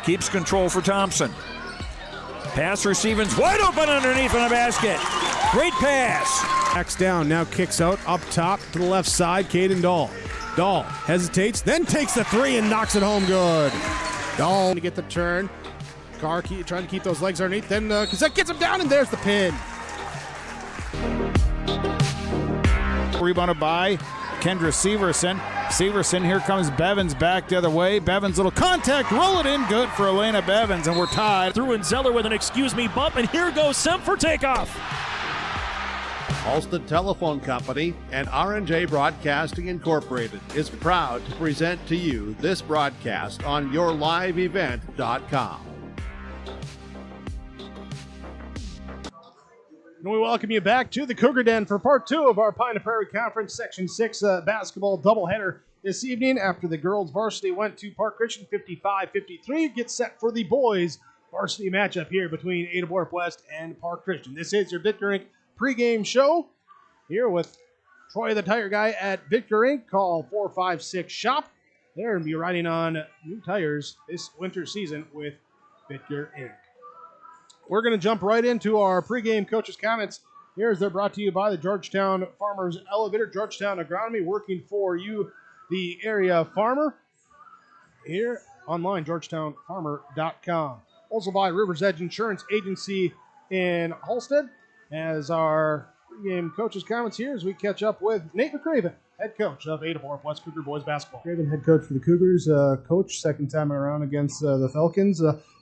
Keeps control for Thompson. Pass receiving's wide open underneath in the basket. Great pass. Backs down, now kicks out, up top to the left side, Caden Dahl. Dahl hesitates, then takes the three and knocks it home good. Dahl to get the turn. Carr trying to keep those legs underneath, then Cassette gets him down, and there's the pin. Rebounded by Kendra Severson. Severson, here comes Bevins back the other way. Bevins, little contact, roll it in, good for Elena Bevins, and we're tied. Through and Zeller with an excuse me bump, and here goes Semp for takeoff. Halstead Telephone Company and R&J Broadcasting Incorporated is proud to present to you this broadcast on yourliveevent.com. And we welcome you back to the Cougar Den for part 2 of our Pine and Prairie Conference Section 6 basketball doubleheader this evening. After the girls varsity went to Park Christian 55-53, gets set for the boys varsity matchup here between Ada-Borup-West and Park Christian. This is your Victor Inc. pregame show here with Troy the Tire Guy at Victor Inc. Call 456-SHOP. They're going to be riding on new tires this winter season with Victor Inc. We're going to jump right into our pregame coaches' comments. Here's they're brought to you by the Georgetown Farmers Elevator, Georgetown Agronomy, working for you, the area farmer. Here online, georgetownfarmer.com. Also by Rivers Edge Insurance Agency in Halstead. As our pregame coaches' comments here, as we catch up with Nate McCraven, head coach of Ada-Borup-West Cougar boys basketball. McCraven, head coach for the Cougars. Coach, second time around against the Falcons.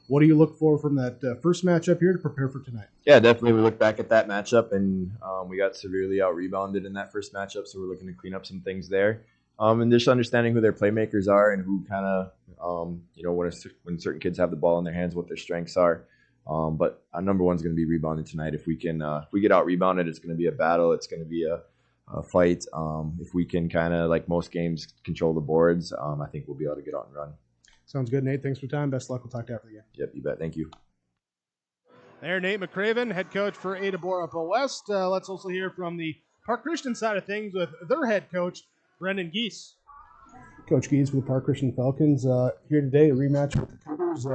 What do you look for from that first matchup here to prepare for tonight? Yeah, definitely. We look back at that matchup, and we got severely out-rebounded in that first matchup, so we're looking to clean up some things there. And just understanding who their playmakers are and who kind of, when certain kids have the ball in their hands, what their strengths are. But our number one's going to be rebounding tonight. If we can, if we get out-rebounded, it's going to be a battle. It's going to be a fight. If we can kind of, like most games, control the boards, I think we'll be able to get out and run. Sounds good, Nate. Thanks for your time. Best of luck. We'll talk to you after the game. Yep, you bet. Thank you. There, Nate McCraven, head coach for Ada-Borup-West. Let's also hear from the Park Christian side of things with their head coach, Brendan Geese. Coach Geese with the Park Christian Falcons here today, a rematch with the Cougars.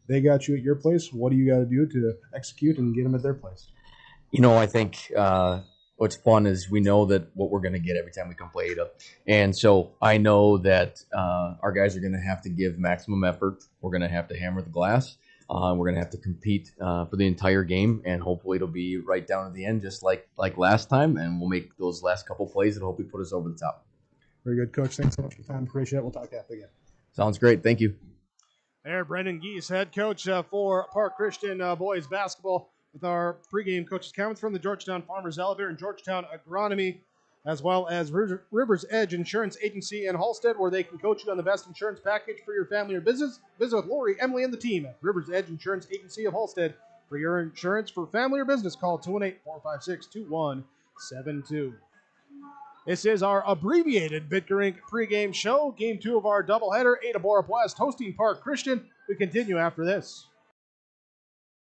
They got you at your place. What do you got to do to execute and get them at their place? I think what's fun is we know that what we're going to get every time we come play Ada. And so I know that our guys are going to have to give maximum effort. We're going to have to hammer the glass. We're going to have to compete for the entire game, and hopefully it'll be right down to the end just like last time, and we'll make those last couple plays that hopefully put us over the top. Very good, Coach. Thanks so much for your time. Appreciate it. We'll talk after again. Sounds great. Thank you. There, Brendan Geese, head coach for Park Christian boys basketball, with our pregame coaches' comments from the Georgetown Farmers Elevator and Georgetown Agronomy, as well as Rivers Edge Insurance Agency in Halstead, where they can coach you on the best insurance package for your family or business. Visit with Lori, Emily, and the team at Rivers Edge Insurance Agency of Halstead. For your insurance for family or business, call 218-456-2172. This is our abbreviated Victor Inc. pregame show. Game 2 of our doubleheader, Ada-Borup-West hosting Park Christian. We continue after this.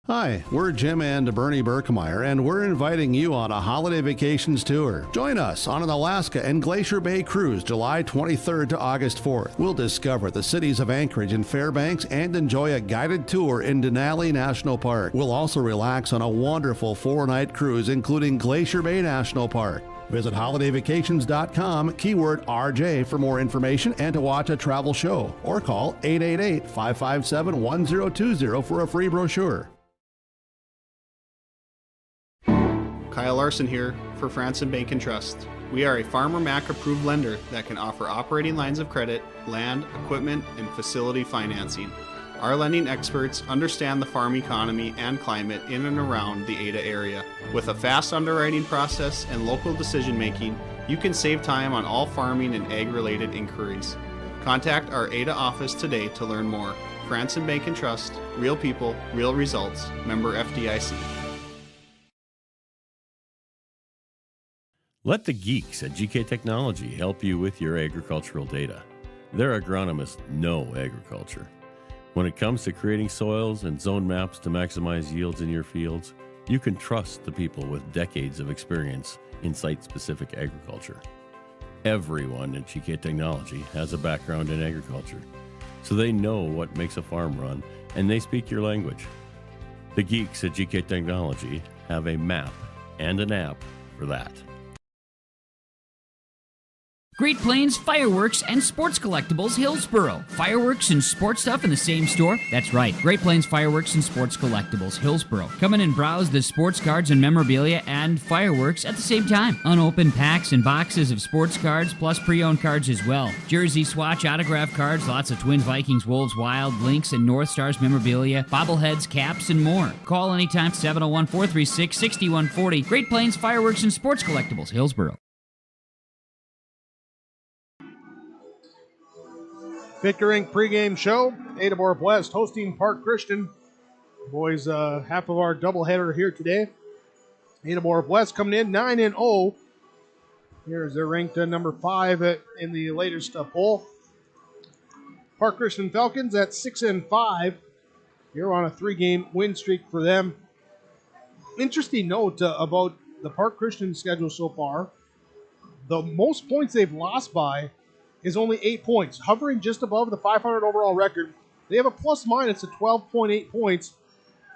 Hi, we're Jim and Bernie Berkemeyer, and we're inviting you on a holiday vacations tour. Join us on an Alaska and Glacier Bay cruise July 23rd to August 4th. We'll discover the cities of Anchorage and Fairbanks and enjoy a guided tour in Denali National Park. We'll also relax on a wonderful 4-night cruise, including Glacier Bay National Park. Visit holidayvacations.com, keyword RJ for more information and to watch a travel show, or call 888-557-1020 for a free brochure. Kyle Larson here for Franson Bank and Trust. We are a Farmer Mac approved lender that can offer operating lines of credit, land, equipment, and facility financing. Our lending experts understand the farm economy and climate in and around the Ada area. With a fast underwriting process and local decision making, you can save time on all farming and ag-related inquiries. Contact our Ada office today to learn more. Franson Bank and Trust, real people, real results. Member FDIC. Let the geeks at GK Technology help you with your agricultural data. Their agronomists know agriculture. When it comes to creating soils and zone maps to maximize yields in your fields, you can trust the people with decades of experience in site-specific agriculture. Everyone at GK Technology has a background in agriculture, so they know what makes a farm run and they speak your language. The geeks at GK Technology have a map and an app for that. Great Plains Fireworks and Sports Collectibles, Hillsboro. Fireworks and sports stuff in the same store? That's right. Great Plains Fireworks and Sports Collectibles, Hillsboro. Come in and browse the sports cards and memorabilia and fireworks at the same time. Unopened packs and boxes of sports cards, plus pre-owned cards as well. Jersey, swatch, autograph cards, lots of Twins, Vikings, Wolves, Wild, Lynx, and North Stars memorabilia, bobbleheads, caps, and more. Call anytime, 701-436-6140. Great Plains Fireworks and Sports Collectibles, Hillsboro. Victor Inc. pregame show. Ada-Borup-West hosting Park Christian. Boys, half of our doubleheader here today. Ada-Borup-West coming in 9-0. Here's their ranked number 5 in the latest poll. Park Christian Falcons at 6-5. Here on a 3-game win streak for them. Interesting note about the Park Christian schedule so far. The most points they've lost by is only 8 points, hovering just above the 500 overall record. They have a plus-minus of 12.8 points,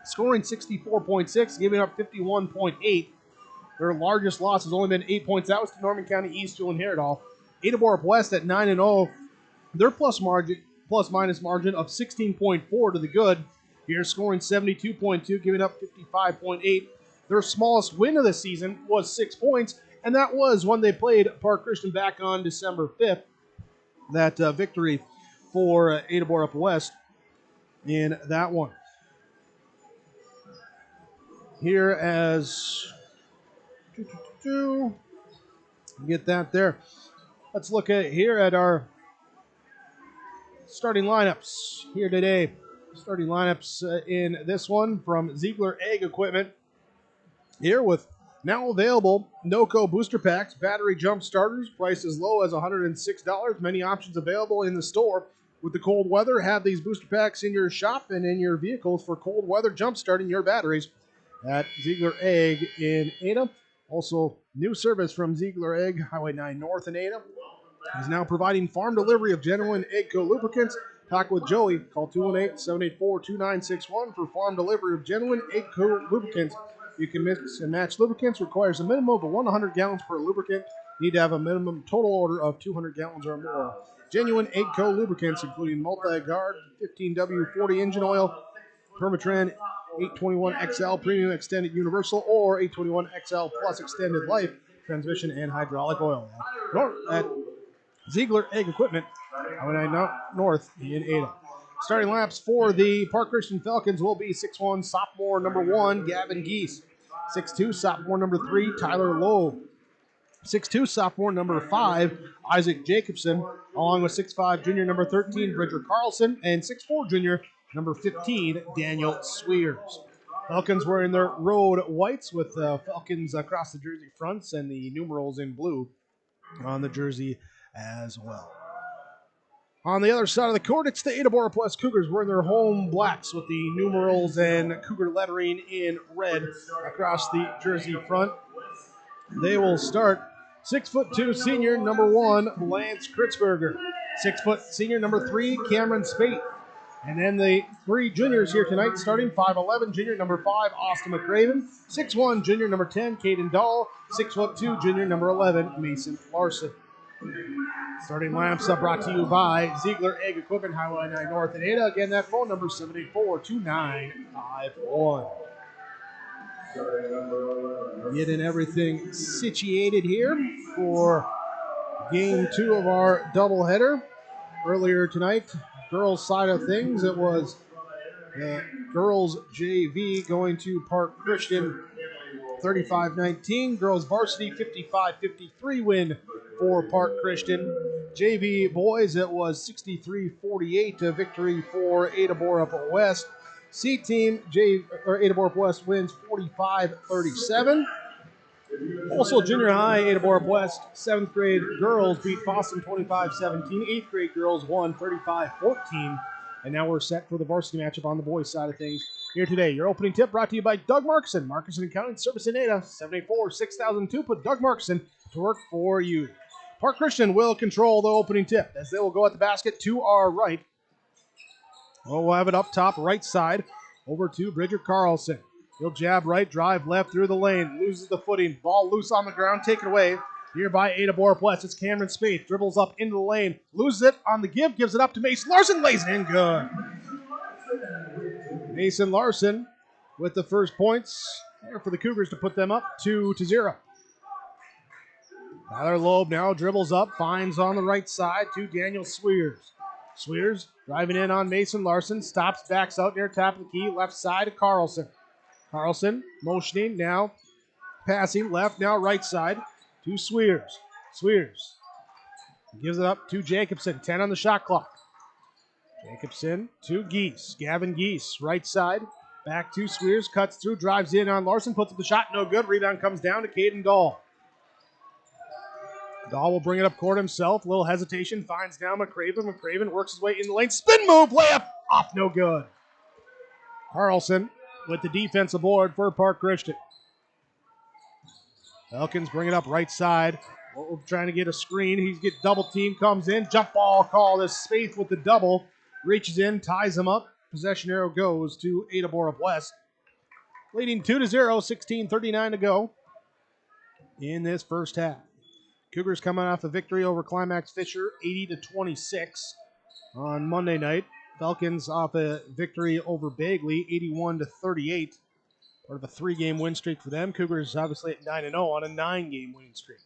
scoring 64.6, giving up 51.8. Their largest loss has only been 8 points. That was to Norman County East, to inherit all. Ada-Borup-West at 9-0. Their plus-minus margin of 16.4 to the good. Here scoring 72.2, giving up 55.8. Their smallest win of the season was 6 points, and that was when they played Park Christian back on December 5th. That victory for Ada-Borup-West in that one. Here as get that there. Let's look at here at our starting lineups here today. Starting lineups in this one from Ziegler Egg Equipment. Here with now available NOCO booster packs, battery jump starters, price as low as $106. Many options available in the store. With the cold weather, have these booster packs in your shop and in your vehicles for cold weather jump starting your batteries at Ziegler Egg in Ada. Also, new service from Ziegler Egg, Highway 9 North in Ada. He's now providing farm delivery of genuine Egco lubricants. Talk with Joey. Call 218-784-2961 for farm delivery of genuine Egco lubricants. You can mix and match lubricants. Requires a minimum of 100 gallons per lubricant. Need to have a minimum total order of 200 gallons or more. Genuine Egco lubricants, including multi-guard, 15W40 engine oil, Permatran 821XL Premium Extended Universal, or 821XL Plus Extended Life transmission and hydraulic oil. At Ziegler Egg Equipment, Highway 9 North in Ada. Starting laps for the Park Christian Falcons will be 6'1", sophomore number 1, Gavin Geese. 6'2", sophomore number 3, Tyler Lowe. 6'2", sophomore number 5, Isaac Jacobson, along with 6'5", junior number 13, Bridger Carlson, and 6'4", junior number 15, Daniel Sweers. Falcons wearing their road whites with Falcons across the jersey fronts and the numerals in blue on the jersey as well. On the other side of the court, it's the Ada-Borup-West Cougars wearing their home blacks with the numerals and Cougar lettering in red across the jersey front. They will start 6'2", senior number 1, Lance Kritzberger. 6 foot senior number 3, Cameron Spate. And then the 3 juniors here tonight, starting 5'11", junior number 5, Austin McRaven. 6'1", junior number 10, Caden Dahl. 6'2", junior number 11, Mason Larson. Starting lamps brought to you by Ziegler Egg Equipment, Highway 9 North in Ada. Again, that phone number 784-2951. Getting everything situated here for game 2 of our doubleheader. Earlier tonight, girls' side of things, it was the girls JV going to Park Christian 35-19. Girls varsity 55-53 win for Park Christian. JV boys, it was 63-48 victory for Ada-Borup-West. C team, Ada-Borup-West wins 45-37. Also junior high, Ada-Borup-West 7th grade girls beat Boston 25-17. 8th grade girls won 35-14. And now we're set for the varsity matchup on the boys' side of things here today. Your opening tip brought to you by Doug Markson, Markson Accounting Service in Ada, 784-6002. Put Doug Markson to work for you. Park Christian will control the opening tip as they will go at the basket to our right. Well, we'll have it up top, right side, over to Bridger Carlson. He'll jab right, drive left through the lane, loses the footing. Ball loose on the ground, taken away here by Ada-Borup-West. It's Cameron Spaeth, dribbles up into the lane, loses it on the give, gives it up to Mason Larson, lays it in good. Mason Larson with the first points here for the Cougars to put them up 2-0. Tyler Loeb now dribbles up, finds on the right side to Daniel Swears. Swears driving in on Mason Larson, stops, backs out near top of the key, left side to Carlson. Carlson motioning, now passing, left, now right side to Swears. Swears gives it up to Jacobson, 10 on the shot clock. Jacobson to Geese. Gavin Geese, right side, back to Swears, cuts through, drives in on Larson, puts up the shot, no good. Rebound comes down to Caden Dahl. Dahl will bring it up court himself. Little hesitation, finds down McCraven. McCraven works his way in the lane. Spin move, layup, off, no good. Carlson with the defensive board for Park Christian. Falcons bring it up right side. We're trying to get a screen. He's get double team, comes in. Jump ball call. This Spaeth with the double. Reaches in, ties him up. Possession arrow goes to Ada-Borup-West. Leading 2-0, 16:39 to go in this first half. Cougars coming off a victory over Climax Fisher, 80-26 on Monday night. Falcons off a victory over Bagley, 81-38. Part of a 3-game win streak for them. Cougars obviously at 9-0 on a 9-game winning streak.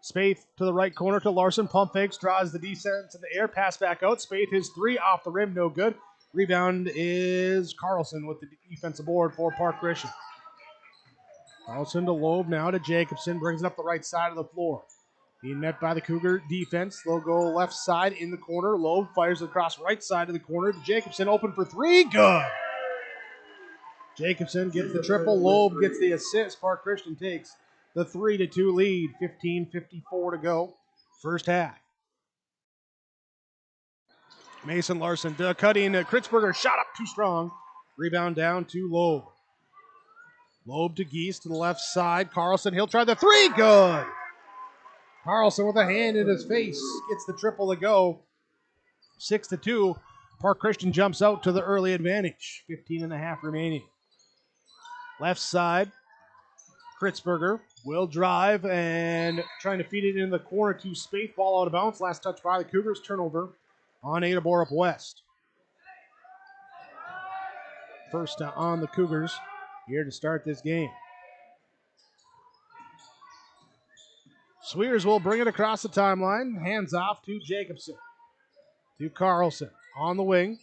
Spaeth to the right corner to Larson. Pump fakes, draws the defense in the air. Pass back out. Spaeth, his three off the rim, no good. Rebound is Carlson with the defensive board for Park Christian. Carlson to Loeb, now to Jacobson. Brings it up the right side of the floor. Being met by the Cougar defense. They'll go left side in the corner. Loeb fires across right side of the corner to Jacobson. Open for three. Good. Jacobson gets the triple. Loeb gets the assist. Park Christian takes the 3-2 lead. 15:54 to go. First half. Mason Larson cutting. Kritzberger shot up too strong. Rebound down to Loeb. Loeb to Geese to the left side. Carlson, he'll try the three. Good. Carlson with a hand in his face gets the triple to go. 6-2. Park Christian jumps out to the early advantage. 15.5 remaining. Left side. Kritzberger will drive and trying to feed it in the corner to Spaeth. Ball out of bounds. Last touch by the Cougars. Turnover on Ada-Borup-West. First on the Cougars here to start this game. Swears will bring it across the timeline. Hands off to Jacobson. To Carlson on the wing.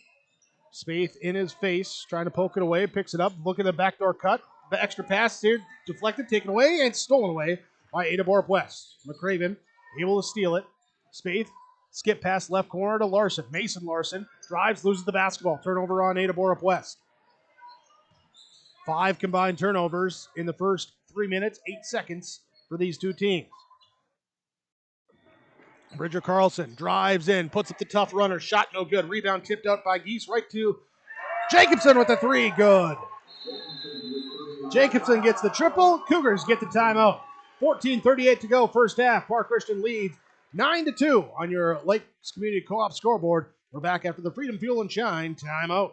Spaeth in his face, trying to poke it away. Picks it up. Look at the backdoor cut. The extra pass here. Deflected, taken away, and stolen away by Ada-Borup-West. McCraven able to steal it. Spaeth, skip pass left corner to Larson. Mason Larson drives, loses the basketball. Turnover on Ada-Borup-West. 5 combined turnovers in the first 3 minutes, 8 seconds for these two teams. Bridger Carlson drives in, puts up the tough runner. Shot no good. Rebound tipped out by Geese right to Jacobson with the three. Good. Jacobson gets the triple. Cougars get the timeout. 14:38 to go. First half. Park Christian leads 9-2 on your Lakes Community Co-op scoreboard. We're back after the Freedom Fuel and Shine timeout.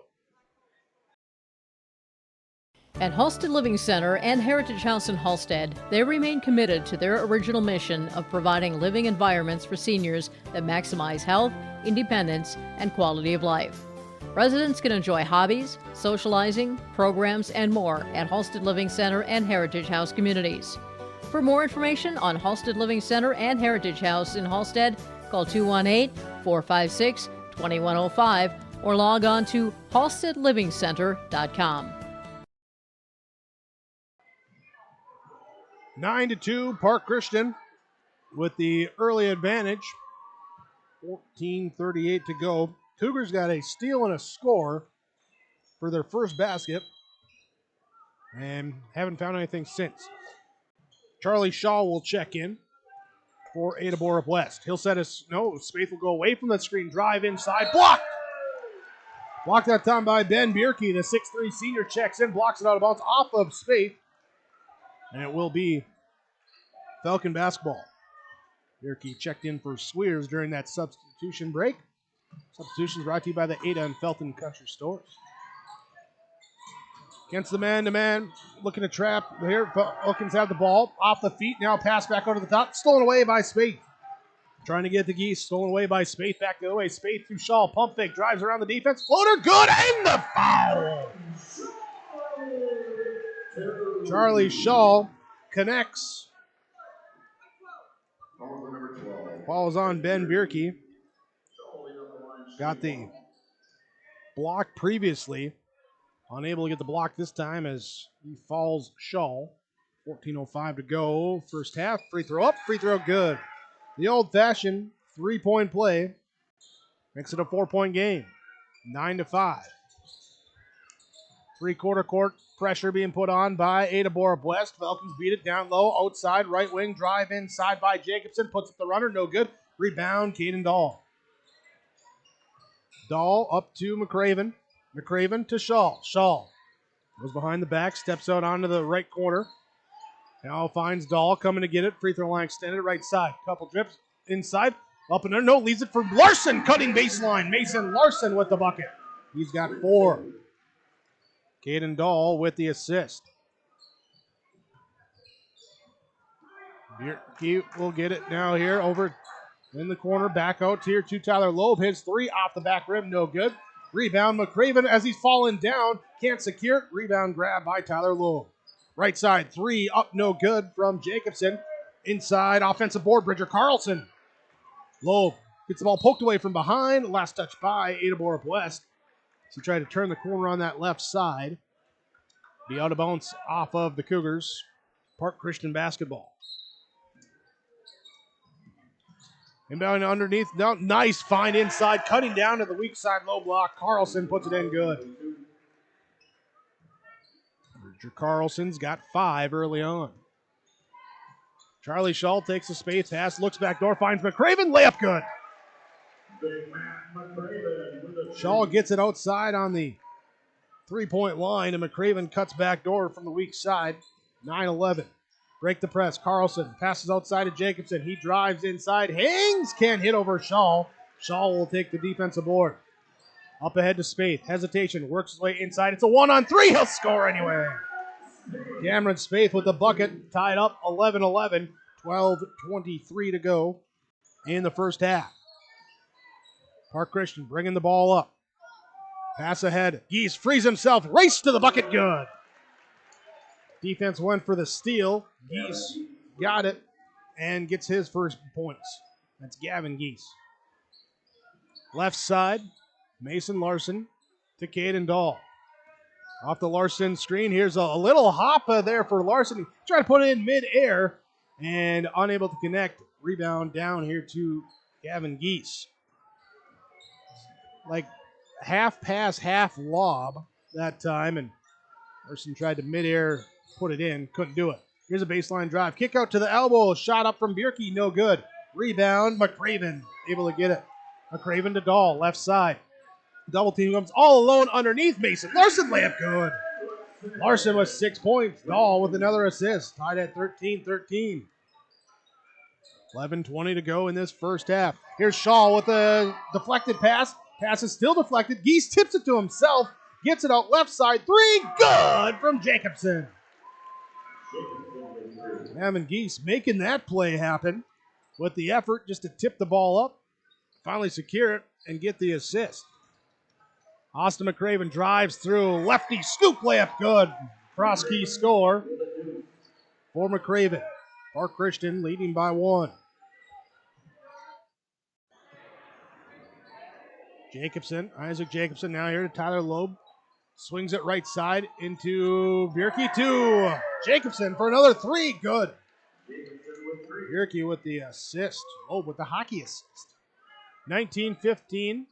At Halstead Living Center and Heritage House in Halstead, they remain committed to their original mission of providing living environments for seniors that maximize health, independence, and quality of life. Residents can enjoy hobbies, socializing, programs, and more at Halstead Living Center and Heritage House communities. For more information on Halstead Living Center and Heritage House in Halstead, call 218-456-2105 or log on to halsteadlivingcenter.com. 9-2, Park Christian with the early advantage. 14:38 to go. Cougars got a steal and a score for their first basket and haven't found anything since. Charlie Shaw will check in for Ada-Borup-West. He'll set us. No, Spaeth will go away from the screen. Drive inside. Blocked! Blocked that time by Ben Bierke. The 6'3 senior checks in, blocks it out of bounds off of Spaeth. And it will be Falcon basketball. Bierke checked in for Swears during that substitution break. Substitutions brought to you by the Ada and Felton Country Stores. Against the man-to-man, looking to trap here. Wilkins have the ball off the feet. Now pass back over the top. Stolen away by Spaeth. Trying to get the Geese. Stolen away by Spaeth. Back the other way. Spaeth through Shaw. Pump fake. Drives around the defense. Floater good. And the foul. Charlie Shaw connects. Falls on Ben Bierke. Got the block previously. Unable to get the block this time as he falls Shaw. 14:05 to go. First half. Free throw up. Free throw good. The old-fashioned three-point play makes it a 4-point game. 9-5. Three-quarter court pressure being put on by Ada-Borup-West. Falcons beat it down low. Outside, right wing. Drive inside by Jacobson. Puts up the runner. No good. Rebound, Caden Dahl. Dahl up to McCraven. McCraven to Shaw. Shaw goes behind the back. Steps out onto the right corner. Now finds Dahl coming to get it. Free throw line extended right side. Couple drips inside. Up and under. No, leaves it for Larson. Cutting baseline. Mason Larson with the bucket. He's got 4. Caden Dahl with the assist. Bierke will get it now here over in the corner. Back out here to Tyler Loeb. Hits 3 off the back rim. No good. Rebound McCraven as he's falling down. Can't secure it. Rebound grab by Tyler Loeb. Right side 3 up. No good from Jacobson. Inside offensive board. Bridger Carlson. Loeb gets the ball poked away from behind. Last touch by Ada-Borup-West. So he tried to turn the corner on that left side. Be out of bounds off of the Cougars. Park Christian basketball. Inbound underneath. Now, nice find inside. Cutting down to the weak side low block. Carlson puts it in good. Bridger Carlson's got 5 early on. Charlie Shaw takes a space pass. Looks back door. Finds McCraven. Layup good. Shaw gets it outside on the 3-point line, and McCraven cuts back door from the weak side. 9-11. Break the press. Carlson passes outside to Jacobson. He drives inside. Hangs. Can't hit over Shaw. Shaw will take the defensive board. Up ahead to Spaeth. Hesitation. Works his way inside. It's a 1-on-3. He'll score anyway. Cameron Spaeth with the bucket. Tied up 11-11. 12:23 to go in the first half. Park Christian bringing the ball up. Pass ahead. Geese frees himself. Race to the bucket. Good. Defense went for the steal. Geese got it and gets his first points. That's Gavin Geese. Left side. Mason Larson to Caden Dahl. Off the Larson screen. Here's a little hop there for Larson. He tried to put it in midair and unable to connect. Rebound down here to Gavin Geese. Like half pass, half lob that time, and Larson tried to midair put it in, couldn't do it. Here's a baseline drive. Kick out to the elbow. Shot up from Bierke, no good. Rebound, McCraven able to get it. McCraven to Dahl, left side. Double team comes all alone underneath Mason. Larson layup good. Larson with 6 points. Dahl with another assist. Tied at 13-13. 11:20 to go in this first half. Here's Shaw with a deflected pass. Pass is still deflected. Geese tips it to himself. Gets it out left side. 3. Good from Jacobson. Gavin Geese making that play happen with the effort just to tip the ball up. Finally secure it and get the assist. Austin McCraven drives through. Lefty scoop layup good. Cross key score for McCraven. Park Christian leading by 1. Isaac Jacobson now here to Tyler Loeb. Swings it right side into Bierke to Jacobson for another 3. Good. Bierke with the assist. Loeb with the hockey assist. 19-15.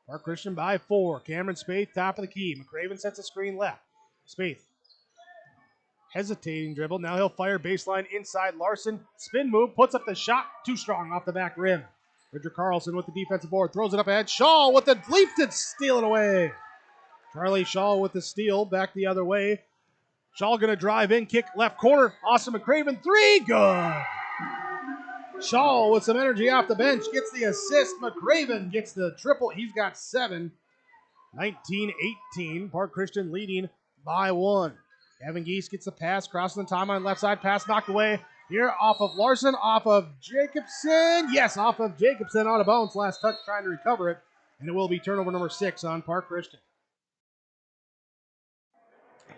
Park Christian by 4. Cameron Spaeth, top of the key. McCraven sets a screen left. Spaeth. Hesitating dribble. Now he'll fire baseline inside. Larson. Spin move. Puts up the shot. Too strong off the back rim. Bridger Carlson with the defensive board. Throws it up ahead. Shaw with the leap to steal it away. Charlie Shaw with the steal. Back the other way. Shaw going to drive in. Kick left corner. Austin McCraven. 3. Good. Shaw with some energy off the bench gets the assist. McRaven gets the triple. He's got 7. 19-18. Park Christian leading by 1. Gavin Geese gets the pass, crossing the timeline, left side pass knocked away. Here off of Larson, off of Jacobson. Yes, off of Jacobson, out of bounds. Last touch trying to recover it. And it will be turnover number 6 on Park Christian.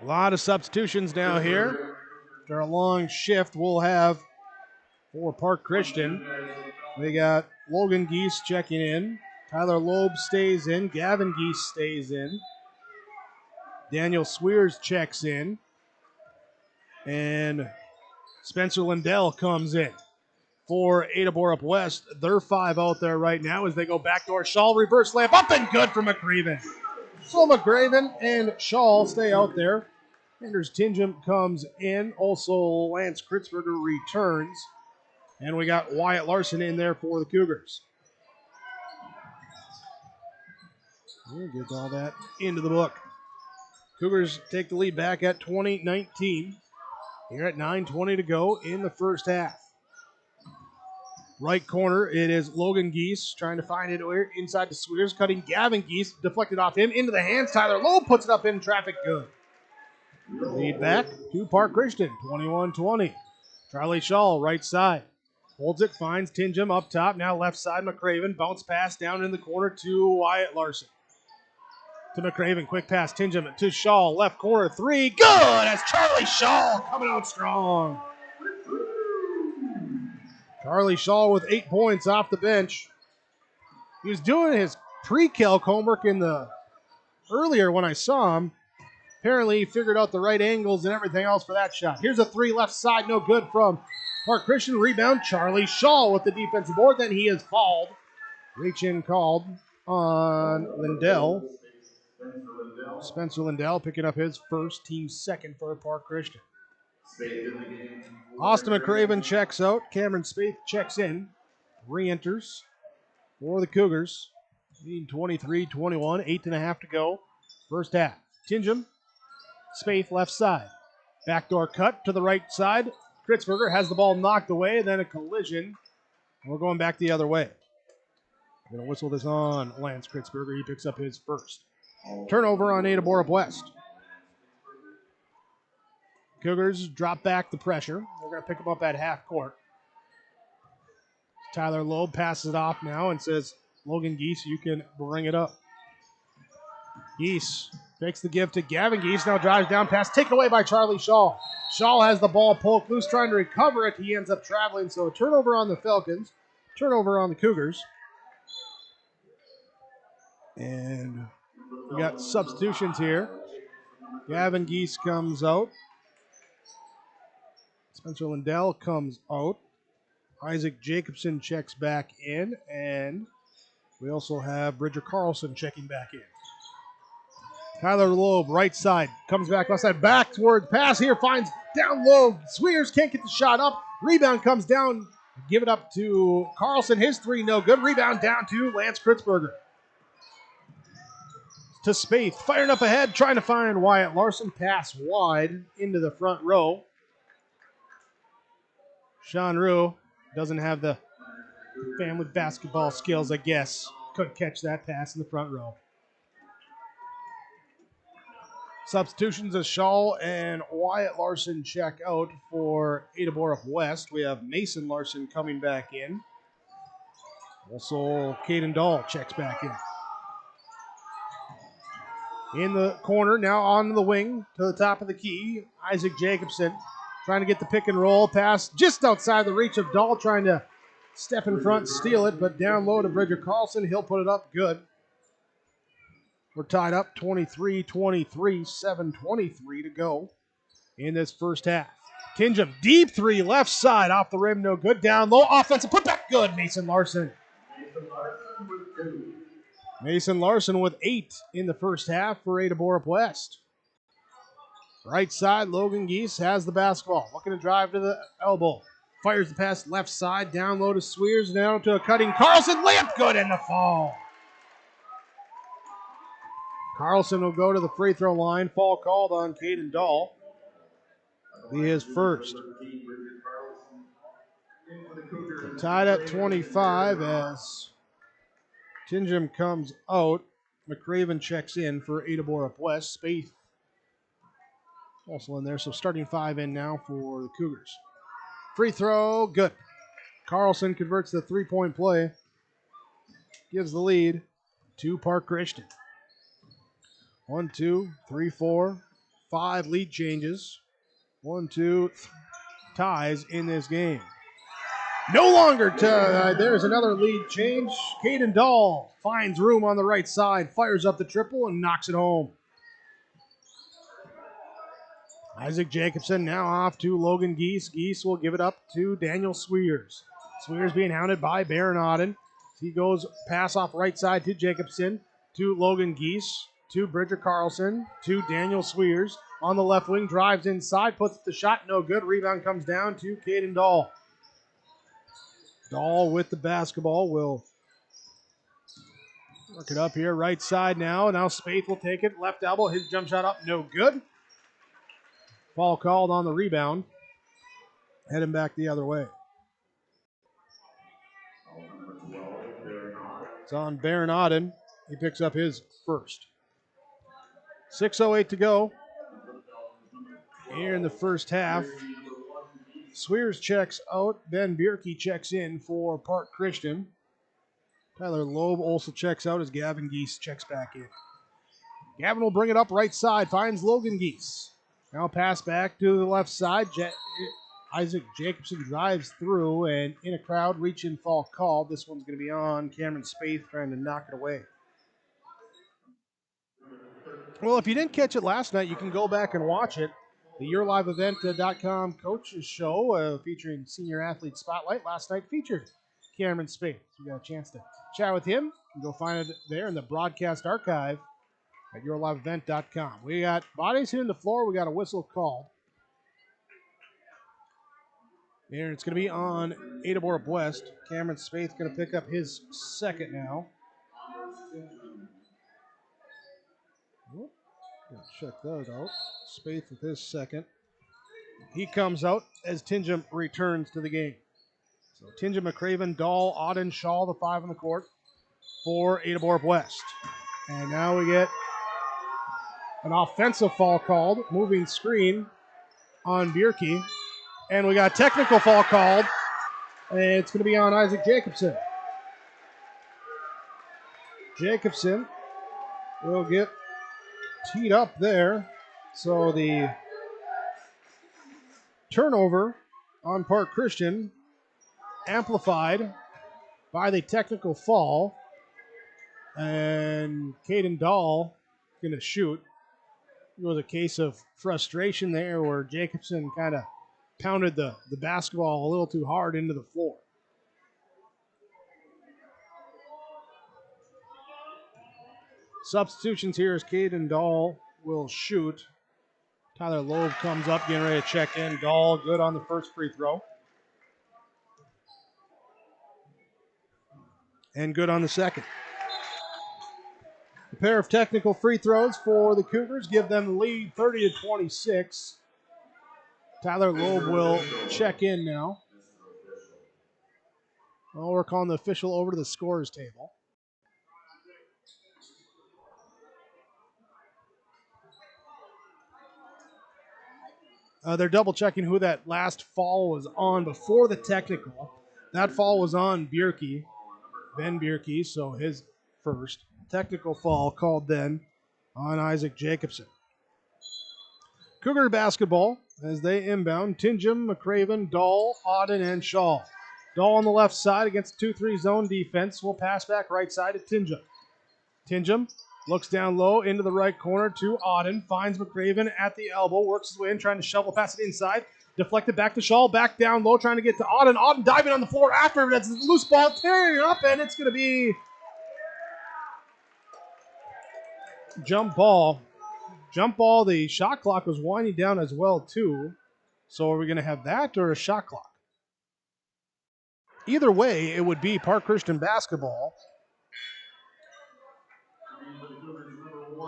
A lot of substitutions now here. After a long shift, we'll have for Park Christian. We got Logan Geese checking in. Tyler Loeb stays in. Gavin Geese stays in. Daniel Swears checks in. And Spencer Lindell comes in for Ada-Borup-West. They're 5 out there right now as they go backdoor. Shaw reverse layup up and good for McRaven. So McRaven and Shaw stay out there. Anders Tingham comes in. Also Lance Kritzberger returns. And we got Wyatt Larson in there for the Cougars. We'll get all that into the book. Cougars take the lead back at 20-19. Here at 9:20 to go in the first half. Right corner, it is Logan Geese trying to find it inside the Swears, cutting Gavin Geese, deflected off him, into the hands. Tyler Lowe puts it up in traffic, good. Lead back to Park Christian, 21-20. Charlie Shaw, right side. Holds it, finds Tingham up top. Now left side, McRaven. Bounce pass down in the corner to Wyatt Larson. To McRaven, quick pass, Tingham to Shaw, left corner, 3, good! That's Charlie Shaw coming out strong. Charlie Shaw with 8 points off the bench. He was doing his pre-calc homework earlier when I saw him. Apparently he figured out the right angles and everything else for that shot. Here's a 3 left side, no good from Park Christian. Rebound, Charlie Shaw with the defensive board. Then he is fouled. Reach in called on Lindell. Spencer Lindell picking up his first, team second for Park Christian. Austin McRaven checks out. Cameron Spaeth checks in. Re-enters for the Cougars. Leading 23-21, 8.5 to go. First half. Tingham, Spaeth left side. Backdoor cut to the right side. Kritzberger has the ball knocked away, then a collision. We're going back the other way. We're going to whistle this on Lance Kritzberger. He picks up his first. Turnover on Ada-Borup-West. Cougars drop back the pressure. They're going to pick them up at half court. Tyler Loeb passes it off now and says, Logan Geese, you can bring it up. Geese takes the give to Gavin Geese. Now drives down pass. Taken away by Charlie Shaw. Shaw has the ball poked loose, trying to recover it. He ends up traveling. So a turnover on the Falcons. Turnover on the Cougars. And we got substitutions here. Gavin Geese comes out. Spencer Lindell comes out. Isaac Jacobson checks back in. And we also have Bridger Carlson checking back in. Tyler Loeb, right side, comes back left side, back towards pass here, finds down low. Swears can't get the shot up. Rebound comes down. Give it up to Carlson. His 3, no good. Rebound down to Lance Kritzberger. To Spaeth, firing up ahead, trying to find Wyatt Larson. Pass wide into the front row. Sean Rue doesn't have the family basketball skills, I guess. Couldn't catch that pass in the front row. Substitutions as Shaw and Wyatt Larson check out for Ada-Borup-West. We have Mason Larson coming back in. Also, Caden Dahl checks back in. In the corner, now on the wing to the top of the key, Isaac Jacobson trying to get the pick and roll pass just outside the reach of Dahl, trying to step in front, steal it, but down low to Bridger Carlson. He'll put it up good. We're tied up 23-23, 7:23 to go in this first half. Tingham, deep 3, left side, off the rim, no good. Down low, offensive putback, good. Mason Larson. Mason Larson with 8 in the first half for Ada-Borup-West. Right side, Logan Geese has the basketball. Looking to drive to the elbow. Fires the pass left side, down low to Swears, down to a cutting Carlson. Layup good in the fall. Carlson will go to the free throw line. Foul called on Caden Dahl. Be his first. Tied at 25 as Tingham comes out. McRaven checks in for Ada-Borup-West. Spaeth also in there, so starting 5 in now for the Cougars. Free throw, good. Carlson converts the three-point play. Gives the lead to Park Christian. 1, 2, 3, 4, 5 lead changes. 1, 2, ties in this game. No longer tied. There's another lead change. Caden Dahl finds room on the right side, fires up the triple, and knocks it home. Isaac Jacobson now off to Logan Geese. Geese will give it up to Daniel Sweers. Sweers being hounded by Baron Auden. He goes pass off right side to Jacobson, to Logan Geese, to Bridger Carlson, to Daniel Sweers. On the left wing, drives inside, puts the shot, no good. Rebound comes down to Caden Dahl. Dahl with the basketball will work it up here, right side now. Now Spaeth will take it, left elbow, his jump shot up, no good. Foul called on the rebound. Heading back the other way. It's on Baron Auden. He picks up his first. 6:08 to go here in the first half. Sweers checks out. Ben Bierke checks in for Park Christian. Tyler Loeb also checks out as Gavin Geese checks back in. Gavin will bring it up right side. Finds Logan Geese. Now pass back to the left side. Isaac Jacobson drives through, and in a crowd, reach-in foul called. This one's going to be on Cameron Spaeth trying to knock it away. Well, if you didn't catch it last night, you can go back and watch it. The YourLiveEvent.com coaches show featuring Senior Athlete Spotlight last night featured Cameron Spaeth. So you got a chance to chat with him. You can go find it there in the broadcast archive at YourLiveEvent.com. We got bodies hitting the floor. We got a whistle called. And it's going to be on Ada-Borup-West. Cameron Spaeth going to pick up his second now. Check that out. Spaeth with his second. He comes out as Tingham returns to the game. So Tingham, McRaven, Dahl, Auden, Shaw, the 5 on the court for Ada-Borup-West. And now we get an offensive foul called, moving screen on Bierke. And we got a technical foul called, and it's going to be on Isaac Jacobson. Jacobson will get teed up there. So the turnover on Park Christian amplified by the technical foul. And Caden Dahl going to shoot. It was a case of frustration there where Jacobson kind of pounded the basketball a little too hard into the floor. Substitutions here as Caden Dahl will shoot. Tyler Loeb comes up, getting ready to check in. Dahl good on the first free throw. And good on the second. A pair of technical free throws for the Cougars give them the lead 30-26. Tyler Loeb will check in now. Well, we're calling the official over to the scorer's table. They're double checking who that last foul was on before the technical. That foul was on Bierke, Ben Bierke, so his first. Technical foul called then on Isaac Jacobson. Cougar basketball as they inbound. Tingham, McRaven, Dahl, Auden, and Shaw. Dahl on the left side against 2-3 zone defense. Will pass back right side to Tingham. Tingham looks down low into the right corner to Auden. Finds McRaven at the elbow. Works his way in, trying to shovel pass it inside. Deflected back to Shaw. Back down low, trying to get to Auden. Auden diving on the floor after. That's a loose ball. Tearing it up, and it's going to be jump ball. Jump ball, the shot clock was winding down as well, too. So are we going to have that or a shot clock? Either way, it would be Park Christian basketball.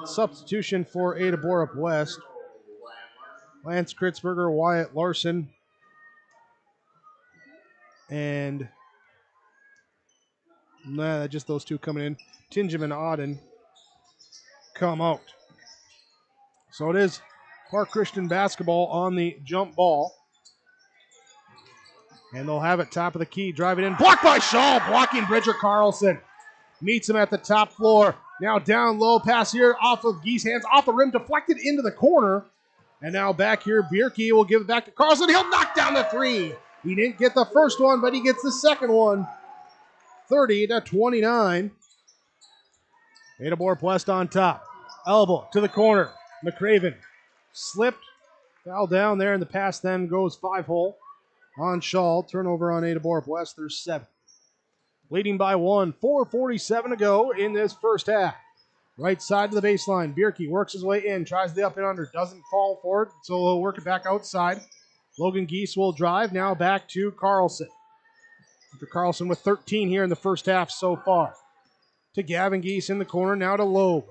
Substitution for Ada-Borup-West. Lance Kritzberger, Wyatt Larson, and just those two coming in. Tingham and Auden come out. So it is Park Christian basketball on the jump ball. And they'll have it top of the key. Driving in. Blocked by Shaw. Blocking Bridger Carlson. Meets him at the top floor. Now down low. Pass here off of Geese' hands. Off the rim. Deflected into the corner. And now back here. Bierke will give it back to Carlson. He'll knock down the three. He didn't get the first one, but he gets the second one. 30-29. Ada-Borup-West on top. Elbow to the corner. McCraven slipped. Foul down there, and the pass then goes 5-hole on Shaw. Turnover on Ada-Borup-West. There's 7. Leading by 1. 4:47 to go in this first half. Right side to the baseline. Bierke works his way in. Tries the up and under. Doesn't fall for it, so he'll work it back outside. Logan Geese will drive. Now back to Carlson. After Carlson with 13 here in the first half so far. To Gavin Geese in the corner. Now to Loeb.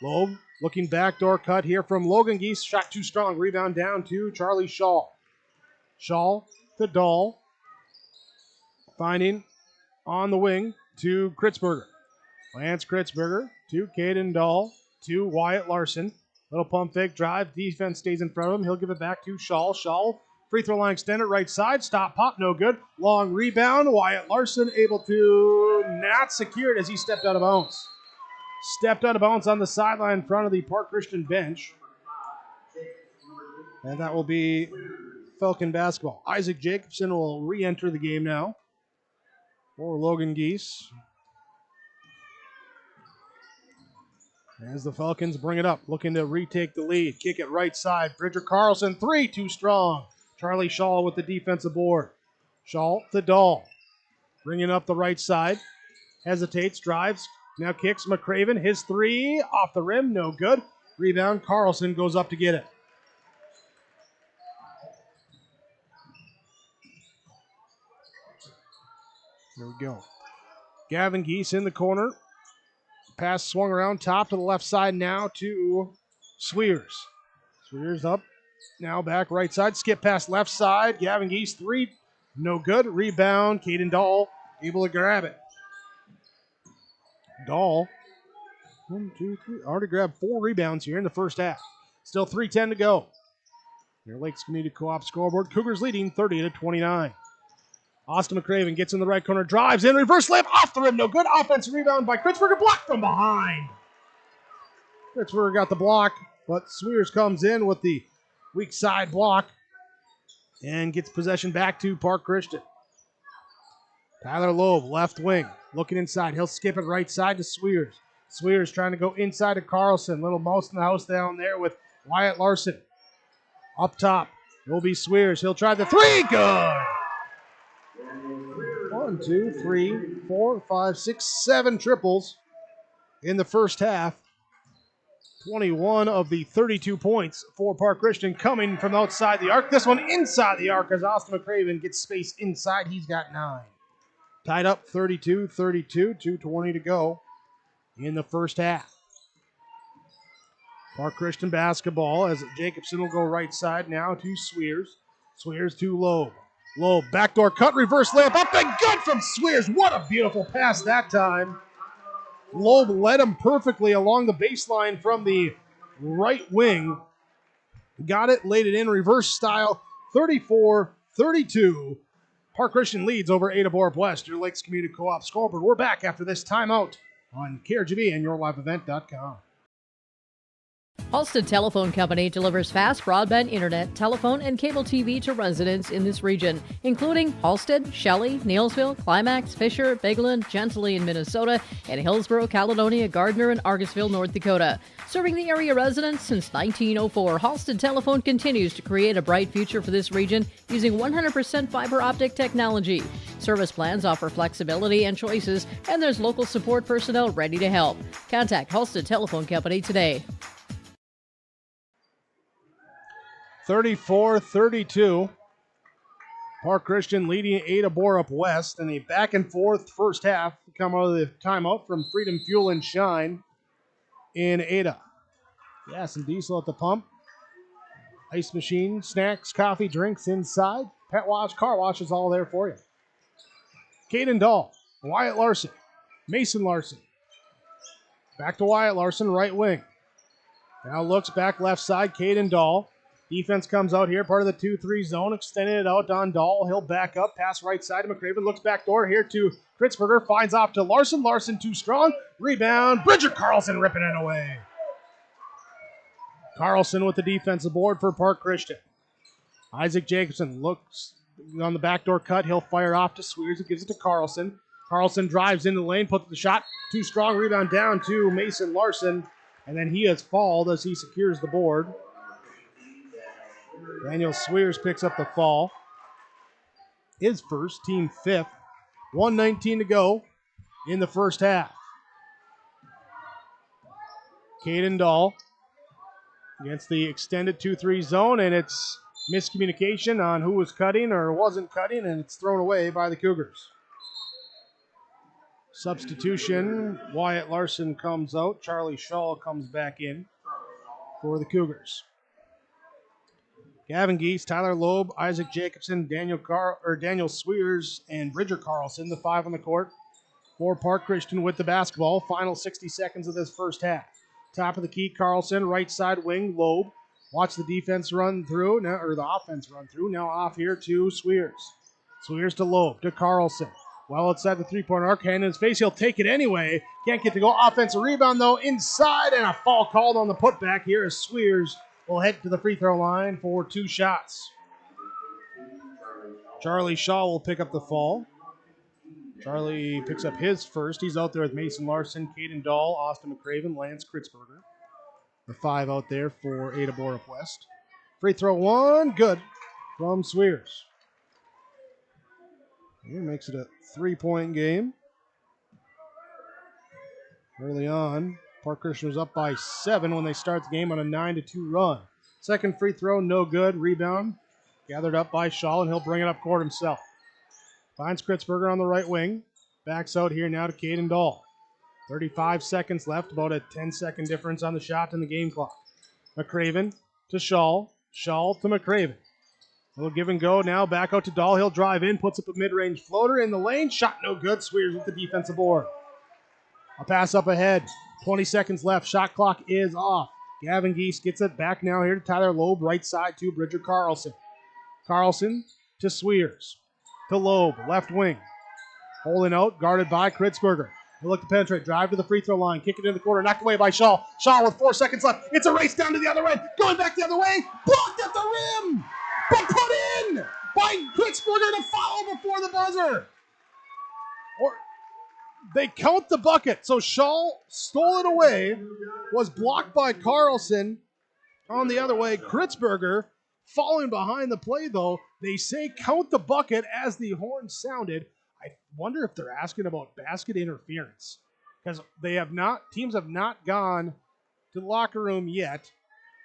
Loeb looking backdoor cut here from Logan Geese. Shot too strong. Rebound down to Charlie Shaw. Shaw to Dahl. Finding on the wing to Kritzberger. Lance Kritzberger to Caden Dahl to Wyatt Larson. Little pump fake drive. Defense stays in front of him. He'll give it back to Shaw. Shaw, free throw line extended right side. Stop pop, no good. Long rebound. Wyatt Larson able to not secure it as he stepped out of bounds. Stepped out of bounds on the sideline in front of the Park Christian bench. And that will be Falcon basketball. Isaac Jacobson will re-enter the game now for Logan Geese. As the Falcons bring it up, looking to retake the lead. Kick it right side. Bridger Carlson, 3, too strong. Charlie Shaw with the defensive board. Shaw to Dahl. Bringing up the right side. Hesitates, drives. Now kicks McCraven. His 3 off the rim, no good. Rebound, Carlson goes up to get it. There we go. Gavin Geese in the corner. Pass swung around top to the left side now to Swears. Swears up. Now back right side. Skip past left side. Gavin Geese 3. No good. Rebound. Caden Dahl able to grab it. Dahl. 1, 2, 3. Already grabbed 4 rebounds here in the first half. Still 3:10 to go. Your Lakes Community Co-op scoreboard. Cougars leading 30-29. Austin McCraven gets in the right corner, drives in, reverse layup, off the rim, no good. Offensive rebound by Kritzberger, blocked from behind. Kritzberger got the block, but Swears comes in with the weak side block and gets possession back to Park Christian. Tyler Loeb, left wing, looking inside. He'll skip it right side to Swears. Swears trying to go inside to Carlson. Little mouse in the house down there with Wyatt Larson. Up top, it will be Swears. He'll try the 3, good. 1, 2, 3, 4, 5, 6, 7 triples in the first half. 21 of the 32 points for Park Christian coming from outside the arc. This one inside the arc as Austin McCraven gets space inside. He's got 9. Tied up 32-32, 2:20 to go in the first half. Park Christian basketball as Jacobson will go right side now to Swears. Swears to Loeb. Loeb, backdoor cut, reverse layup, up and good from Swears. What a beautiful pass that time. Loeb led him perfectly along the baseline from the right wing. Got it, laid it in, reverse style, 34-32. Park Christian leads over Ada-Borup-West, your Lakes Community Co-op scoreboard. We're back after this timeout on KRGB and yourliveevent.com. Halstead Telephone Company delivers fast broadband internet, telephone, and cable TV to residents in this region, including Halstead, Shelley, Neilsville, Climax, Fisher, Bigland, Gentilly in Minnesota, and Hillsborough, Caledonia, Gardner, and Argosville, North Dakota. Serving the area residents since 1904, Halstead Telephone continues to create a bright future for this region using 100% fiber optic technology. Service plans offer flexibility and choices, and there's local support personnel ready to help. Contact Halstead Telephone Company today. 34-32. Park Christian leading Ada-Borup-West in a back and forth first half. Come out of the timeout from Freedom Fuel and Shine in Ada. Gas and diesel at the pump. Ice machine, snacks, coffee, drinks inside. Pet wash, car wash is all there for you. Caden Dahl, Wyatt Larson, Mason Larson. Back to Wyatt Larson, right wing. Now looks back left side, Caden Dahl. Defense comes out here, part of the 2-3 zone, extending it out on Dahl. He'll back up, pass right side to McCraven, looks back door here to Kritzberger, finds off to Larson. Larson too strong, rebound, Bridger Carlson ripping it away. Carlson with the defensive board for Park Christian. Isaac Jacobson looks on the backdoor cut. He'll fire off to Swears, who gives it to Carlson. Carlson drives into the lane, puts the shot, too strong, rebound down to Mason Larson, and then he has fouled as he secures the board. Daniel Swears picks up the fall. His first, team fifth. 1:19 to go in the first half. Caden Dahl against the extended 2-3 zone, and it's miscommunication on who was cutting or wasn't cutting, and it's thrown away by the Cougars. Substitution, Wyatt Larson comes out. Charlie Shaw comes back in for the Cougars. Gavin Geese, Tyler Loeb, Isaac Jacobson, Daniel Swears, and Bridger Carlson, the five on the court for Park Christian with the basketball. Final 60 seconds of this first half. Top of the key, Carlson, right side wing, Loeb. Watch the defense run through, now, or the offense run through. Now off here to Swears. Swears to Loeb, to Carlson. Well outside the three-point arc, hand in his face. He'll take it anyway. Can't get to go. Offensive rebound, though, inside, and a foul called on the putback here as Swears will head to the free throw line for two shots. Charlie Shaw will pick up the fall. Charlie picks up his first. He's out there with Mason Larson, Caden Dahl, Austin McCraven, Lance Kritzberger. The five out there for Ada-Borup-West. Free throw one, good from Swears. He makes it a 3-point game. Early on, Park Christian was up by 7 when they start the game on a 9-2 run. Second free throw, no good. Rebound gathered up by Shaw, and he'll bring it up court himself. Finds Kritzberger on the right wing. Backs out here now to Caden Dahl. 35 seconds left, about a 10-second difference on the shot and the game clock. McCraven to Shaw. Shaw to McCraven. A little give and go now. Back out to Dahl. He'll drive in, puts up a mid-range floater in the lane. Shot no good. Swears with the defensive board. A pass up ahead. 20 seconds left. Shot clock is off. Gavin Geese gets it back now here to Tyler Loeb. Right side to Bridger Carlson. Carlson to Swears. To Loeb. Left wing. Holding out. Guarded by Kritzberger. He'll look to penetrate. Drive to the free throw line. Kick it in the corner. Knocked away by Shaw. Shaw with 4 seconds left. It's a race down to the other end. Going back the other way. Blocked at the rim. But put in by Kritzberger to follow before the buzzer. Or they count the bucket. So Shaw stole it away. Was blocked by Carlson on the other way. Kritzberger falling behind the play, though. They say count the bucket as the horn sounded. I wonder if they're asking about basket interference, because teams have not gone to the locker room yet.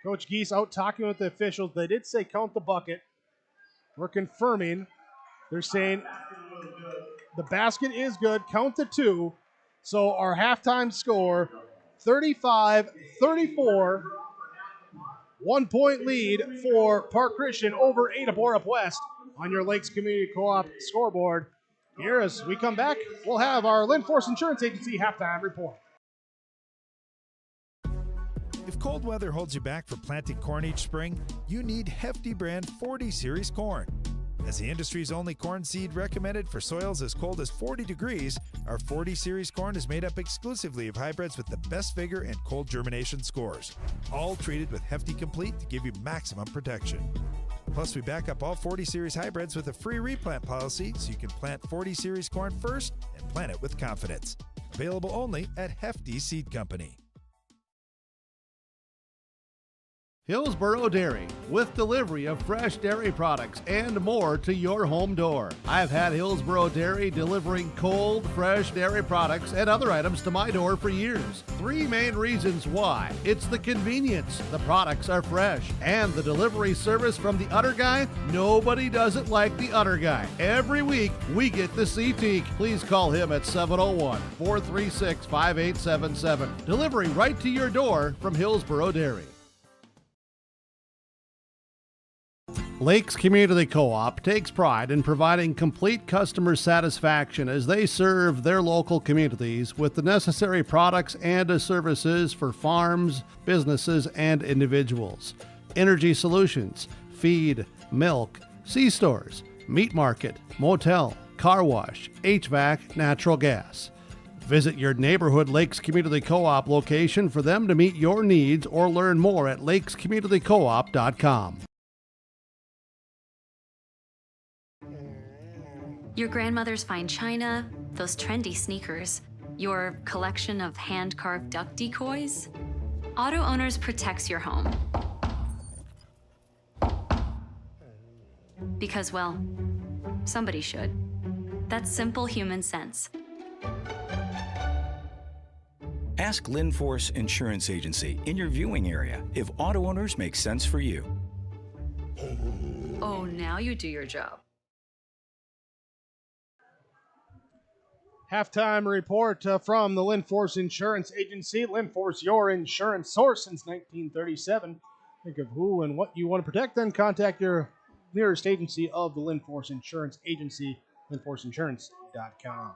Coach Geese out talking with the officials. They did say count the bucket. We're confirming. They're saying the basket is good. Count the 2. So our halftime score, 35-34. 1-point lead for Park Christian over Ada-Borup-West on your Lakes Community Co-op scoreboard. Here, as we come back, we'll have our Lynn Force Insurance Agency halftime report. If cold weather holds you back from planting corn each spring, you need Hefty brand 40 Series corn. As the industry's only corn seed recommended for soils as cold as 40 degrees, our 40 Series corn is made up exclusively of hybrids with the best vigor and cold germination scores, all treated with Hefty Complete to give you maximum protection. Plus, we back up all 40 Series hybrids with a free replant policy so you can plant 40 Series corn first and plant it with confidence. Available only at Hefty Seed Company. Hillsboro Dairy, with delivery of fresh dairy products and more to your home door. I've had Hillsboro Dairy delivering cold, fresh dairy products and other items to my door for years. 3 main reasons why. It's the convenience, the products are fresh, and the delivery service from the Udder Guy. Nobody does it like the Udder Guy. Every week, we get to see Teak. Please call him at 701-436-5877. Delivery right to your door from Hillsboro Dairy. Lakes Community Co-op takes pride in providing complete customer satisfaction as they serve their local communities with the necessary products and services for farms, businesses, and individuals. Energy solutions, feed, milk, C-stores, meat market, motel, car wash, HVAC, natural gas. Visit your neighborhood Lakes Community Co-op location for them to meet your needs or learn more at lakescommunitycoop.com. Your grandmother's fine china, those trendy sneakers, your collection of hand-carved duck decoys. Auto Owners protects your home. Because, well, somebody should. That's simple human sense. Ask Linforce Insurance Agency in your viewing area if Auto Owners makes sense for you. Oh, now you do your job. Halftime report from the Linforce Insurance Agency. Linforce, your insurance source since 1937. Think of who and what you want to protect, then contact your nearest agency of the Linforce Insurance Agency, linforceinsurance.com.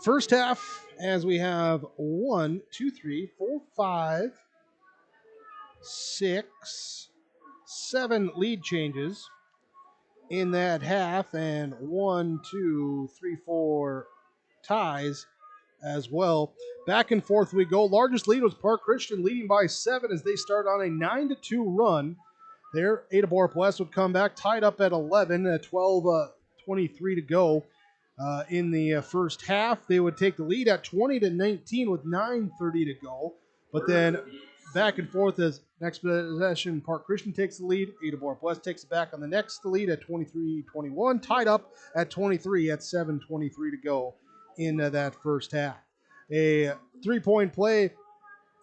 First half, as we have 1, 2, 3, 4, 5, 6, 7 lead changes in that half, and 1, 2, 3, 4 ties as well. Back and forth we go. Largest lead was Park Christian, leading by 7 as they start on a 9-2 run. There, Ada-Borup-West would come back, tied up at 11, 12:23 to go in the first half. They would take the lead at 20-19 with 9:30 to go. But then back and forth as next possession, Park Christian takes the lead. Ada-Borup-West takes it back on the next lead at 23-21, tied up at 23 at 7:23 to go in that first half. A three-point play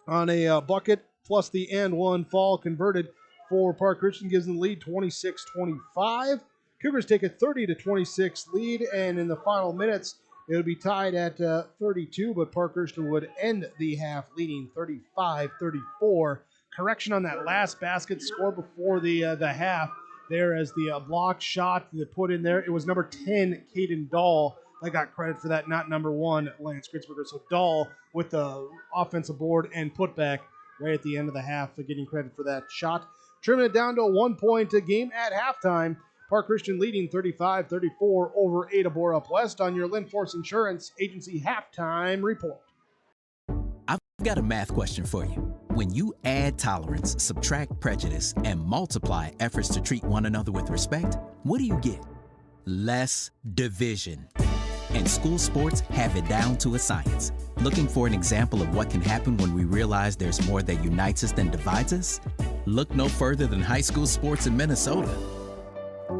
on a bucket plus the and one fall converted for Park Christian gives them the lead 26-25. Cougars take a 30-26 lead, and in the final minutes, it would be tied at 32, but Park Christian would end the half leading 35-34. Correction on that last basket scored before the half there as the block shot that put in there. It was number 10, Caden Dahl, that got credit for that, not number 1, Lance Kritzberger. So Dahl with the offensive board and putback right at the end of the half, getting credit for that shot. Trimming it down to a 1-point game at halftime. Park Christian leading 35-34 over Ada-Borup-West on your Linforce Insurance Agency halftime report. I've got a math question for you. When you add tolerance, subtract prejudice, and multiply efforts to treat one another with respect, what do you get? Less division. And school sports have it down to a science. Looking for an example of what can happen when we realize there's more that unites us than divides us? Look no further than high school sports in Minnesota.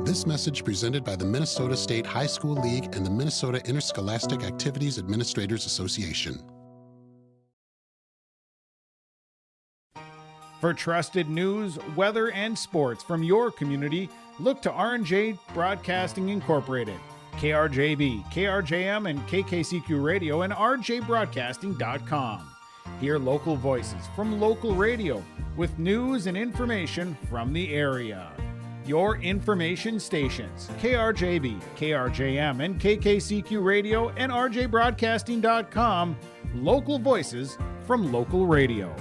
This message presented by the Minnesota State High School League and the Minnesota Interscholastic Activities Administrators Association. For trusted news, weather, and sports from your community, look to R&J Broadcasting Incorporated, KRJB, KRJM, and KKCQ Radio, and rjbroadcasting.com. Hear local voices from local radio with news and information from the area. Your information stations, KRJB, KRJM, and KKCQ Radio, and rjbroadcasting.com. Local voices from local radio.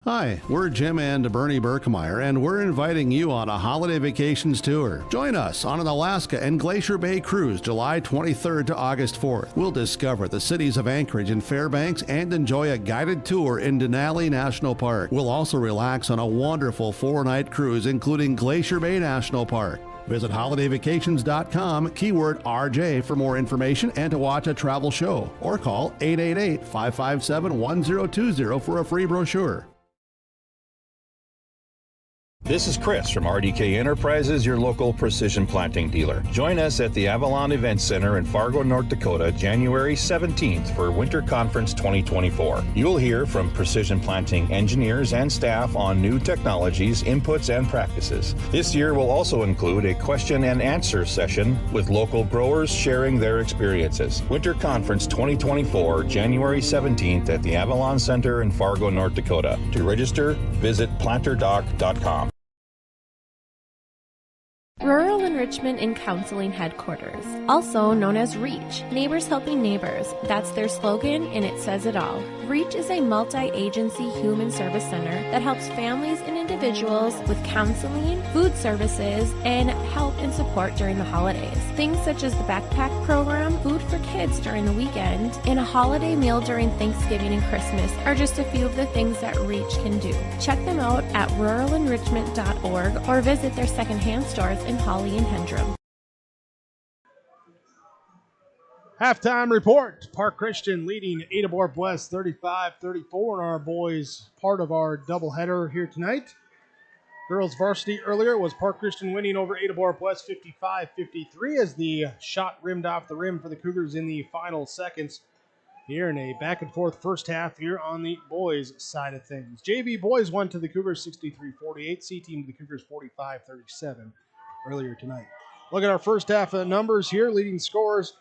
Hi, we're Jim and Bernie Berkemeyer, and we're inviting you on a holiday vacations tour. Join us on an Alaska and Glacier Bay cruise July 23rd to August 4th. We'll discover the cities of Anchorage and Fairbanks and enjoy a guided tour in Denali National Park. We'll also relax on a wonderful 4-night cruise, including Glacier Bay National Park. Visit holidayvacations.com, keyword RJ for more information and to watch a travel show, or call 888-557-1020 for a free brochure. This is Chris from RDK Enterprises, your local precision planting dealer. Join us at the Avalon Event Center in Fargo, North Dakota, January 17th for Winter Conference 2024. You'll hear from precision planting engineers and staff on new technologies, inputs, and practices. This year will also include a question and answer session with local growers sharing their experiences. Winter Conference 2024, January 17th at the Avalon Center in Fargo, North Dakota. To register, visit planterdoc.com. Rural Enrichment and Counseling Headquarters, also known as REACH, Neighbors Helping Neighbors. That's their slogan, and it says it all. REACH is a multi-agency human service center that helps families and individuals with counseling, food services, and help and support during the holidays. Things such as the backpack program, food for kids during the weekend, and a holiday meal during Thanksgiving and Christmas are just a few of the things that REACH can do. Check them out at ruralenrichment.org or visit their secondhand stores in Holly and Hendrum. Halftime report. Park Christian leading Ada-Borup-West 35-34 in our boys' part of our doubleheader here tonight. Girls varsity earlier was Park Christian winning over Ada-Borup-West 55-53 as the shot rimmed off the rim for the Cougars in the final seconds here in a back-and-forth first half here on the boys' side of things. JV boys won to the Cougars 63-48. C-team to the Cougars 45-37 earlier tonight. Look at our first half numbers here. Leading scorers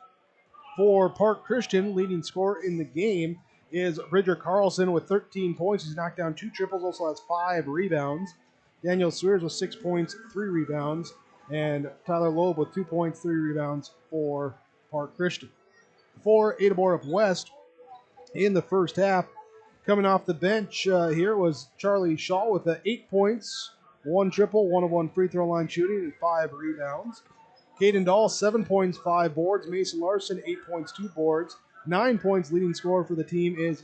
for Park Christian, leading scorer in the game is Bridger Carlson with 13 points. He's knocked down 2 triples, also has 5 rebounds. Daniel Sears with 6 points, 3 rebounds. And Tyler Loeb with 2 points, 3 rebounds for Park Christian. For Ada-Borup-West in the first half, coming off the bench here was Charlie Shaw with 8 points, 1 triple, 1 of 1 free throw line shooting, and 5 rebounds. Caden Dahl, 7 points, 5 boards. Mason Larson, 8 points, 2 boards. 9 points leading scorer for the team is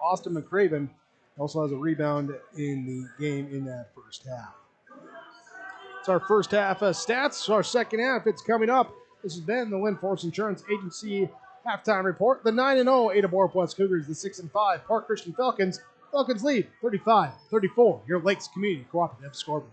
Austin McCraven. Also has a rebound in the game in that first half. It's our first half stats. Our second half, it's coming up. This has been the Windforce Insurance Agency halftime report. The 9-0 Ada-Borup-West Cougars, the 6-5 Park Christian Falcons. Falcons lead 35-34. Your Lakes Community Cooperative scoreboard.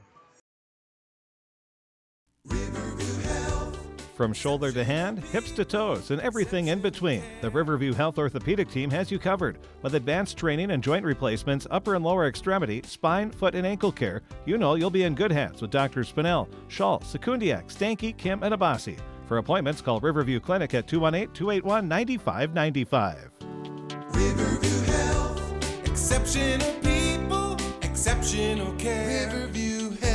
From shoulder to hand, hips to toes, and everything in between, the Riverview Health Orthopedic Team has you covered. With advanced training and joint replacements, upper and lower extremity, spine, foot, and ankle care, you know you'll be in good hands with Drs. Spinell, Schall, Sekundiak, Stanky, Kim, and Abasi. For appointments, call Riverview Clinic at 218-281-9595. Riverview Health, exceptional people, exceptional care. Riverview Health.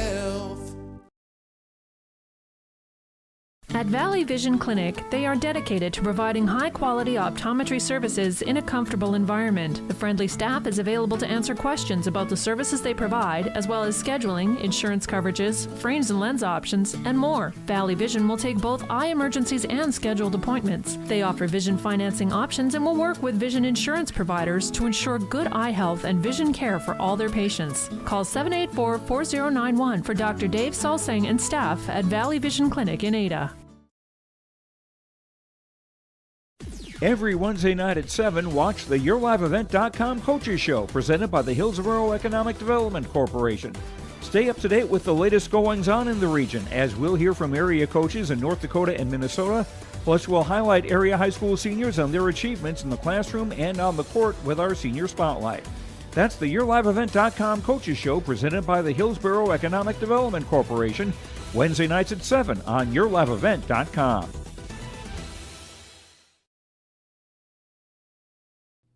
At Valley Vision Clinic, they are dedicated to providing high-quality optometry services in a comfortable environment. The friendly staff is available to answer questions about the services they provide, as well as scheduling, insurance coverages, frames and lens options, and more. Valley Vision will take both eye emergencies and scheduled appointments. They offer vision financing options and will work with vision insurance providers to ensure good eye health and vision care for all their patients. Call 784-4091 for Dr. Dave Salsing and staff at Valley Vision Clinic in Ada. Every Wednesday night at 7, watch the YourLiveEvent.com Coaches Show presented by the Hillsborough Economic Development Corporation. Stay up to date with the latest goings-on in the region, as we'll hear from area coaches in North Dakota and Minnesota. Plus, we'll highlight area high school seniors on their achievements in the classroom and on the court with our Senior Spotlight. That's the YourLiveEvent.com Coaches Show presented by the Hillsborough Economic Development Corporation, Wednesday nights at 7 on YourLiveEvent.com.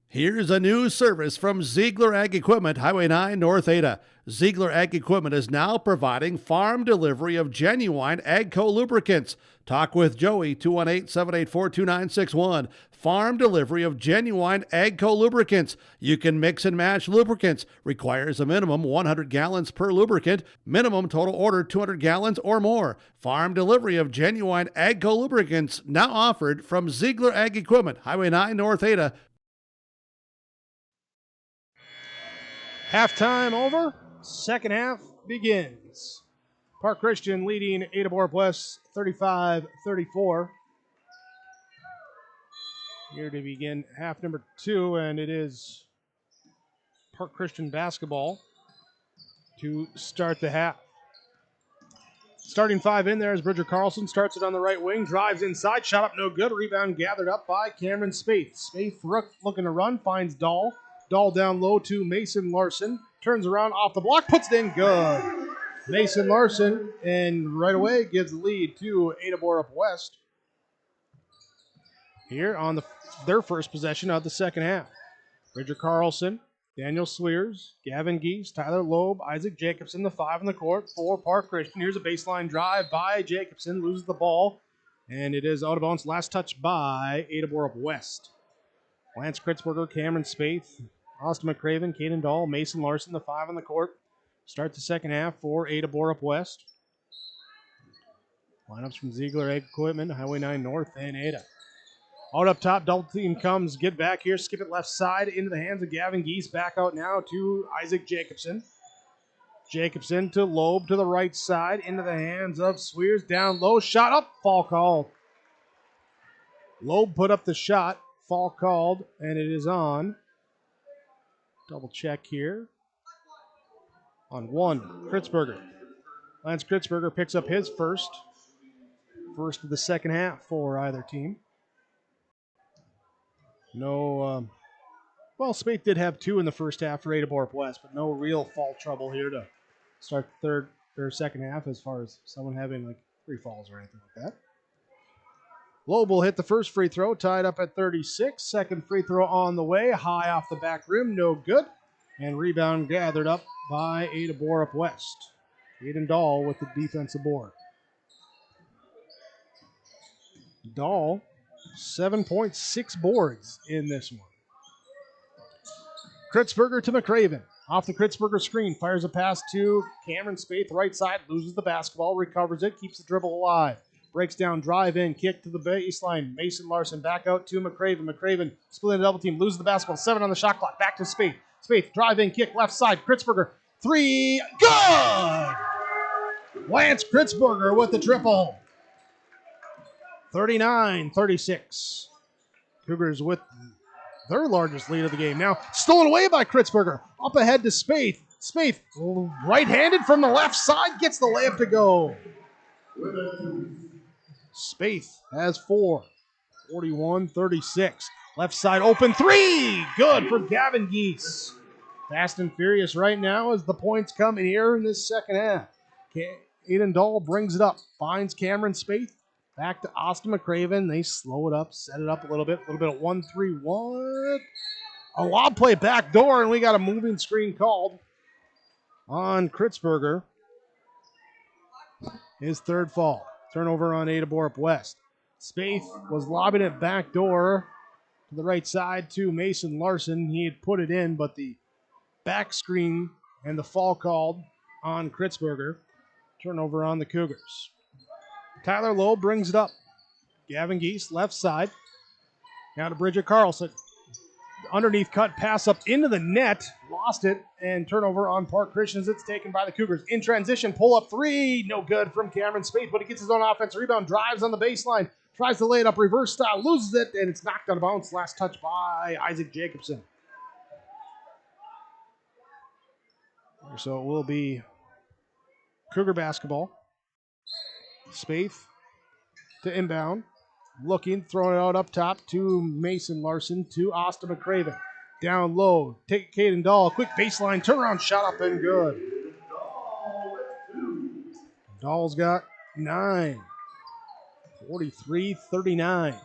Here's a new service from Ziegler Ag Equipment, Highway 9, North Ada. Ziegler Ag Equipment is now providing farm delivery of genuine AGCO lubricants. Talk with Joey, 218-784-2961. Farm delivery of genuine AGCO lubricants. You can mix and match lubricants. Requires a minimum 100 gallons per lubricant. Minimum total order 200 gallons or more. Farm delivery of genuine AGCO lubricants now offered from Ziegler Ag Equipment, Highway 9, North Ada. Halftime over. Second half begins. Park Christian leading Ada-Borup-West 35-34. Here to begin half number 2, and it is Park Christian basketball. to start the half. Starting five in there is Bridger Carlson. Starts it on the right wing. Drives inside. Shot up no good. Rebound gathered up by Cameron Spaeth. Spaeth looking to run. Finds Dahl. Dahl down low to Mason Larson. Turns around off the block. Puts it in. Good. Mason Larson. And right away gives the lead to Ada-Borup-West. Here on their first possession of the second half. Bridger Carlson. Daniel Swears, Gavin Geese, Tyler Loeb, Isaac Jacobson, the five in the court for Park Christian. Here's a baseline drive by Jacobson, loses the ball, and it is out of bounds. Last touch by Ada-Borup-West. Lance Kritzberger, Cameron Spaeth, Austin McCraven, Caden Dahl, Mason Larson, the five in the court. Start the second half for Ada-Borup-West. Lineups from Ziegler Ag Equipment, Highway 9 North, and Ada. Out up top, double team comes, get back here, skip it left side into the hands of Gavin Geese. Back out now to Isaac Jacobson. Jacobson to Loeb to the right side, into the hands of Swears. Down low, shot up, fall called. Loeb put up the shot, fall called, and it is on. Double check here. On one, Kritzberger. Lance Kritzberger picks up his first of the second half for either team. No, Spaeth did have two in the first half for Ada-Borup-West, but no real fall trouble here to start the third or second half as far as someone having like three falls or anything like that. Loeb will hit the first free throw, tied up at 36. Second free throw on the way, high off the back rim, no good. And rebound gathered up by Ada-Borup-West. Aiden Dahl with the defensive board. Dahl, 7.6 boards in this one. Kritzberger to McCraven. Off the Kritzberger screen, fires a pass to Cameron Spaeth, right side, loses the basketball, recovers it, keeps the dribble alive. Breaks down, drive in, kick to the baseline. Mason Larson back out to McCraven. McCraven splitting a double team, loses the basketball. 7 on the shot clock, back to Spaeth. Spaeth, drive in, kick left side. Kritzberger, three, good! Lance Kritzberger with the triple. 39-36. Cougars with their largest lead of the game. Now stolen away by Kritzberger. Up ahead to Spaeth. Spaeth, right-handed from the left side, gets the layup to go. Spaeth has 4. 41-36. Left side open three. Good for Gavin Geese. Fast and furious right now as the points come in here in this second half. Aiden Dahl brings it up. Finds Cameron Spaeth. Back to Austin McCraven. They slow it up, set it up a little bit of 1-3-1. A lob play back door, and we got a moving screen called on Kritzberger. His third fall. Turnover on Ada-Borup-West. Spaeth was lobbing it back door to the right side to Mason Larson. He had put it in, but the back screen and the fall called on Kritzberger. Turnover on the Cougars. Tyler Lowe brings it up. Gavin Geese, left side. Now to Bridger Carlson. Underneath cut, pass up into the net. Lost it, and turnover on Park Christian as it's taken by the Cougars. In transition, pull up three. No good from Cameron Spaeth, but he gets his own offensive rebound. Drives on the baseline. Tries to lay it up reverse style. Loses it, and it's knocked out of bounds. Last touch by Isaac Jacobson. So it will be Cougar basketball. Spaeth to inbound. Looking, throwing it out up top to Mason Larson to Austin McCraven. Down low, take Caden Dahl. Quick baseline, turnaround shot up and good. Dahl's got 9. 43-39.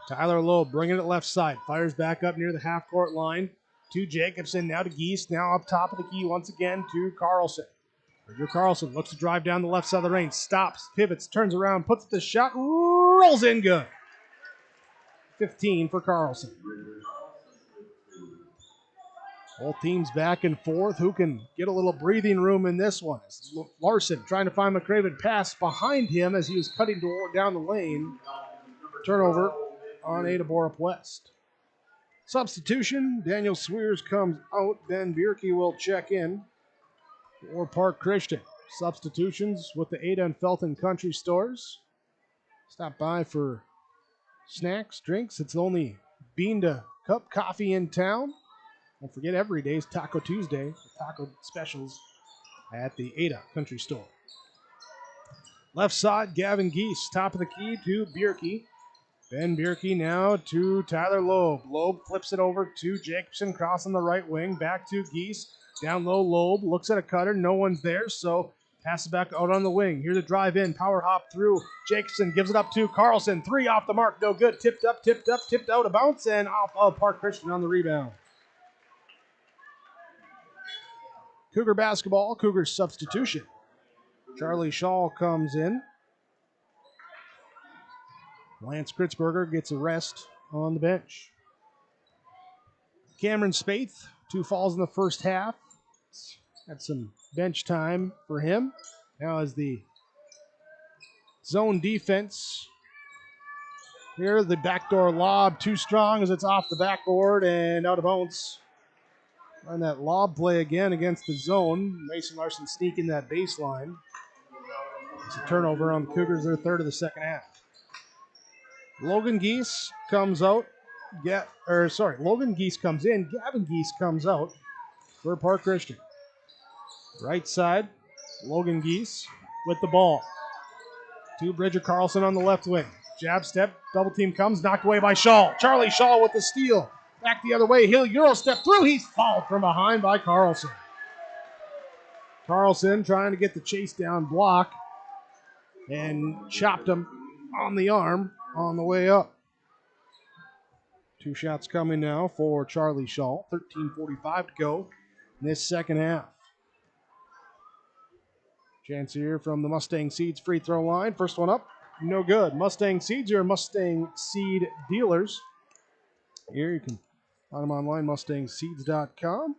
Tyler Lowe bringing it left side. Fires back up near the half-court line to Jacobson. Now to Geese. Now up top of the key once again to Carlson. Bridger Carlson looks to drive down the left side of the lane. Stops, pivots, turns around, puts the shot, rolls in good. 15 for Carlson. Both teams back and forth. Who can get a little breathing room in this one? Larson trying to find McCraven. Pass behind him as he was cutting down the lane. Turnover on Ada-Borup-West. Substitution. Daniel Swears comes out. Ben Bierke will check in for Park Christian. Substitutions with the Ada and Felton Country Stores. Stop by for snacks, drinks. It's the only bean to cup coffee in town. Don't forget, every day is Taco Tuesday, taco specials at the Ada Country Store. Left side, Gavin Geese, top of the key to Bierke. Ben Bierke now to Tyler Loeb. Loeb flips it over to Jacobson, crossing the right wing, back to Geese. Down low, Loeb looks at a cutter, no one's there, so passes back out on the wing. Here's a drive in, power hop through. Jacobson gives it up to Carlson. 3 off the mark, no good. Tipped up, tipped out of bounds, and off of Park Christian on the rebound. Cougar basketball, Cougars substitution. Charlie Shaw comes in. Lance Kritzberger gets a rest on the bench. Cameron Spaeth, 2 fouls in the first half. Had some bench time for him. Now as the zone defense. Here, the backdoor lob, too strong as it's off the backboard and out of bounds. On that lob play again against the zone. Mason Larson sneaking that baseline. It's a turnover on the Cougars, their third of the second half. Logan Geese comes out. Logan Geese comes in. Gavin Geese comes out for Park Christian. Right side, Logan Geese with the ball. To Bridger Carlson on the left wing. Jab step, double team comes, knocked away by Shaw. Charlie Shaw with the steal. Back the other way, he'll Euro step through. He's fouled from behind by Carlson. Carlson trying to get the chase down block and chopped him on the arm on the way up. 2 shots coming now for Charlie Shaw. 13:45 to go in this second half. Chance here from the Mustang Seeds free throw line. First one up, no good. Mustang Seeds are Mustang Seed dealers. Here you can find them online, mustangseeds.com.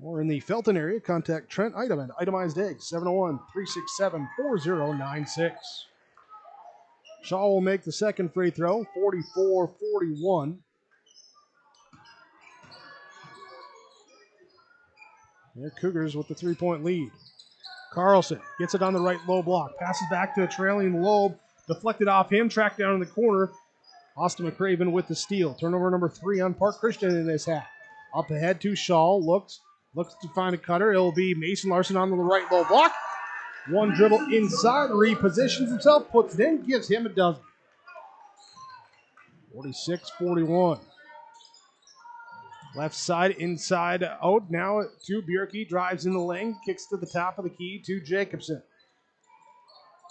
Or in the Felton area, contact Trent Item at Itemized Eggs, 701-367-4096. Shaw will make the second free throw, 44-41. Here, Cougars with the 3-point lead. Carlson gets it on the right low block. Passes back to a trailing Loeb. Deflected off him. Tracked down in the corner. Austin McCraven with the steal. Turnover number 3 on Park Christian in this half. Up ahead to Shaw. Looks to find a cutter. It'll be Mason Larson on the right low block. One dribble inside. Repositions himself. Puts it in. Gives him a dozen. 46-41. Left side, inside out. Now to Bierke. Drives in the lane. Kicks to the top of the key to Jacobson.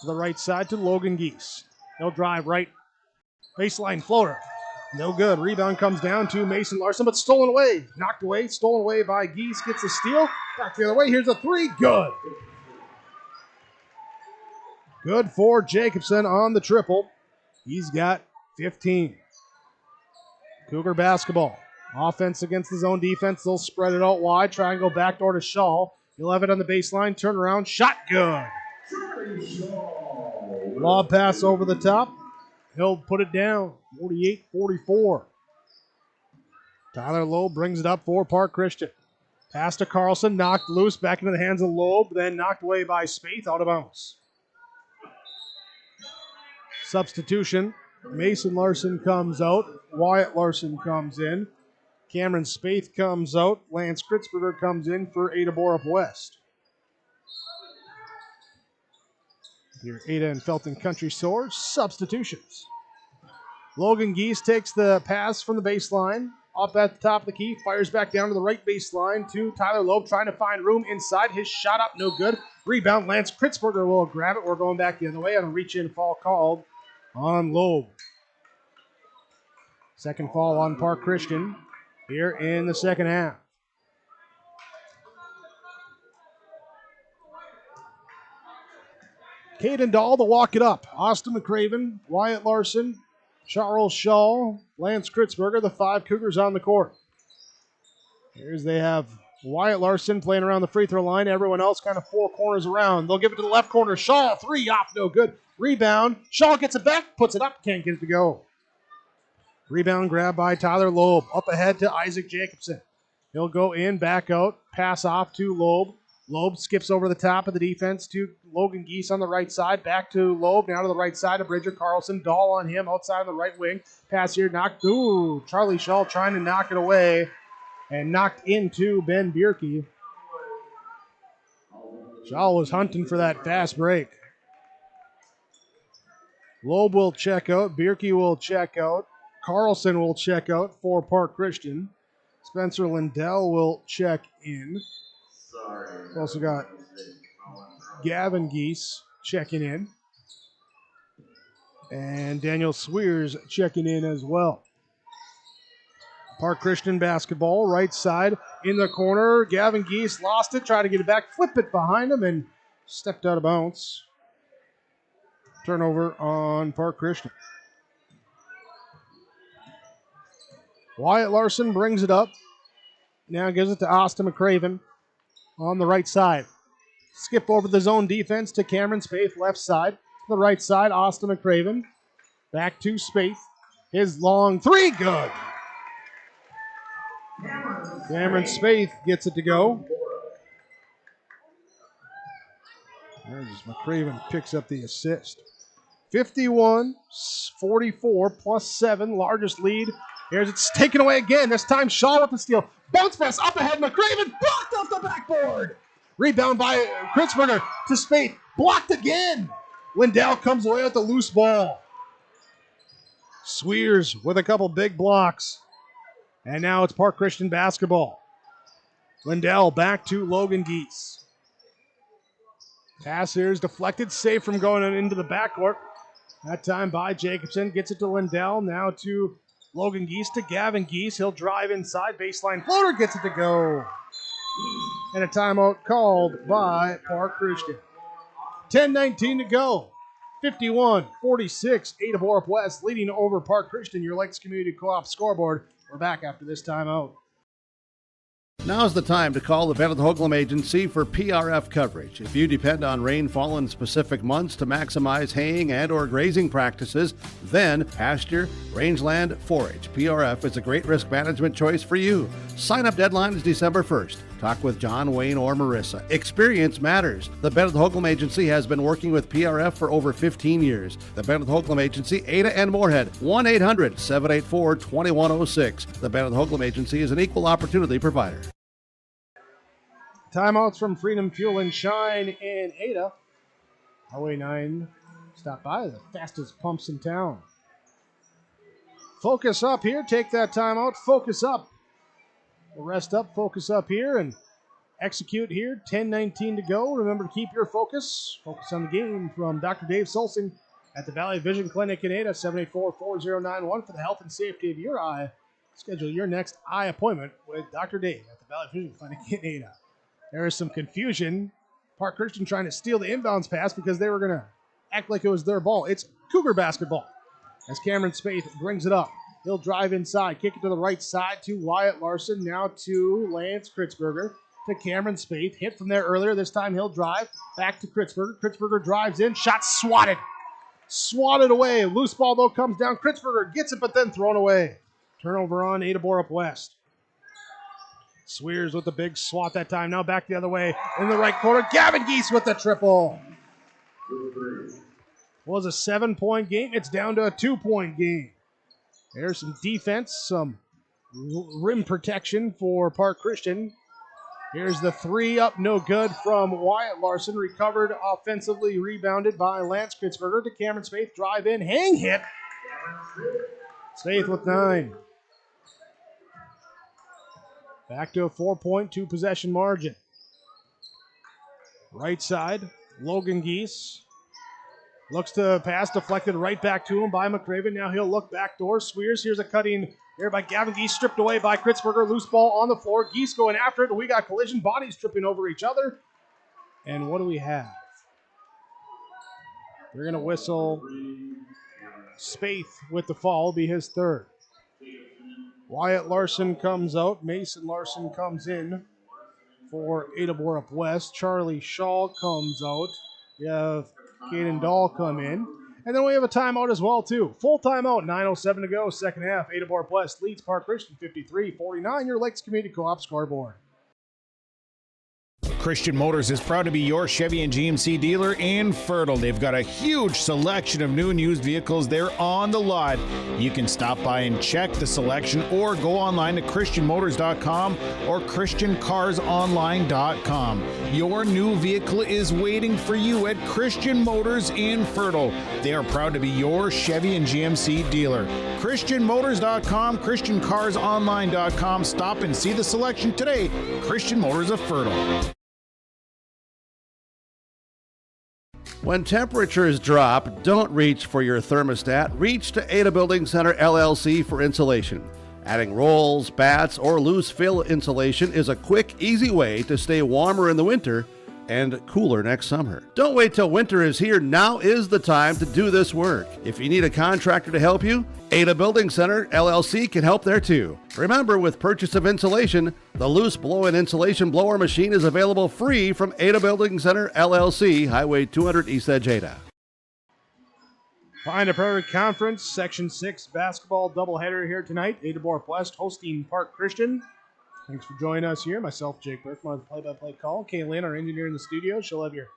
To the right side to Logan Geese. He'll drive right. Baseline floater. No good. Rebound comes down to Mason Larson, but stolen away. Knocked away. Stolen away by Geese. Gets a steal. Back the other way. Here's a 3. Good. Good for Jacobson on the triple. He's got 15. Cougar basketball. Offense against the zone defense. They'll spread it out wide. Triangle backdoor to Shaw. He'll have it on the baseline. Turn around. Shot good. Lob pass over the top. He'll put it down. 48-44. Tyler Loeb brings it up for Park Christian. Pass to Carlson. Knocked loose. Back into the hands of Loeb. Then knocked away by Spaeth. Out of bounds. Substitution. Mason Larson comes out. Wyatt Larson comes in. Cameron Spaeth comes out. Lance Kritzberger comes in for Ada-Borup-West. Your Ada and Felton Country Store substitutions. Logan Geese takes the pass from the baseline. Up at the top of the key. Fires back down to the right baseline to Tyler Loeb. Trying to find room inside. His shot up. No good. Rebound. Lance Kritzberger will grab it. We're going back the other way on a reach-in foul called on Loeb. Second foul on Park Christian here in the second half. Caden Dahl to walk it up. Austin McCraven, Wyatt Larson, Charles Shaw, Lance Kritzberger, the 5 Cougars on the court. Here's they have Wyatt Larson playing around the free throw line. Everyone else kind of 4 corners around. They'll give it to the left corner. Shaw, 3 off, no good. Rebound. Shaw gets it back, puts it up, can't get it to go. Rebound grab by Tyler Loeb. Up ahead to Isaac Jacobson. He'll go in, back out, pass off to Loeb. Loeb skips over the top of the defense to Logan Geese on the right side. Back to Loeb, now to the right side of Bridger Carlson. Dahl on him, outside on the right wing. Pass here, knocked. Ooh, Charlie Shaw trying to knock it away. and knocked into Ben Bierke. Shaw was hunting for that fast break. Loeb will check out. Bierke will check out. Carlson will check out for Park Christian. Spencer Lindell will check in. We've also got Gavin Geese checking in. And Daniel Swears checking in as well. Park Christian basketball, right side in the corner. Gavin Geese lost it, tried to get it back, flip it behind him, and stepped out of bounds. Turnover on Park Christian. Wyatt Larson brings it up. Now gives it to Austin McCraven on the right side. Skip over the zone defense to Cameron Spaeth, left side. To the right side, Austin McCraven. Back to Spaeth. His long three, good. Cameron Spaeth gets it to go. There's McCraven picks up the assist. 51-44 plus 7, largest lead. Here's it's taken away again. This time Shaw with the steal. Bounce pass up ahead. McCraven blocked off the backboard. Rebound by Kritzberger to Spaeth. Blocked again. Lindell comes away with the loose ball. Swears with a couple big blocks. And now it's Park Christian basketball. Lindell back to Logan Geese. Pass here is deflected, safe from going into the backcourt. That time by Jacobson. Gets it to Lindell. Now to Logan Geese to Gavin Geese. He'll drive inside. Baseline floater gets it to go. And a timeout called by Park Christian. 10:19 to go. 51-46. Ada-Borup-West leading over Park Christian, your Lakes Community Co-op scoreboard. We're back after this timeout. Now's the time to call the Bennett Hoagland Agency for PRF coverage. If you depend on rainfall in specific months to maximize haying and or grazing practices, then pasture, rangeland, forage. PRF is a great risk management choice for you. Sign-up deadline is December 1st. Talk with John, Wayne, or Marissa. Experience matters. The Bennett Hoagland Agency has been working with PRF for over 15 years. The Bennett Hoagland Agency, Ada and Moorhead, 1-800-784-2106. The Bennett Hoagland Agency is an equal opportunity provider. Timeouts from Freedom Fuel and Shine in Ada. Highway 9 stop by the fastest pumps in town. Focus up here. Take that timeout. Focus up. We'll rest up. Focus up here and execute here. 10:19 to go. Remember to keep your focus. Focus on the game from Dr. Dave Solson at the Valley Vision Clinic in Ada. 784-4091 for the health and safety of your eye. Schedule your next eye appointment with Dr. Dave at the Valley Vision Clinic in Ada. There is some confusion. Park Christian trying to steal the inbounds pass because they were going to act like it was their ball. It's Cougar basketball. As Cameron Spaeth brings it up. He'll drive inside. Kick it to the right side to Wyatt Larson. Now to Lance Kritzberger. To Cameron Spaeth. Hit from there earlier. This time he'll drive. Back to Kritzberger. Kritzberger drives in. Shot swatted. Swatted away. Loose ball though comes down. Kritzberger gets it but then thrown away. Turnover on Ada-Borup-West. Swears with the big swat that time. Now back the other way in the right corner. Gavin Geese with the triple. Was a 7-point game. It's down to a 2-point game. There's some defense, some rim protection for Park Christian. Here's the three up, no good from Wyatt Larson. Recovered offensively, rebounded by Lance Kritzberger to Cameron Spaeth. Drive in, hang hit. Spaeth with 9. Back to a 4-point, 2-possession margin. Right side, Logan Geese. Looks to pass, deflected right back to him by McCraven. Now he'll look backdoor. Swears. Here's a cutting here by Gavin Geese. Stripped away by Kritzberger. Loose ball on the floor. Geese going after it. We got collision. Bodies tripping over each other. And what do we have? They're going to whistle Spaeth with the foul. Be his third. Wyatt Larson comes out. Mason Larson comes in for Ada-Borup-West. Charlie Shaw comes out. We have Caden Dahl come in. And then we have a timeout as well, too. Full timeout, 9:07 to go, second half. Ada-Borup-West leads Park Christian 53-49, your Lakes Community Co-op scoreboard. Christian Motors is proud to be your Chevy and GMC dealer in Fertile. They've got a huge selection of new and used vehicles there on the lot. You can stop by and check the selection or go online to christianmotors.com or christiancarsonline.com. Your new vehicle is waiting for you at Christian Motors in Fertile. They are proud to be your Chevy and GMC dealer. christianmotors.com, christiancarsonline.com. Stop and see the selection today. Christian Motors of Fertile. When temperatures drop, don't reach for your thermostat. Reach to Ada Building Center LLC for insulation. Adding rolls, bats, or loose fill insulation is a quick, easy way to stay warmer in the winter and cooler next summer. Don't wait till winter is here. Now is the time to do this work. If you need a contractor to help you, Ada Building Center LLC can help there too. Remember, with purchase of insulation, the loose blow-in insulation blower machine is available free from Ada Building Center LLC, Highway 200 East Edge, Ada. Pine Prairie Conference, Section 6 basketball doubleheader here tonight. Ada-Borup-West hosting Park Christian. Thanks for joining us here. Myself, Jake Berkman, on the play-by-play call. Kaylin, our engineer in the studio. She'll have your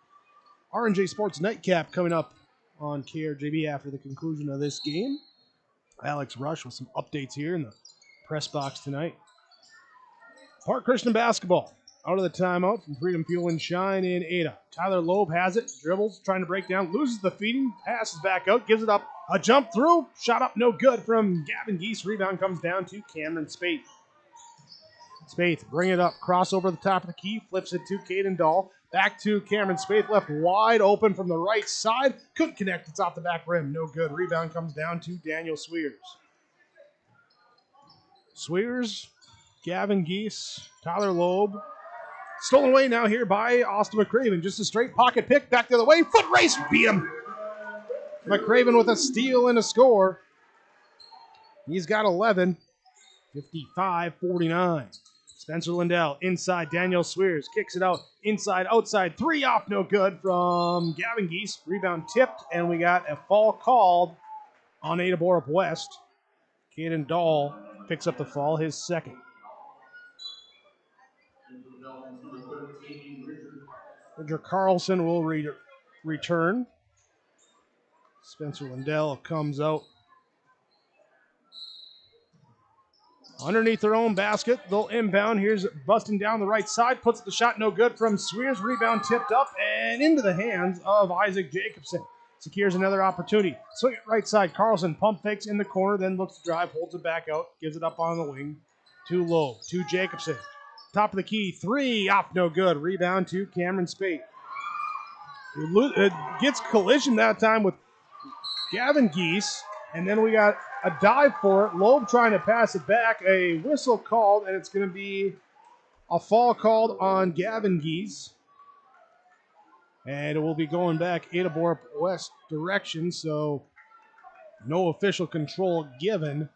R&J Sports Nightcap coming up on KRJB after the conclusion of this game. Alex Rush with some updates here in the press box tonight. Park Christian basketball. Out of the timeout from Freedom Fuel and Shine in Ada. Tyler Loeb has it. Dribbles, trying to break down. Loses the feeding. Passes back out. Gives it up. A jump through. Shot up no good from Gavin Geese. Rebound comes down to Cameron Spate. Spaeth, bring it up, cross over the top of the key, flips it to Caden Dahl, back to Cameron Spaeth, left wide open from the right side, couldn't connect, it's off the back rim, no good. Rebound comes down to Daniel Swears. Swears, Gavin Geese, Tyler Loeb, stolen away now here by Austin McCraven, just a straight pocket pick, back the other way, foot race, beat him. McCraven with a steal and a score. He's got 11, 55-49. Spencer Lindell inside Daniel Swears. Kicks it out inside, outside. Three off, no good from Gavin Geese. Rebound tipped, and we got a fall called on Ada-Borup-West. Caden Dahl picks up the fall, his second. Roger Carlson will return. Spencer Lindell comes out underneath their own basket. They'll inbound. Here's busting down the right side. Puts the shot no good from Swears. Rebound tipped up and into the hands of Isaac Jacobson. Secures another opportunity. Swing it right side. Carlson pump fakes in the corner, then looks to drive, holds it back out, gives it up on the wing to Lowe, to Jacobson. Top of the key. Three off no good. Rebound to Cameron Spate. It gets collision that time with Gavin Geese. And then we got a dive for it. Loeb trying to pass it back. A whistle called, and it's going to be a fall called on Gavin Geese. And it will be going back Ada-Borup-West direction, so no official control given.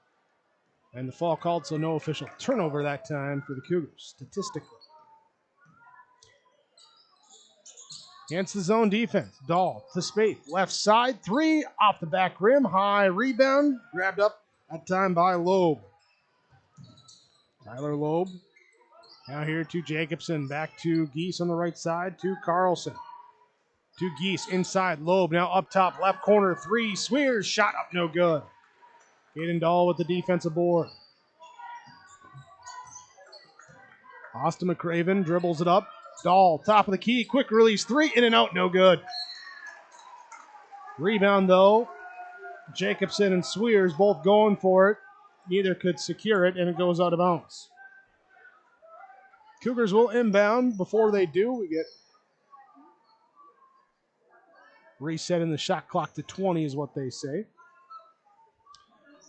And the fall called, so no official turnover that time for the Cougars, statistically. Against the zone defense. Dahl to Spate. Left side. Three off the back rim. High rebound. Grabbed up that time by Loeb. Tyler Loeb. Now here to Jacobson. Back to Geese on the right side. To Carlson. To Geese inside. Loeb now up top. Left corner. Three. Swears. Shot up no good. Caden Dahl with the defensive board. Austin McCraven dribbles it up. Dahl, top of the key, quick release, three, in and out, no good. Rebound, though. Jacobson and Swears both going for it. Neither could secure it, and it goes out of bounds. Cougars will inbound. Before they do, we get resetting the shot clock to 20 is what they say.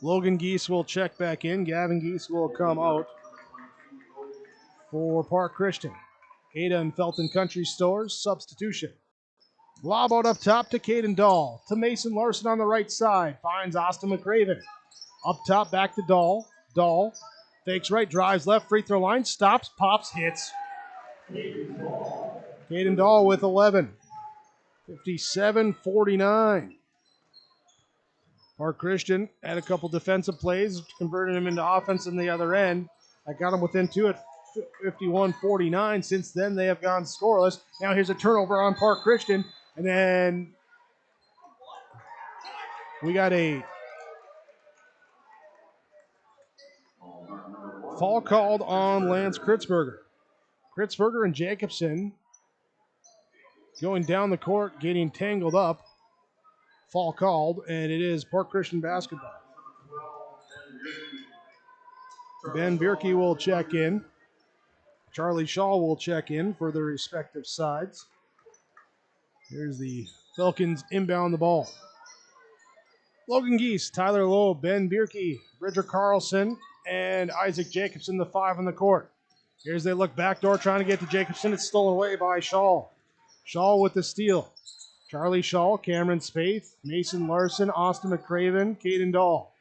Logan Geese will check back in. Gavin Geese will come out for Park Christian. Ada and Felton Country Stores, substitution. Lob out up top to Caden Dahl. To Mason Larson on the right side. Finds Austin McCraven. Up top, back to Dahl. Dahl fakes right, drives left, free throw line, stops, pops, hits. Caden Dahl with 11. 57-49. Park Christian had a couple defensive plays, converting him into offense on the other end. I got him within two at 51-49. Since then, they have gone scoreless. Now here's a turnover on Park Christian. And then we got a foul called on Lance Kritzberger. Kritzberger and Jacobson going down the court, getting tangled up. Foul called, and it is Park Christian basketball. Ben Bierke will check in. Charlie Shaw will check in for their respective sides. Here's the Falcons inbound the ball. Logan Geese, Tyler Lowe, Ben Bierke, Bridger Carlson, and Isaac Jacobson, the 5 on the court. Here's they look backdoor trying to get to Jacobson. It's stolen away by Shaw. Shaw with the steal. Charlie Shaw, Cameron Spaeth, Mason Larson, Austin McCraven, Caden Dahl.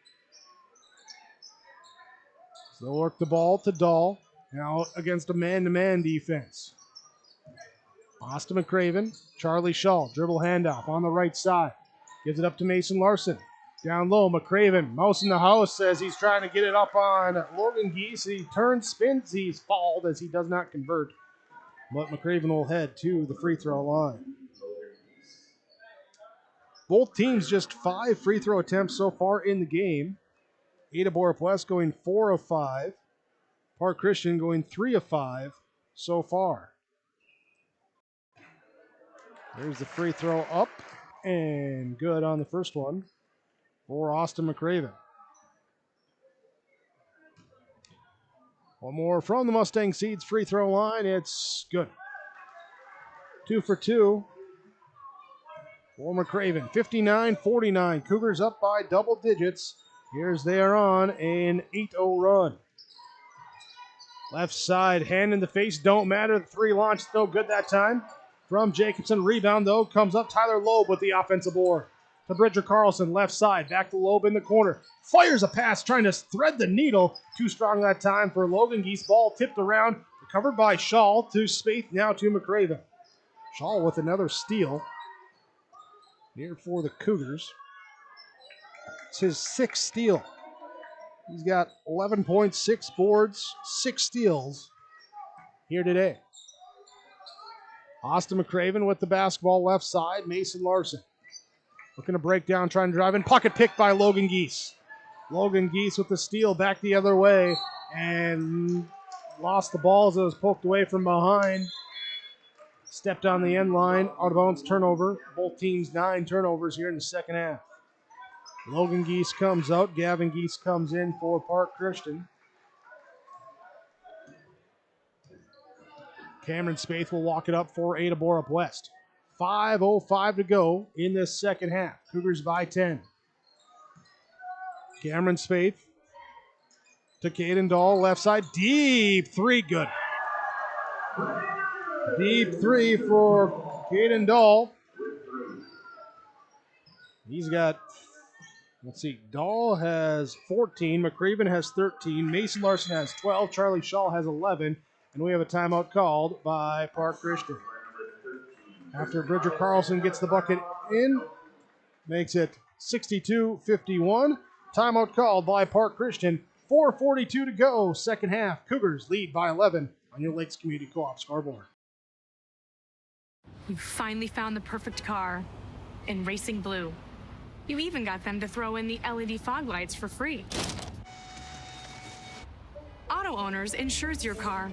So they'll work the ball to Dahl. Now against a man-to-man defense. Austin McCraven, Charlie Shaw, dribble handoff on the right side. Gives it up to Mason Larson. Down low, McCraven, mouse in the house, says he's trying to get it up on Logan Geese. He turns, spins, he's fouled as he does not convert. But McCraven will head to the free throw line. Both teams just 5 free throw attempts so far in the game. Ada-Borup-West going 4 of 5. Park Christian going 3 of 5 so far. There's the free throw up and good on the first one for Austin McCraven. One more from the Mustang Seeds free throw line. It's good. 2 for 2 for McCraven. 59-49. Cougars up by double digits. Here's they are on an 8-0 run. Left side, hand in the face, don't matter. The 3 launched, no good that time. From Jacobson, rebound though, comes up Tyler Loeb with the offensive board. To Bridger Carlson, left side, back to Loeb in the corner. Fires a pass, trying to thread the needle. Too strong that time for Logan Geese. Ball tipped around, recovered by Shaw to Spaeth, now to McCraven. Shaw with another steal. Here for the Cougars. It's his 6th steal. He's got 11 points, 6 boards, 6 steals here today. Austin McCraven with the basketball left side. Mason Larson looking to break down, trying to drive in. Pocket pick by Logan Geese. Logan Geese with the steal back the other way and lost the ball as it was poked away from behind. Stepped on the end line, out of bounds turnover. Both teams 9 turnovers here in the second half. Logan Geese comes out. Gavin Geese comes in for Park Christian. Cameron Spaeth will walk it up for Ada-Borup-West. 5:05 to go in this second half. Cougars by 10. Cameron Spaeth to Caden Dahl, left side. Deep 3, good. Deep 3 for Caden Dahl. He's got, let's see, Dahl has 14, McCraven has 13, Mason Larson has 12, Charlie Shaw has 11, and we have a timeout called by Park Christian. After Bridger Carlson gets the bucket in, makes it 62-51. Timeout called by Park Christian. 4:42 to go, second half. Cougars lead by 11 on your Lakes Community Co-op scoreboard. You finally found the perfect car in racing blue. You even got them to throw in the LED fog lights for free. Auto Owners insures your car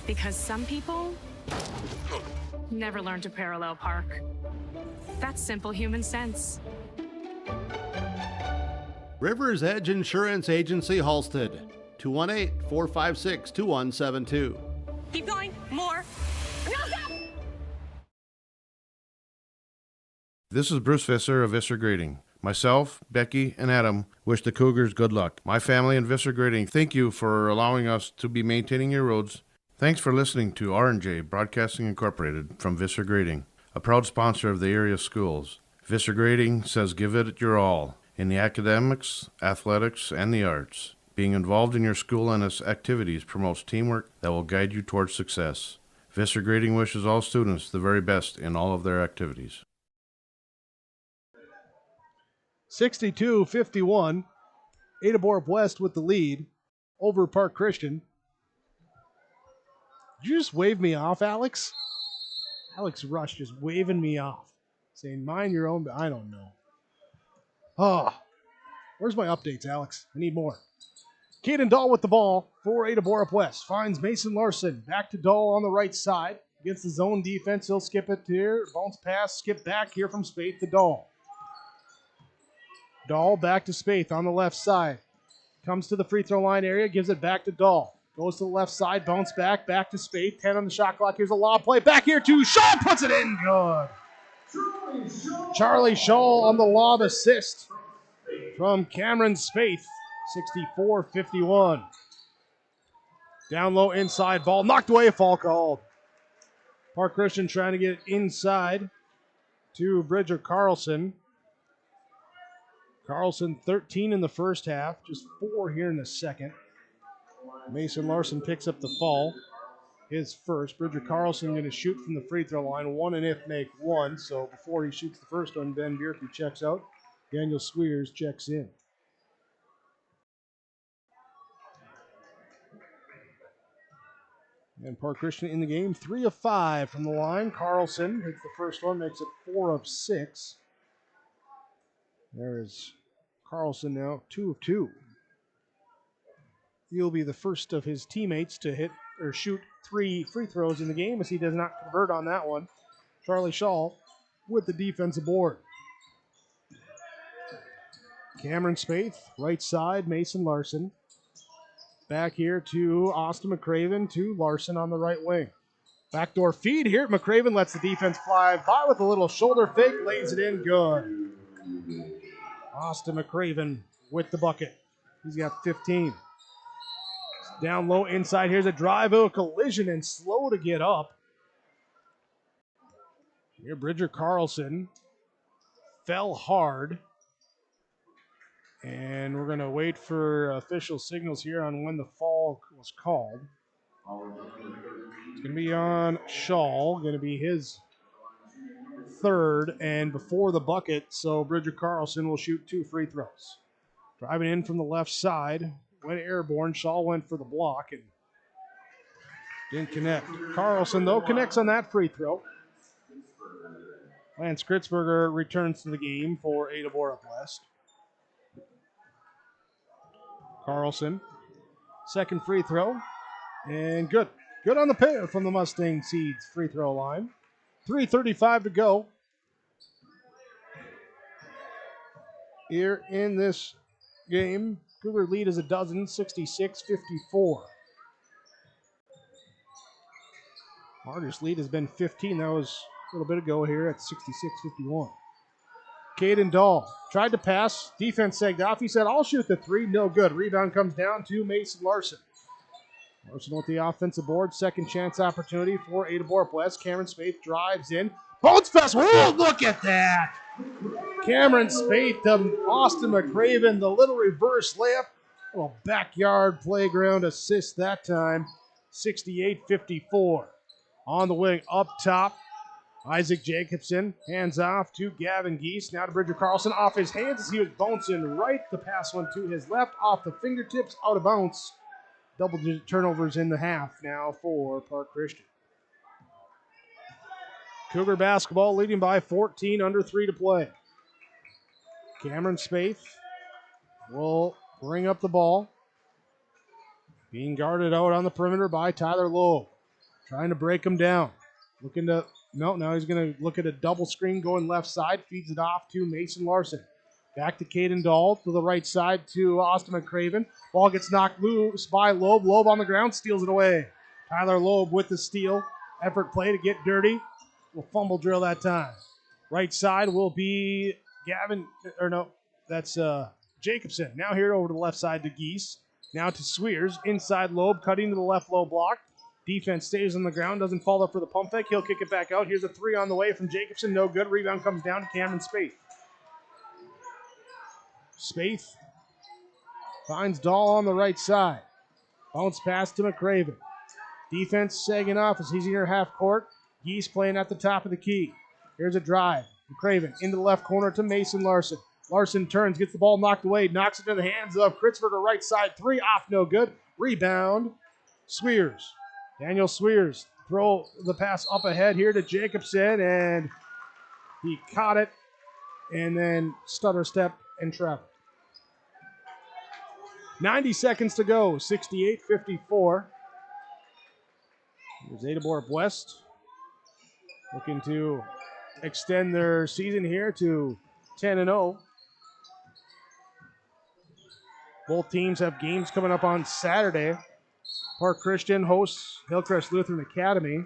because some people never learn to parallel park. That's simple human sense. River's Edge Insurance Agency, Halstead, 218-456-2172. Keep going, more. No, stop! This is Bruce Visser of Visser Grading. Myself, Becky, and Adam wish the Cougars good luck. My family and Visser Grading thank you for allowing us to be maintaining your roads. Thanks for listening to R&J Broadcasting Incorporated from Visser Grading, a proud sponsor of the area schools. Visser Grading says give it your all in the academics, athletics, and the arts. Being involved in your school and its activities promotes teamwork that will guide you towards success. Visser Grading wishes all students the very best in all of their activities. 62-51. Ada-Borup-West with the lead over Park Christian. Did you just wave me off, Alex? Alex Rush just waving me off. Saying, mind your own, but I don't know. Oh, where's my updates, Alex? I need more. Caden Dahl with the ball for Ada-Borup-West. Finds Mason Larson. Back to Dahl on the right side. Against the zone defense, he'll skip it here. Bounce pass, skip back here from Spaeth to Dahl. Dahl back to Spaeth on the left side. Comes to the free throw line area, gives it back to Dahl. Goes to the left side, bounce back to Spaeth. 10 on the shot clock. Here's a lob play. Back here to Shaw, puts it in. Good. Charlie Shaw on the lob assist from Cameron Spaeth. 64-51. Down low inside ball. Knocked away, foul called. Park Christian trying to get it inside to Bridger Carlson. Carlson 13 in the first half, just 4 here in the second. Mason Larson picks up the fall, his first. Bridger Carlson going to shoot from the free throw line, 1 and if make 1. So before he shoots the first one, Ben Bierke checks out. Daniel Swears checks in. And Park Christian in the game, 3 of 5 from the line. Carlson hits the first one, makes it 4 of 6. There's Carlson now, 2 of 2. He'll be the first of his teammates to hit or shoot 3 free throws in the game as he does not convert on that one. Charlie Shaw with the defensive board. Cameron Spaeth, right side, Mason Larson. Back here to Austin McCraven, to Larson on the right wing. Backdoor feed here. McCraven lets the defense fly by with a little shoulder fake, lays it in good. Austin McCraven with the bucket. He's got 15. Down low inside. Here's a drive, a collision, and slow to get up. Here, Bridger Carlson fell hard. And we're going to wait for official signals here on when the fall was called. It's going to be on Shaw, going to be his third and before the bucket, so Bridger Carlson will shoot 2 free throws. Driving in from the left side, went airborne. Shaw went for the block and didn't connect. Carlson, though, connects on that free throw. Lance Kritzberger returns to the game for Ada-Borup-West. Carlson, second free throw, and good. Good on the pair from the Mustang Seeds free throw line. 3:35 to go here in this game. Cougar lead is a dozen, 66-54. Largest lead has been 15. That was a little bit ago here at 66-51. Caden Dahl tried to pass. Defense sagged off. He said, I'll shoot the 3. No good. Rebound comes down to Mason Larson. Larson with the offensive board. Second chance opportunity for Ada-Borup-West. Cameron Spaeth drives in. Bounce pass. Whoa, look at that. Cameron Spaeth to Austin McCraven. The little reverse layup. Little backyard playground assist that time. 68-54. On the wing up top. Isaac Jacobson, hands off to Gavin Geese. Now to Bridger Carlson, off his hands as he was bouncing right. The pass one to his left, off the fingertips, out of bounds. Double-digit turnovers in the half now for Park Christian. Cougar basketball leading by 14, under 3 to play. Cameron Spaeth will bring up the ball. Being guarded out on the perimeter by Tyler Loeb. Trying to break him down. Looking to... No, now he's going to look at a double screen going left side. Feeds it off to Mason Larson. Back to Caden Dahl to the right side to Austin McCraven. Ball gets knocked loose by Loeb. Loeb on the ground, steals it away. Tyler Loeb with the steal. Effort play to get dirty. Will fumble drill that time. Right side will be that's Jacobson. Now here over to the left side to Geese. Now to Swears. Inside Loeb, cutting to the left low block. Defense stays on the ground, doesn't fall up for the pump fake. He'll kick it back out. Here's a 3 on the way from Jacobson. No good. Rebound comes down to Cameron Spaeth. Spaeth finds Dahl on the right side. Bounce pass to McCraven. Defense sagging off as he's near half court. Geese playing at the top of the key. Here's a drive. McCraven into the left corner to Mason Larson. Larson turns, gets the ball knocked away, knocks it to the hands of Kritzberger. Right side 3 off, no good. Rebound, Swears. Daniel Swears throw the pass up ahead here to Jacobson, and he caught it and then stutter step and traveled. 90 seconds to go, 68-54. Here's Ada-Borup-West looking to extend their season here to 10-0. Both teams have games coming up on Saturday. Park Christian hosts Hillcrest Lutheran Academy.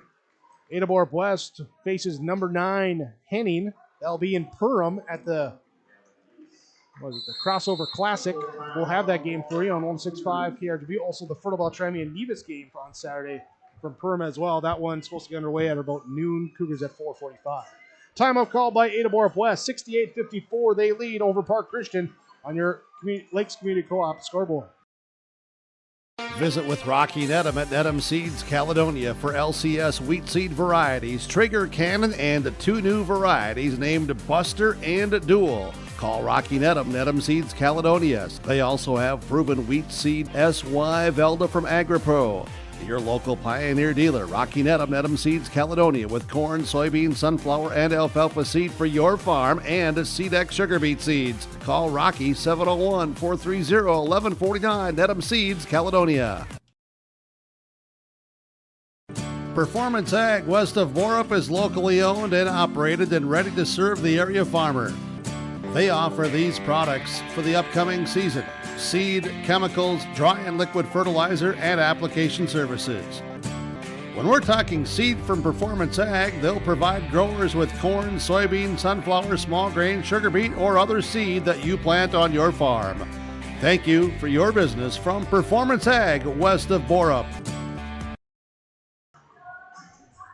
Ada-Borup-West faces number 9 Henning. That'll be in Perham at the Crossover Classic. We'll have that game for you on 165 KRW. Also the Fertile Beltrami and Nevis game on Saturday from Perham as well. That one's supposed to get underway at about noon. Cougars at 4:45. Timeout called by Ada-Borup-West. 68-54. They lead over Park Christian on your Lakes Community Co-op scoreboard. Visit with Rocky Nedham at Nedham Seeds Caledonia for LCS wheat seed varieties, Trigger Cannon, and 2 new varieties named Buster and Dual. Call Rocky Nedham, Nedham Seeds Caledonia. They also have proven wheat seed SY Velda from AgriPro. Your local Pioneer dealer, Rocky Nedham, Nedham Seeds Caledonia, with corn, soybean, sunflower, and alfalfa seed for your farm and SeedX sugar beet seeds. Call Rocky 701-430-1149, Nedham Seeds Caledonia. Performance Ag west of Borup is locally owned and operated and ready to serve the area farmer. They offer these products for the upcoming season: seed, chemicals, dry and liquid fertilizer, and application services. When we're talking seed from Performance Ag, they'll provide growers with corn, soybean, sunflower, small grain, sugar beet, or other seed that you plant on your farm. Thank you for your business from Performance Ag west of Borup.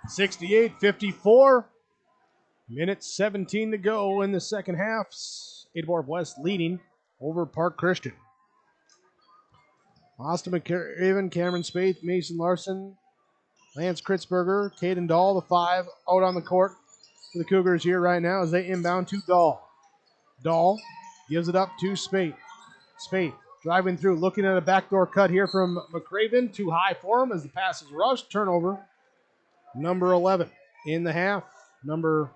68-54. Minute 17 to go in the second half. Ada-Borup-West leading over Park Christian. Austin McCraven, Cameron Spaeth, Mason Larson, Lance Kritzberger, Caden Dahl, the 5 out on the court for the Cougars here right now as they inbound to Dahl. Dahl gives it up to Spaeth. Spaeth driving through, looking at a backdoor cut here from McCraven. Too high for him as the pass is rushed. Turnover. Number 11 in the half. Number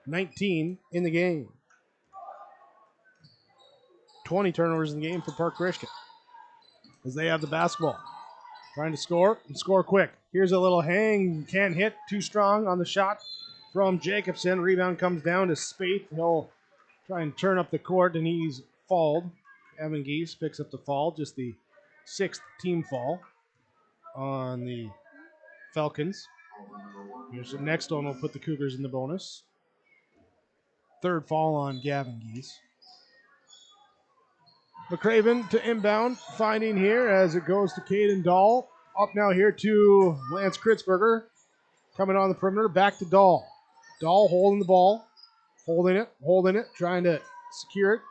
19 in the game. 20 turnovers in the game for Park Christian as they have the basketball. Trying to score and score quick. Here's a little hang. Can't hit. Too strong on the shot from Jacobson. Rebound comes down to Spaeth. He'll try and turn up the court, and he's fouled. Evan Geese picks up the foul. Just the 6th team foul on the Falcons. Here's the next one. We'll put the Cougars in the bonus. 3rd foul on Gavin Geese. McCraven to inbound, finding here as it goes to Caden Dahl. Up now here to Lance Kritzberger. Coming on the perimeter, back to Dahl. Dahl holding the ball, holding it, trying to secure it.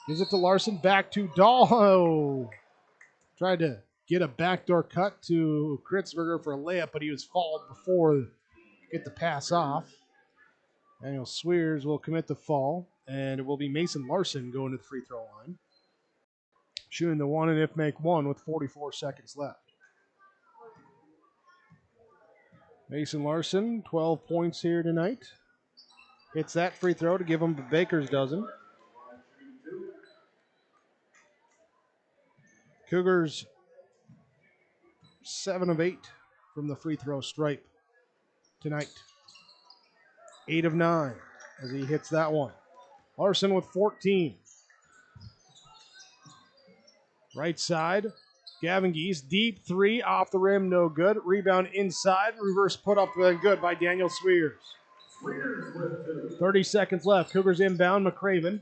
Gives it to Larson, back to Dahl. Oh. Tried to get a backdoor cut to Kritzberger for a layup, but he was fouled before get the pass off. Daniel Swears will commit the foul, and it will be Mason Larson going to the free throw line. Shooting the one and if make one with 44 seconds left. Mason Larson, 12 points here tonight. Hits that free throw to give him the baker's dozen. Cougars 7 of 8 from the free throw stripe tonight. 8 of 9 as he hits that one. Larson with 14. Right side, Gavin Geese, deep 3 off the rim, no good. Rebound inside, reverse put up good by Daniel Swears. 30 seconds left. Cougars inbound, McCraven.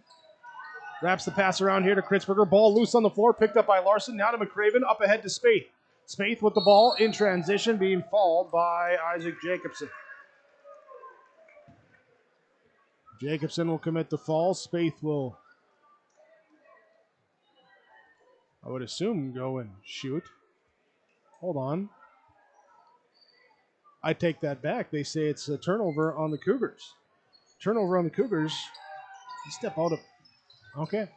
Wraps the pass around here to Kritzberger. Ball loose on the floor, picked up by Larson. Now to McCraven, up ahead to Spaeth. Spaeth with the ball in transition, being fouled by Isaac Jacobson. Jacobson will commit the foul. Spaeth will, I would assume, go and shoot. Hold on. I take that back. They say it's a turnover on the Cougars. Turnover on the Cougars. Step out of... Okay.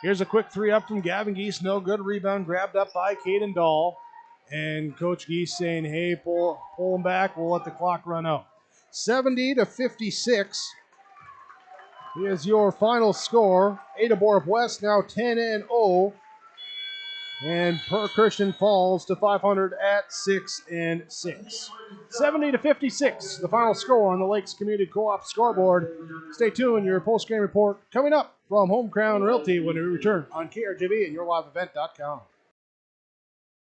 Here's a quick 3 up from Gavin Geese. No good. Rebound grabbed up by Caden Dahl. And Coach Geese saying, hey, pull them back. We'll let the clock run out. 70-56 is your final score. Ada-Borup-West now 10-0. And Per Christian falls to 500 at 6-6. 70-56, the final score on the Lakes Community Co-op scoreboard. Stay tuned, your post-game report coming up from Home Crown Realty when we return on KRJB and yourliveevent.com.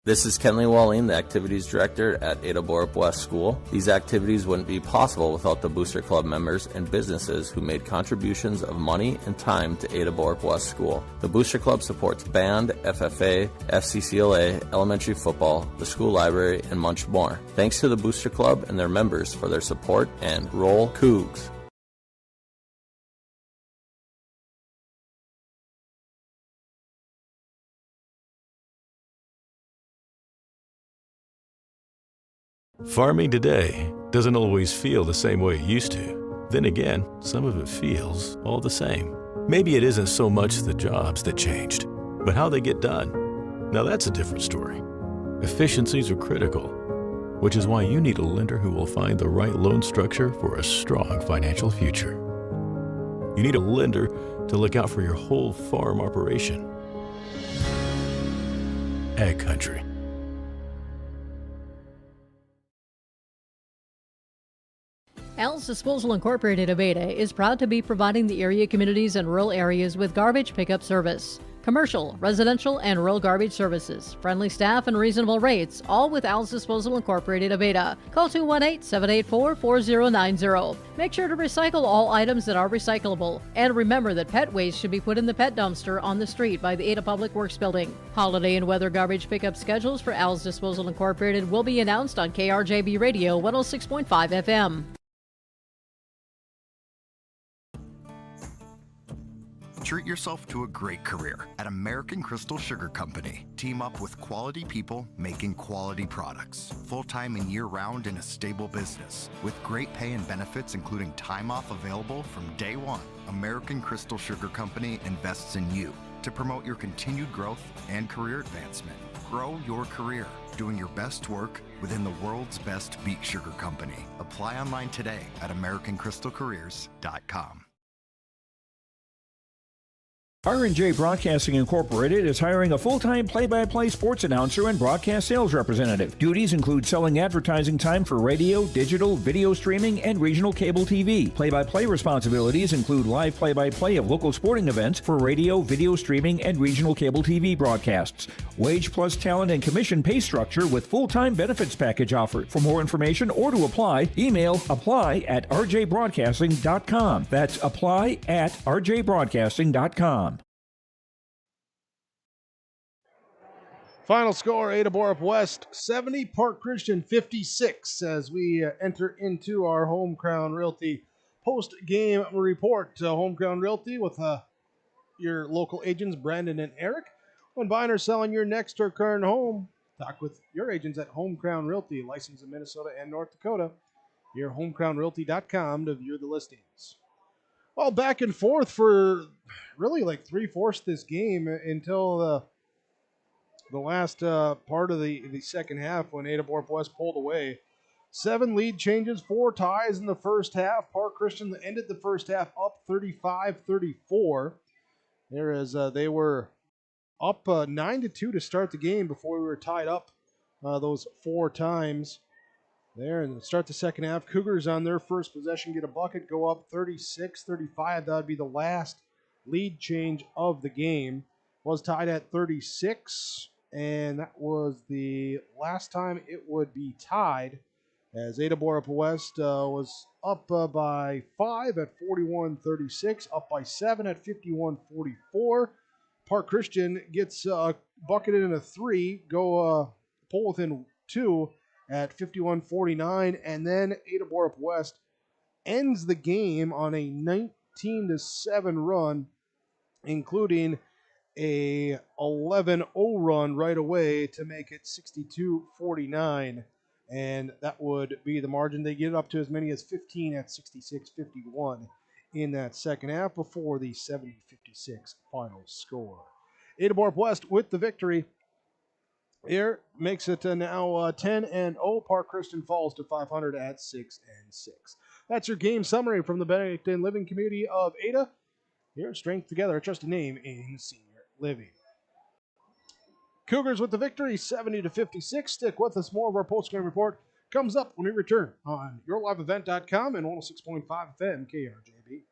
This is Kenley Walling, the Activities Director at Ada-Borup-West School. These activities wouldn't be possible without the Booster Club members and businesses who made contributions of money and time to Ada-Borup-West School. The Booster Club supports band, FFA, FCCLA, elementary football, the school library, and much more. Thanks to the Booster Club and their members for their support, and roll Cougs! Farming today doesn't always feel the same way it used to. Then again, some of it feels all the same. Maybe it isn't so much the jobs that changed, but how they get done. Now that's a different story. Efficiencies are critical, which is why you need a lender who will find the right loan structure for a strong financial future. You need a lender to look out for your whole farm operation. Ag Country. Al's Disposal Incorporated of Ada is proud to be providing the area communities and rural areas with garbage pickup service. Commercial, residential, and rural garbage services. Friendly staff and reasonable rates, all with Al's Disposal Incorporated of Ada. Call 218-784-4090. Make sure to recycle all items that are recyclable. And remember that pet waste should be put in the pet dumpster on the street by the Ada Public Works Building. Holiday and weather garbage pickup schedules for Al's Disposal Incorporated will be announced on KRJB Radio 106.5 FM. Treat yourself to a great career at American Crystal Sugar Company. Team up with quality people making quality products. Full-time and year-round in a stable business. With great pay and benefits including time off available from day one. American Crystal Sugar Company invests in you to promote your continued growth and career advancement. Grow your career, doing your best work within the world's best beet sugar company. Apply online today at AmericanCrystalCareers.com. R&J Broadcasting Incorporated is hiring a full-time play-by-play sports announcer and broadcast sales representative. Duties include selling advertising time for radio, digital, video streaming, and regional cable TV. Play-by-play responsibilities include live play-by-play of local sporting events for radio, video streaming, and regional cable TV broadcasts. Wage plus talent and commission pay structure with full-time benefits package offered. For more information or to apply, email apply@rjbroadcasting.com. That's apply@rjbroadcasting.com. Final score, Ada-Borup-West 70, Park Christian 56 as we enter into our Home Crown Realty post-game report. Home Crown Realty with your local agents, Brandon and Eric. When buying or selling your next or current home, talk with your agents at Home Crown Realty, licensed in Minnesota and North Dakota. Your homecrownrealty.com to view the listings. Well, back and forth for really like three-fourths this game until the last part of the second half when Ada-Borup-West pulled away. 7 lead changes, 4 ties in the first half. Park Christian ended the first half up 35-34. Whereas they were up 9-2 to start the game before we were tied up those 4 times. There, and start the second half. Cougars on their first possession get a bucket, go up 36-35. That would be the last lead change of the game. Was tied at 36, and that was the last time it would be tied, as Ada-Borup-West was up by 5 at 41-36, up by 7 at 51-44. Park Christian gets a bucket and a 3, go pull within 2 at 51-49, and then Ada-Borup-West ends the game on a 19-7 run, including a 11-0 run right away to make it 62-49, and that would be the margin. They get up to as many as 15 at 66-51 in that second half before the 70-56 final score. Ada-Borup-West with the victory. Here makes it now 10-0. Park Christian falls to 500 at 6-6. That's your game summary from the Benedictine Living Community of Ada. Your strength together, a trusted name in senior living. Cougars with the victory, 70-56. Stick with us. More of our postgame report comes up when we return on yourliveevent.com and 106.5 FM KRJB.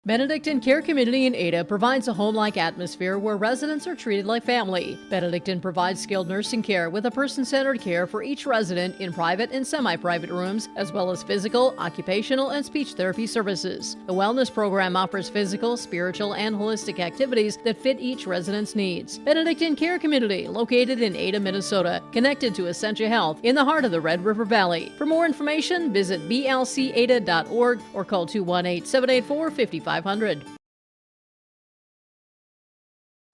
Benedictine Care Community in Ada provides a home-like atmosphere where residents are treated like family. Benedictine provides skilled nursing care with a person-centered care for each resident in private and semi-private rooms, as well as physical, occupational, and speech therapy services. The wellness program offers physical, spiritual, and holistic activities that fit each resident's needs. Benedictine Care Community, located in Ada, Minnesota, connected to Essentia Health in the heart of the Red River Valley. For more information, visit blcada.org or call 218-784-5500.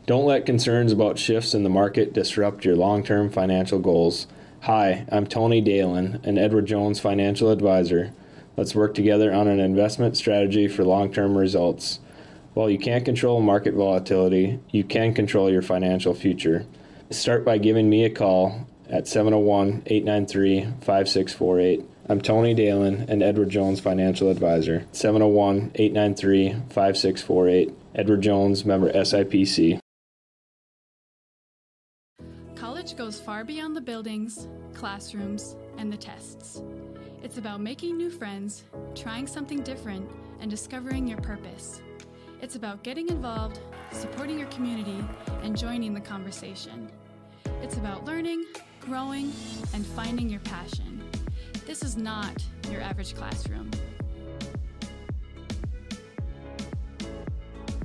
Don't let concerns about shifts in the market disrupt your long-term financial goals. Hi, I'm Tony Dalen, an Edward Jones financial advisor. Let's work together on an investment strategy for long-term results. While you can't control market volatility, you can control your financial future. Start by giving me a call at 701-893-5648. I'm Tony Dalen, an Edward Jones financial advisor. 701-893-5648. Edward Jones, member SIPC. College goes far beyond the buildings, classrooms, and the tests. It's about making new friends, trying something different, and discovering your purpose. It's about getting involved, supporting your community, and joining the conversation. It's about learning, growing, and finding your passion. This is not your average classroom.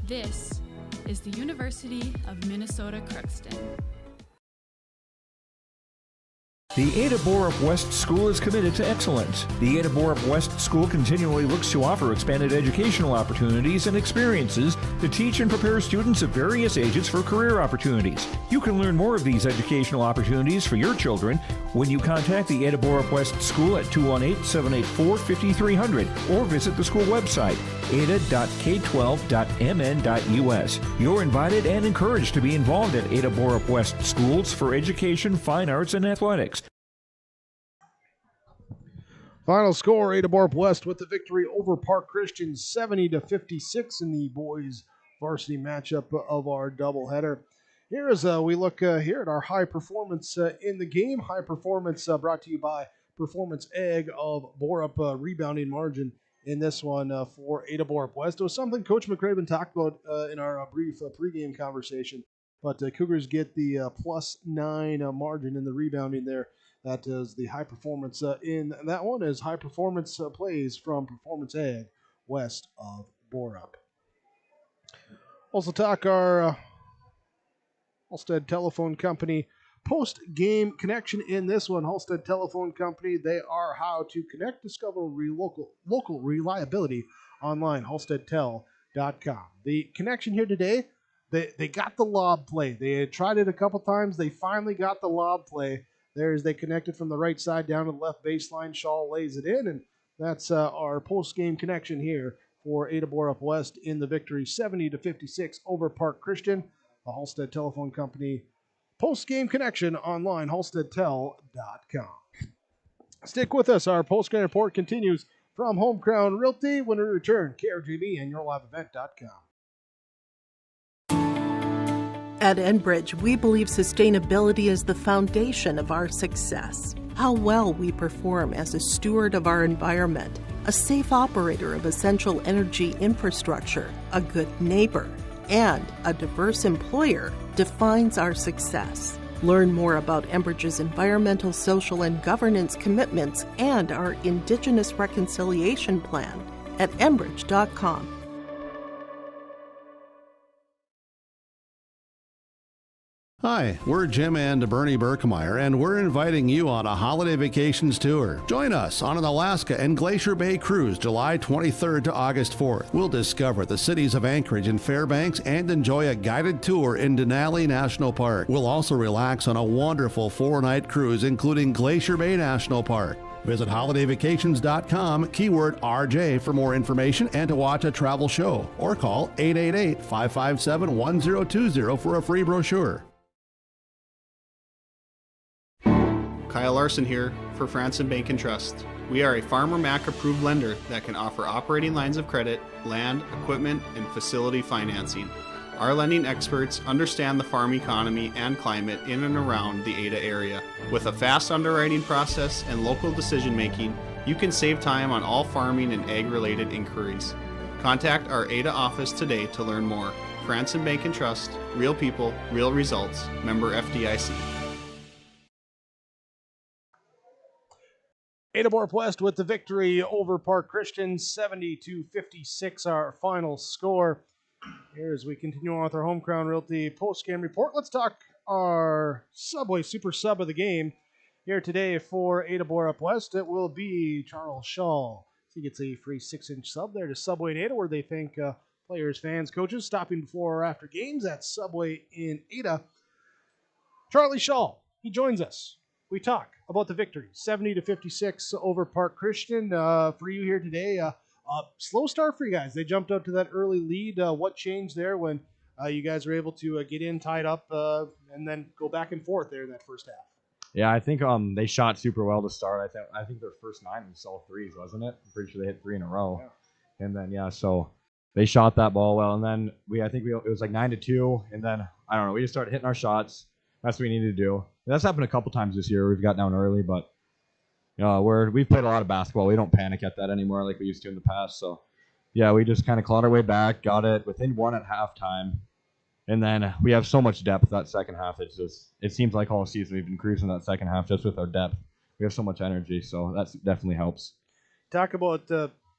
This is the University of Minnesota Crookston. The Ada-Borup-West School is committed to excellence. The Ada-Borup-West School continually looks to offer expanded educational opportunities and experiences to teach and prepare students of various ages for career opportunities. You can learn more of these educational opportunities for your children when you contact the Ada-Borup-West School at 218-784-5300 or visit the school website, ada.k12.mn.us. You're invited and encouraged to be involved at Ada-Borup-West Schools for education, fine arts, and athletics. Final score, Ada-Borup-West with the victory over Park Christian, 70-56 in the boys varsity matchup of our doubleheader. Here as we look here at our high performance in the game. High performance brought to you by Performance Ag of Borup. Rebounding margin in this one for Ada-Borup-West. It was something Coach McCraven talked about in our brief pregame conversation. But Cougars get the +9 margin in the rebounding there. That is the high performance in that one, is high performance plays from Performance Ag west of Borup. Also talk our Halstead Telephone Company post-game connection in this one. Halstead Telephone Company, they are how to connect, discover local reliability online, halsteadtel.com. The connection here today, they got the lob play. They had tried it a couple times. They finally got the lob play. There's they connected from the right side down to the left baseline. Shaw lays it in, and that's our post-game connection here for Ada-Borup-West in the victory, 70-56 over Park Christian. The Halstead Telephone Company post-game connection online, halsteadtel.com. Stick with us. Our post-game report continues from Home Crown Realty when we return. KRGB and yourliveevent.com. At Enbridge, we believe sustainability is the foundation of our success. How well we perform as a steward of our environment, a safe operator of essential energy infrastructure, a good neighbor, and a diverse employer defines our success. Learn more about Enbridge's environmental, social, and governance commitments and our Indigenous Reconciliation Plan at enbridge.com. Hi, we're Jim and Bernie Berkemeyer, and we're inviting you on a holiday vacations tour. Join us on an Alaska and Glacier Bay cruise July 23rd to August 4th. We'll discover the cities of Anchorage and Fairbanks and enjoy a guided tour in Denali National Park. We'll also relax on a wonderful 4-night cruise, including Glacier Bay National Park. Visit holidayvacations.com, keyword RJ for more information and to watch a travel show, or call 888-557-1020 for a free brochure. Kyle Larson here for Franson Bank and Trust. We are a Farmer Mac approved lender that can offer operating lines of credit, land, equipment, and facility financing. Our lending experts understand the farm economy and climate in and around the Ada area. With a fast underwriting process and local decision making, you can save time on all farming and ag-related inquiries. Contact our Ada office today to learn more. Franson Bank and Trust, real people, real results. Member FDIC. Ada-Borup-West with the victory over Park Christian, 70-56, our final score. Here as we continue on with our Home Crown Realty post-game report, let's talk our Subway Super Sub of the game. Here today for Ada-Borup-West, it will be Charles Shaw. He gets a free 6-inch sub there to Subway in Ada, where they thank players, fans, coaches stopping before or after games at Subway in Ada. Charlie Shaw, he joins us. We talk about the victory, 70-56 over Park Christian. For you here today, slow start for you guys. They jumped up to that early lead. What changed there when you guys were able to get in, tied up, and then go back and forth there in that first half? Yeah, I think they shot super well to start. I think their first 9 was all threes, wasn't it? I'm pretty sure they hit 3 in a row. Yeah. And then so they shot that ball well, and then it was like 9-2, and then I don't know, we just started hitting our shots. That's what we needed to do. And that's happened a couple times this year. We've got down early, but we've played a lot of basketball. We don't panic at that anymore like we used to in the past. So yeah, we just kind of clawed our way back, got it within 1 at halftime. And then we have so much depth that second half. It seems like all season we've been cruising that second half just with our depth. We have so much energy, so that definitely helps. Talk about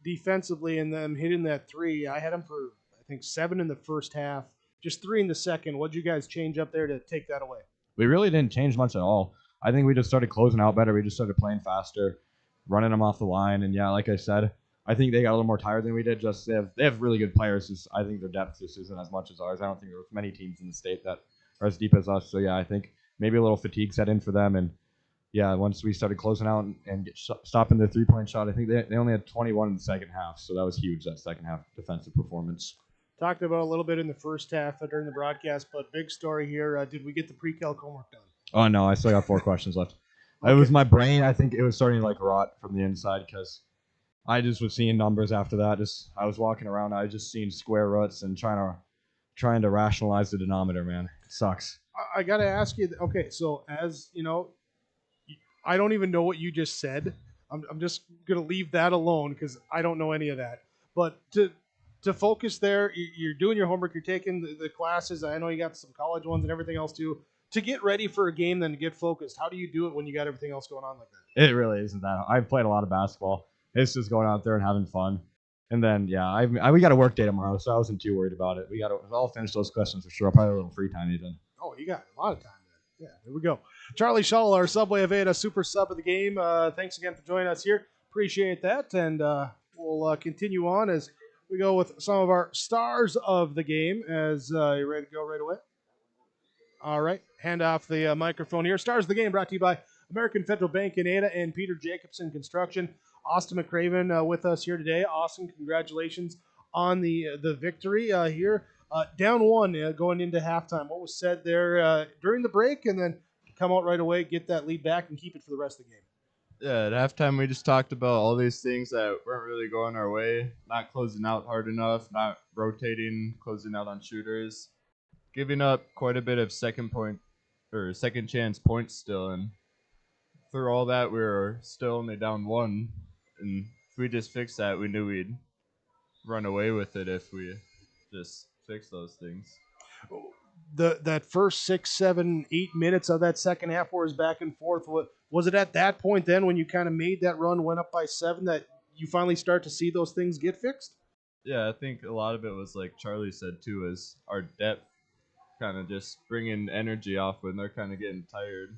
defensively and them hitting that 3. I had them for, I think, 7 in the first half, just 3 in the second. What did you guys change up there to take that away? We really didn't change much at all. I think we just started closing out better. We just started playing faster, running them off the line. And yeah, like I said, I think they got a little more tired than we did. Just they have really good players. I think their depth just isn't as much as ours. I don't think there's many teams in the state that are as deep as us. So yeah, I think maybe a little fatigue set in for them. And yeah, once we started closing out and stopping their 3-point shot, I think they only had 21 in the second half. So that was huge, that second half defensive performance. Talked about a little bit in the first half during the broadcast, but big story here. Did we get the pre-calc homework done? Oh no, I still got 4 questions left. Okay. It was my brain. I think it was starting to rot from the inside because I just was seeing numbers after that. I was walking around. I was just seeing square roots and trying to rationalize the denominator. Man, it sucks. I got to ask you. Okay, so as you know, I don't even know what you just said. I'm just gonna leave that alone because I don't know any of that. But to focus there, you're doing your homework. You're taking the classes. I know you got some college ones and everything else too. To get ready for a game, then to get focused. How do you do it when you got everything else going on like that? It really isn't that. I've played a lot of basketball. It's just going out there and having fun. And then, yeah, we got a work day tomorrow, so I wasn't too worried about it. I'll finish those questions for sure. I'll probably have a little free time even. Oh, you got a lot of time then. Yeah, here we go. Charlie Shull, our Subway of Ada super sub of the game. Thanks again for joining us here. Appreciate that. And we'll continue on as we go with some of our stars of the game. As you ready to go right away? All right. Hand off the microphone here. Stars of the game brought to you by American Federal Bank in Ada and Peter Jacobson Construction. Austin McCraven with us here today. Austin, congratulations on the victory here. Down 1 going into halftime. What was said there during the break, and then come out right away, get that lead back, and keep it for the rest of the game? Yeah, at halftime we just talked about all these things that weren't really going our way. Not closing out hard enough, not rotating, closing out on shooters. Giving up quite a bit of second chance points still, and through all that we were still only down 1. And if we just fixed that, we knew we'd run away with it if we just fixed those things. That first 6, 7, 8 minutes of that second half where it was back and forth, was it at that point then when you kind of made that run, went up by 7, that you finally start to see those things get fixed? Yeah, I think a lot of it was like Charlie said too, is our depth kind of just bringing energy off when they're kind of getting tired.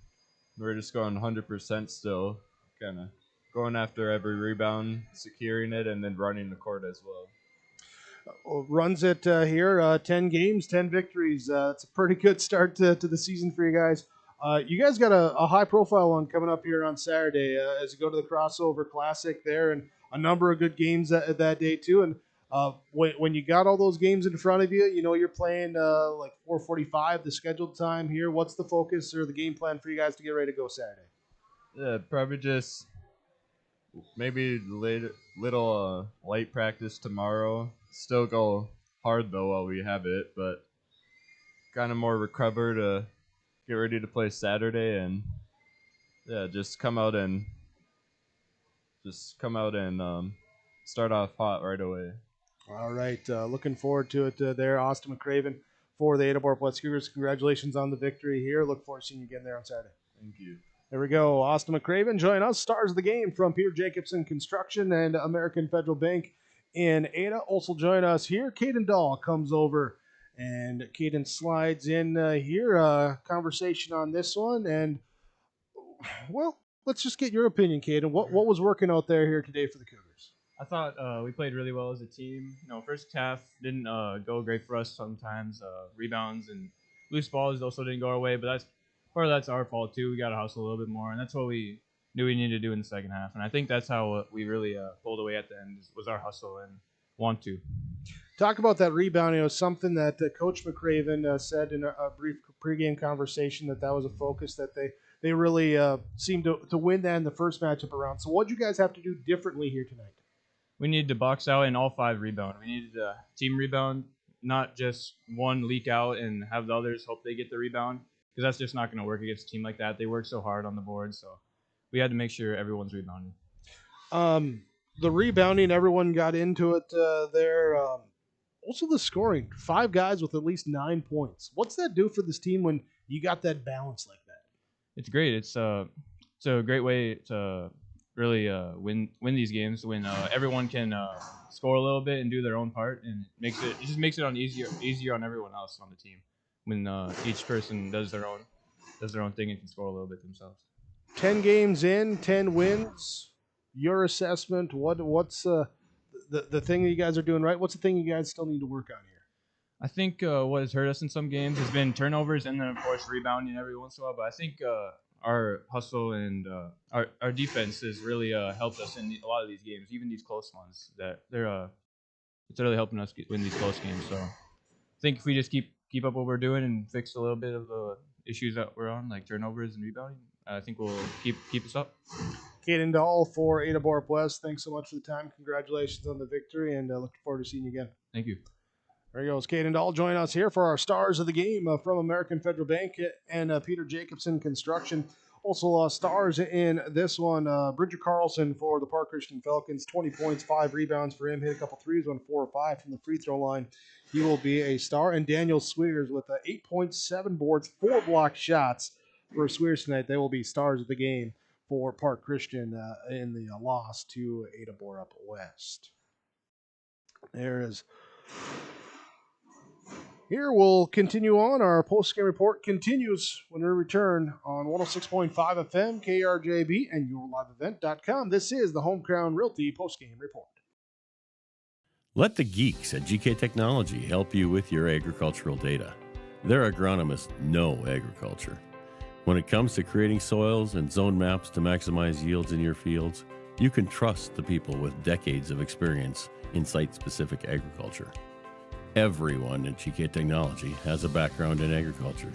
We're just going 100% still, kind of going after every rebound, securing it, and then running the court as well. Runs it here, 10 games, 10 victories. It's a pretty good start to the season for you guys. You guys got a high-profile one coming up here on Saturday as you go to the Crossover Classic there, and a number of good games that day too. And when you got all those games in front of you, you know you're playing like 4:45, the scheduled time here. What's the focus or the game plan for you guys to get ready to go Saturday? Yeah, probably just maybe little light practice tomorrow. Still go hard though while we have it, but kind of more recover to get ready to play Saturday, and yeah, just come out and start off hot right away. All right, looking forward to it there, Austin McCraven for the Ada-Borup-West Cougars. Congratulations on the victory here. Look forward to seeing you again there on Saturday. Thank you. There we go. Austin McCraven join us. Stars of the game from Peter Jacobson Construction and American Federal Bank in Ada. Also join us here. Caden Dahl comes over, and Caden slides in here. Conversation on this one, and well, let's just get your opinion, Caden. What was working out there here today for the Cougars? I thought we played really well as a team. First half didn't go great for us sometimes. Rebounds and loose balls also didn't go our way, but that's our fault too. We got to hustle a little bit more, and that's what we knew we needed to do in the second half. And I think that's how we really pulled away at the end was our hustle and want to. Talk about that rebounding. It was something that Coach McCraven said in a brief pregame conversation that was a focus that they really seemed to win that in the first matchup around. So what did you guys have to do differently here tonight? We needed to box out and all 5 rebound. We needed a team rebound, not just one leak out and have the others hope they get the rebound, because that's just not going to work against a team like that. They work so hard on the board, so we had to make sure everyone's rebounding. The rebounding, everyone got into it there. Also the scoring, 5 guys with at least 9 points. What's that do for this team when you got that balance like that? It's great. It's a great way to really win these games when everyone can score a little bit and do their own part, and it just makes it easier on everyone else on the team when each person does their own thing and can score a little bit themselves. 10 games in, 10 wins. Your assessment? What's the thing that you guys are doing right? What's the thing you guys still need to work on here? I think what has hurt us in some games has been turnovers and then of course rebounding every once in a while. But I think our hustle and our defense has really helped us in a lot of these games, even these close ones. It's really helping us win these close games. So I think if we just keep up what we're doing and fix a little bit of the issues that we're on, like turnovers and rebounding, I think we'll keep us up. Caden Dahl for Ada-Borup-West. Thanks so much for the time. Congratulations on the victory, and looking forward to seeing you again. Thank you. There he goes, Caden Dahl. Join us here for our stars of the game from American Federal Bank and Peter Jacobson Construction. Also stars in this one, Bridger Carlson for the Park Christian Falcons. 20 points, 5 rebounds for him. Hit a couple threes, won 4 or 5 from the free throw line. He will be a star. And Daniel Swears with 8.7 boards, 4 block shots for Swears tonight. They will be stars of the game for Park Christian in the loss to Ada-Borup-West. Here we'll continue on. Our post-game report continues when we return on 106.5 FM, KRJB, and YourLiveEvent.com. This is the Home Crown Realty post-game report. Let the geeks at GK Technology help you with your agricultural data. Their agronomists know agriculture. When it comes to creating soils and zone maps to maximize yields in your fields, you can trust the people with decades of experience in site-specific agriculture. Everyone at GK Technology has a background in agriculture,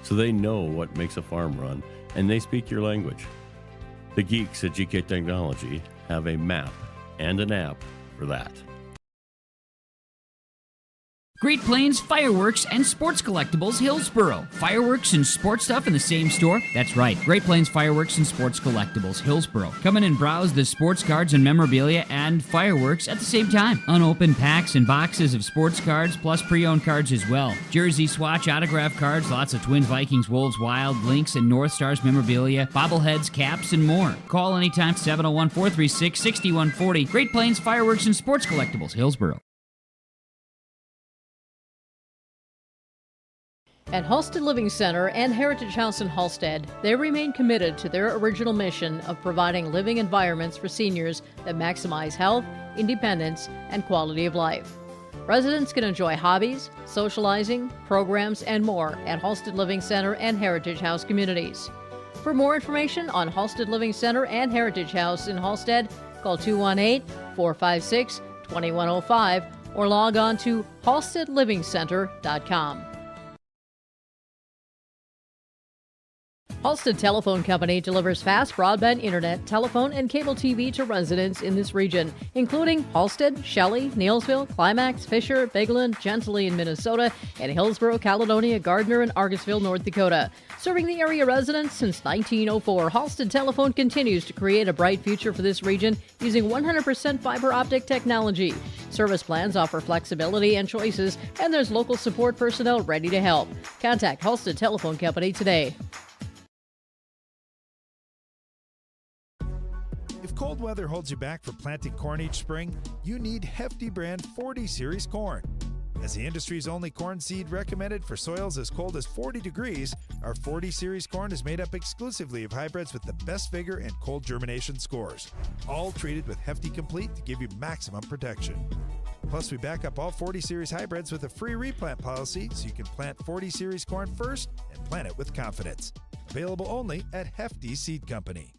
so they know what makes a farm run, and they speak your language. The geeks at GK Technology have a map and an app for that. Great Plains Fireworks and Sports Collectibles, Hillsboro. Fireworks and sports stuff in the same store? That's right. Great Plains Fireworks and Sports Collectibles, Hillsboro. Come in and browse the sports cards and memorabilia and fireworks at the same time. Unopened packs and boxes of sports cards, plus pre-owned cards as well. Jersey, Swatch, autograph cards, lots of Twins, Vikings, Wolves, Wild, Lynx, and North Stars memorabilia, bobbleheads, caps, and more. Call anytime, 701-436-6140. Great Plains Fireworks and Sports Collectibles, Hillsboro. At Halstead Living Center and Heritage House in Halstead, they remain committed to their original mission of providing living environments for seniors that maximize health, independence, and quality of life. Residents can enjoy hobbies, socializing, programs, and more at Halstead Living Center and Heritage House communities. For more information on Halstead Living Center and Heritage House in Halstead, call 218-456-2105 or log on to halsteadlivingcenter.com. Halstead Telephone Company delivers fast broadband internet, telephone, and cable TV to residents in this region, including Halstead, Shelley, Neelsville, Climax, Fisher, Bigland, Gentilly in Minnesota, and Hillsborough, Caledonia, Gardner, and Argosville, North Dakota. Serving the area residents since 1904, Halstead Telephone continues to create a bright future for this region using 100% fiber optic technology. Service plans offer flexibility and choices, and there's local support personnel ready to help. Contact Halstead Telephone Company today. If cold weather holds you back from planting corn each spring, you need Hefty brand 40 Series corn. As the industry's only corn seed recommended for soils as cold as 40 degrees, our 40 Series corn is made up exclusively of hybrids with the best vigor and cold germination scores, all treated with Hefty Complete to give you maximum protection. Plus, we back up all 40 Series hybrids with a free replant policy so you can plant 40 Series corn first and plant it with confidence. Available only at Hefty Seed Company.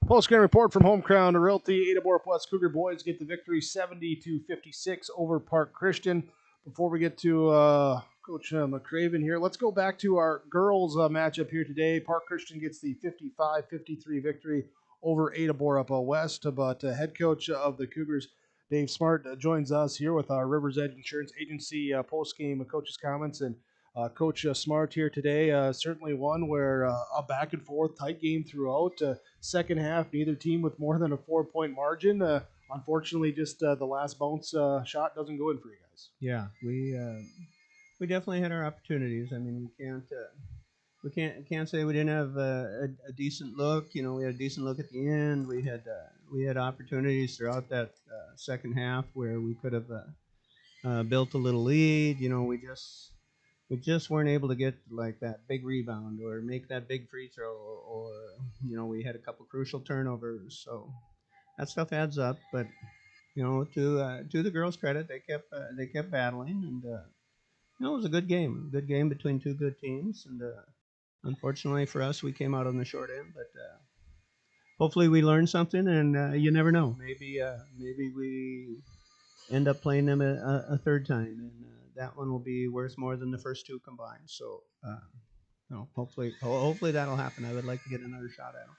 Postgame report from Home Crown Realty. Ada-Borup-West Cougar boys get the victory 70-56 over Park Christian. Before we get to Coach McCraven here, let's go back to our girls matchup here today. Park Christian gets the 55-53 victory over Ada-Borup-West. But head coach of the Cougars, Dave Smart, joins us here with our Rivers Edge Insurance Agency postgame coaches' comments. And Coach Smart here today, certainly one where a back and forth tight game throughout. Second half, neither team with more than a 4-point margin. Unfortunately, just the last bounce shot doesn't go in for you guys. Yeah, we definitely had our opportunities. I mean, we can't say we didn't have a decent look. You know, we had a decent look at the end. We had opportunities throughout that second half where we could have built a little lead. You know, we just weren't able to get like that big rebound or make that big free throw, or you know, we had a couple crucial turnovers. So that stuff adds up. But you know, to the girls' credit, they kept battling, and you know, it was a good game between two good teams. And unfortunately for us, we came out on the short end. But hopefully, we learned something, and you never know. Maybe we end up playing them a third time, and that one will be worth more than the first two combined. So, you know, hopefully that'll happen. I would like to get another shot at them.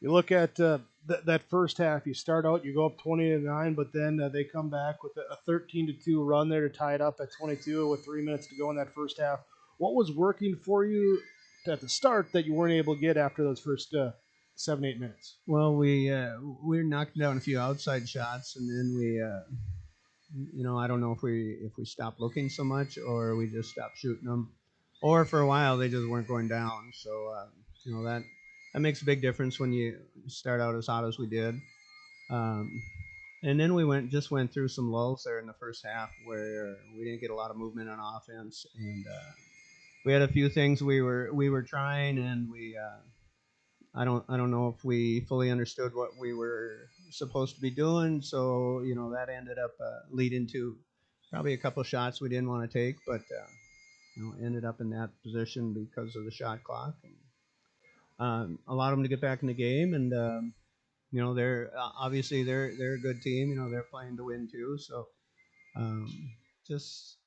You look at that first half. You start out, you go up 20-9, but then they come back with a 13-2 run there to tie it up at 22 with 3 minutes to go in that first half. What was working for you at the start that you weren't able to get after those first 7-8 minutes? Well, we were knocking down a few outside shots, and then we. You know, I don't know if we stopped looking so much or we just stopped shooting them, or for a while they just weren't going down. So you know, that makes a big difference when you start out as hot as we did. And then we went through some lulls there in the first half where we didn't get a lot of movement on offense, and we had a few things we were trying, and I don't know if we fully understood what we were supposed to be doing. So, you know, that ended up leading to probably a couple shots we didn't want to take, but you know, ended up in that position because of the shot clock. And, allowed them to get back in the game, and you know, they're obviously they're a good team. You know, they're playing to win too. So just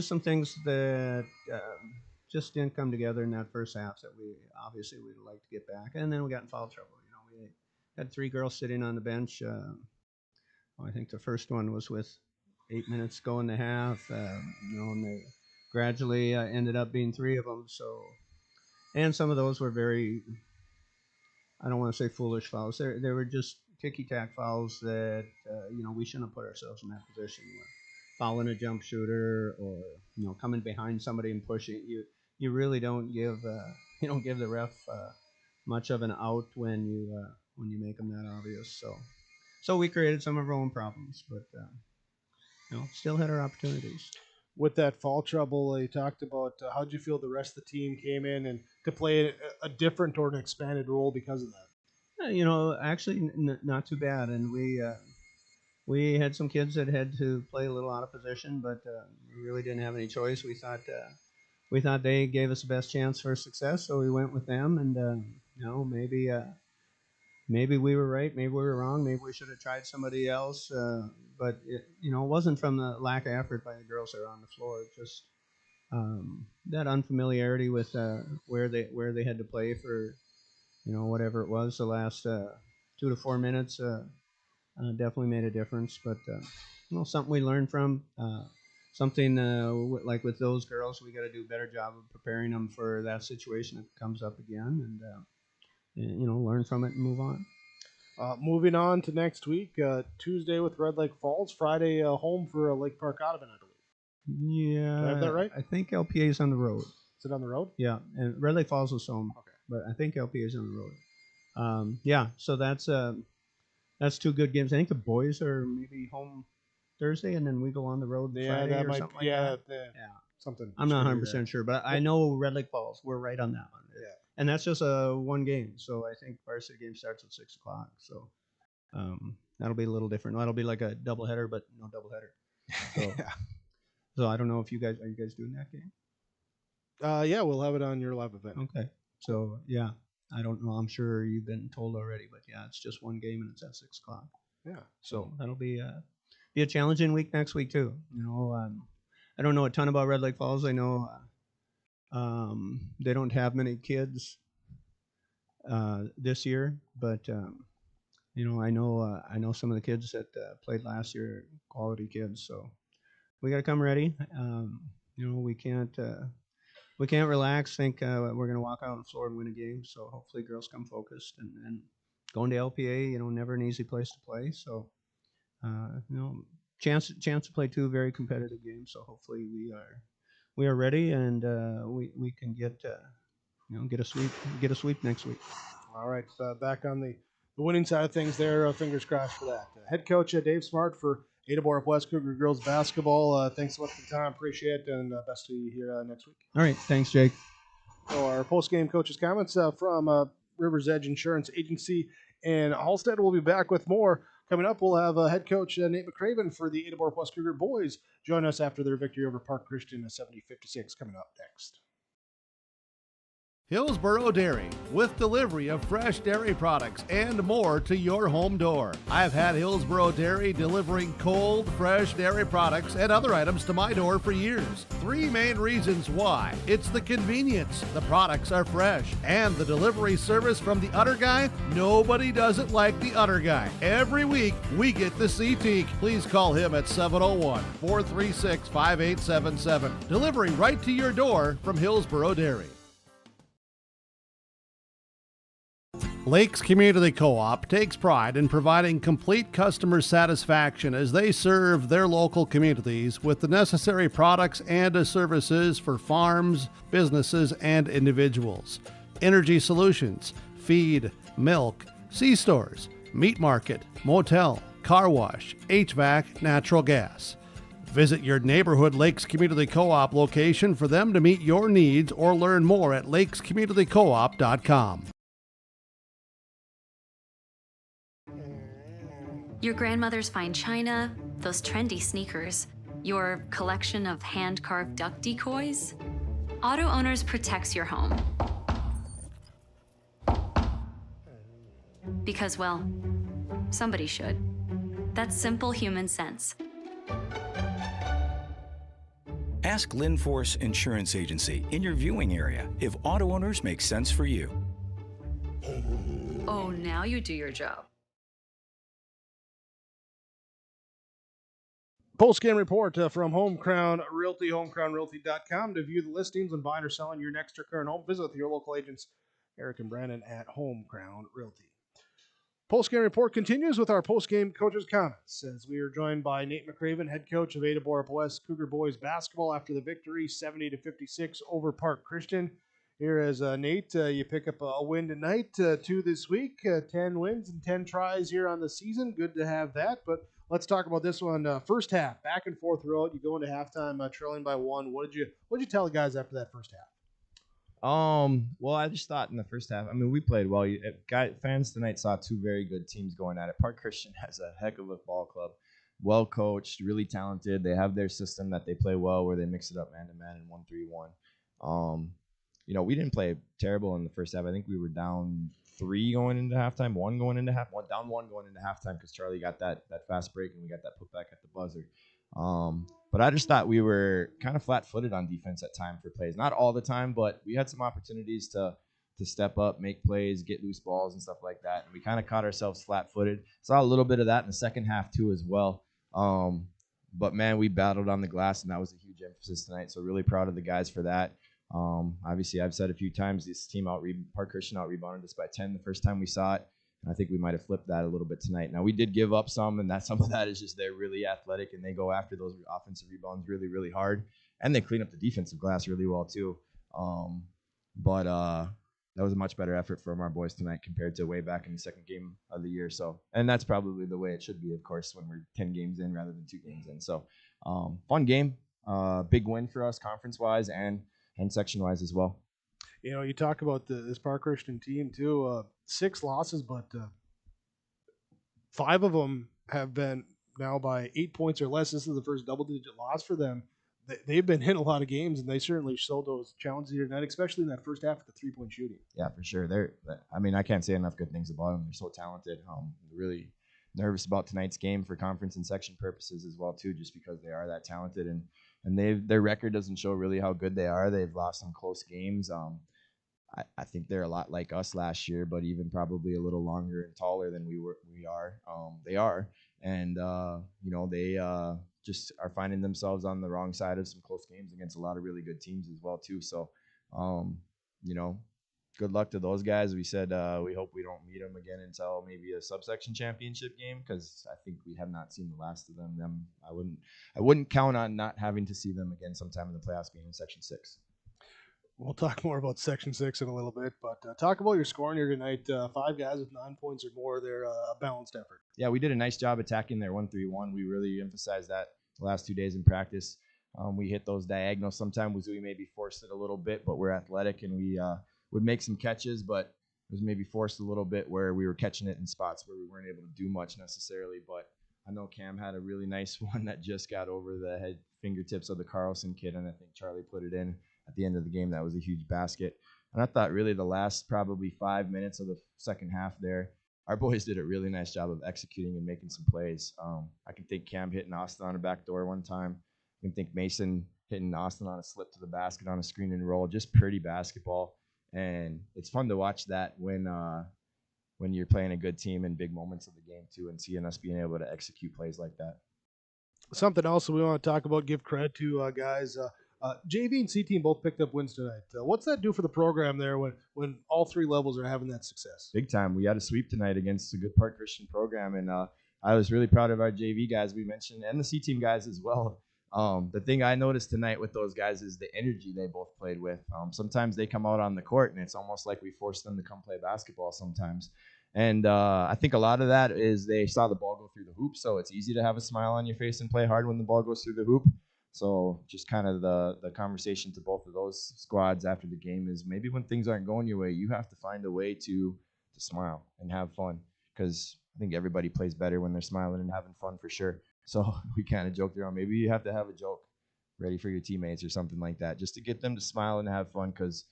some things that just didn't come together in that first half that we obviously would like to get back. And then we got in foul trouble. You know, we had 3 girls sitting on the bench. I think the first one was with 8 minutes to go in the half. You know, and they gradually ended up being 3 of them. So, and some of those were very, I don't want to say foolish fouls. They were just ticky-tack fouls that, you know, we shouldn't have put ourselves in that position. Fouling a jump shooter, or you know, coming behind somebody and pushing you really don't give the ref much of an out when you make them that obvious. So we created some of our own problems, but you know, still had our opportunities. With that foul trouble, you talked about how'd you feel the rest of the team came in and to play a different or an expanded role because of that? You know, actually not too bad, and we had some kids that had to play a little out of position, but we really didn't have any choice. We thought they gave us the best chance for success, so we went with them. And you know, maybe we were right, maybe we were wrong, maybe we should have tried somebody else. But it, you know, it wasn't from the lack of effort by the girls that are on the floor. that unfamiliarity with where they had to play for, whatever it was, the last 2 to 4 minutes definitely made a difference. But something we learned from, something like with those girls, we got to do a better job of preparing them for that situation if it comes up again, and learn from it and move on. Moving on to next week, Tuesday with Red Lake Falls, Friday home for Lake Park Audubon, I believe. Yeah, Do I have that right? I think LPA is on the road. Is it on the road? Yeah, and Red Lake Falls is home. Okay, but I think LPA is on the road. Yeah, so that's 2 good games. I think the boys are maybe home Thursday, and then we go on the road Friday or something like that. Something. I'm not 100% sure, but I know Red Lake Falls. We're right on that one. Yeah. And that's just one game, so I think varsity game starts at 6 o'clock. So that'll be a little different. That'll be like a doubleheader, but no doubleheader. So, so I don't know if are you guys doing that game? Yeah, we'll have it on your live event. Okay. So yeah, I don't know. I'm sure you've been told already, but yeah, it's just one game and it's at 6 o'clock. Yeah. So that'll be a challenging week next week too. I don't know a ton about Red Lake Falls. I know they don't have many kids this year, but I know some of the kids that played last year, quality kids. So we got to come ready. We can't relax. Think we're going to walk out on the floor and win a game. So hopefully, girls come focused and going to LPA. Never an easy place to play. So chance to play 2 very competitive games. So hopefully we are ready and we can get a sweep next week. All right, back on the winning side of things there. Fingers crossed for that. Head coach Dave Smart for Ada-Borup-West Cougar girls basketball. Thanks so much for the time. Appreciate it, and best to you here next week. All right, thanks, Jake. So our post-game coaches' comments from River's Edge Insurance Agency and Halstead. We'll be back with more. Coming up, we'll have head coach Nate McCraven for the Ada-Borup-West Cougar boys join us after their victory over Park Christian 70-56 coming up next. Hillsboro Dairy, with delivery of fresh dairy products and more to your home door. I've had Hillsboro Dairy delivering cold, fresh dairy products and other items to my door for years. 3 main reasons why. It's the convenience, the products are fresh, and the delivery service from the Udder Guy. Nobody does it like the Udder Guy. Every week, we get the CT. Please call him at 701-436-5877. Delivery right to your door from Hillsboro Dairy. Lakes Community Co-op takes pride in providing complete customer satisfaction as they serve their local communities with the necessary products and services for farms, businesses, and individuals. Energy solutions, feed, milk, C-stores, meat market, motel, car wash, HVAC, natural gas. Visit your neighborhood Lakes Community Co-op location for them to meet your needs or learn more at lakescommunitycoop.com. Your grandmother's fine china, those trendy sneakers, your collection of hand-carved duck decoys. Auto Owners protects your home. Because, well, somebody should. That's simple human sense. Ask Linforce Insurance Agency in your viewing area if Auto Owners makes sense for you. Oh, now you do your job. Post-game report from Home Crown Realty, homecrownrealty.com. To view the listings when buying or selling your next or current home, visit with your local agents, Eric and Brandon at Home Crown Realty. Post-game report continues with our post-game coaches' comments as we are joined by Nate McCraven, head coach of Ada-Borup-West Cougar boys basketball after the victory 70-56 over Park Christian. Here as Nate, you pick up a win tonight, 2 this week, 10 wins and 10 tries here on the season. Good to have that, but let's talk about this one. First half, back and forth throughout. You go into halftime trailing by 1. What did you tell the guys after that first half? Well, I just thought in the first half, I mean, we played well. Fans tonight saw 2 very good teams going at it. Park Christian has a heck of a ball club, well coached, really talented. They have their system that they play well, where they mix it up man to man and 1-3-1. We didn't play terrible in the first half. I think we were down 3 going into halftime, 1 going into half, down 1 going into halftime because Charlie got that fast break and we got that put back at the buzzer. But I just thought we were kind of flat-footed on defense at time for plays. Not all the time, but we had some opportunities to step up, make plays, get loose balls and stuff like that. And we kind of caught ourselves flat-footed. Saw a little bit of that in the second half too as well. But man, we battled on the glass, and that was a huge emphasis tonight. So really proud of the guys for that. Obviously, I've said a few times this team Park Christian out-rebounded us by 10 the first time we saw it. And I think we might have flipped that a little bit tonight. Now, we did give up some, and some of that is just they're really athletic, and they go after those offensive rebounds really, really hard. And they clean up the defensive glass really well, too. But that was a much better effort from our boys tonight compared to way back in the second game of the year. So, and that's probably the way it should be, of course, when we're 10 games in rather than 2 games in. So, fun game. Big win for us conference-wise and section-wise as well. You know, you talk about this Park Christian team too. 6 losses, but 5 of them have been now by 8 points or less. This is the first double-digit loss for them. They've been in a lot of games, and they certainly showed those challenges here tonight, especially in that first half with the 3-point shooting. Yeah, for sure. I can't say enough good things about them. They're so talented. Really nervous about tonight's game for conference and section purposes as well too, just because they are that talented, and their record doesn't show really how good they are. They've lost some close games. I think they're a lot like us last year, but even probably a little longer and taller than we are. They are, and they just are finding themselves on the wrong side of some close games against a lot of really good teams as well too. So, good luck to those guys. We said we hope we don't meet them again until maybe a subsection championship game, because I think we have not seen the last of them. I wouldn't count on not having to see them again sometime in the playoffs being in Section 6. We'll talk more about Section 6 in a little bit, but talk about your scoring here tonight. 5 guys with 9 points or more. They're a balanced effort. Yeah, we did a nice job attacking their 1-3-1. We really emphasized that the last 2 days in practice. We hit those diagonals. Sometimes we maybe forced it a little bit, but we're athletic, and we would make some catches, but it was maybe forced a little bit where we were catching it in spots where we weren't able to do much necessarily. But I know Cam had a really nice one that just got over the fingertips of the Carlson kid, and I think Charlie put it in at the end of the game. That was a huge basket. And I thought really the last probably 5 minutes of the second half there, our boys did a really nice job of executing and making some plays. I can think Cam hitting Austin on a back door one time. I can think Mason hitting Austin on a slip to the basket on a screen and roll. Just pretty basketball. And it's fun to watch that when you're playing a good team in big moments of the game too, and seeing us being able to execute plays like that. Something else we want to talk about, give credit to guys. JV and C team both picked up wins tonight. What's that do for the program there when all 3 levels are having that success? Big time. We had a sweep tonight against a good Park Christian program, and I was really proud of our JV guys we mentioned and the C team guys as well. The thing I noticed tonight with those guys is the energy they both played with. Sometimes they come out on the court, and it's almost like we force them to come play basketball sometimes. And I think a lot of that is they saw the ball go through the hoop, so it's easy to have a smile on your face and play hard when the ball goes through the hoop. So just kind of the conversation to both of those squads after the game is maybe when things aren't going your way, you have to find a way to smile and have fun, because I think everybody plays better when they're smiling and having fun for sure. So we kind of joked around. Maybe you have to have a joke ready for your teammates or something like that, just to get them to smile and have fun, because,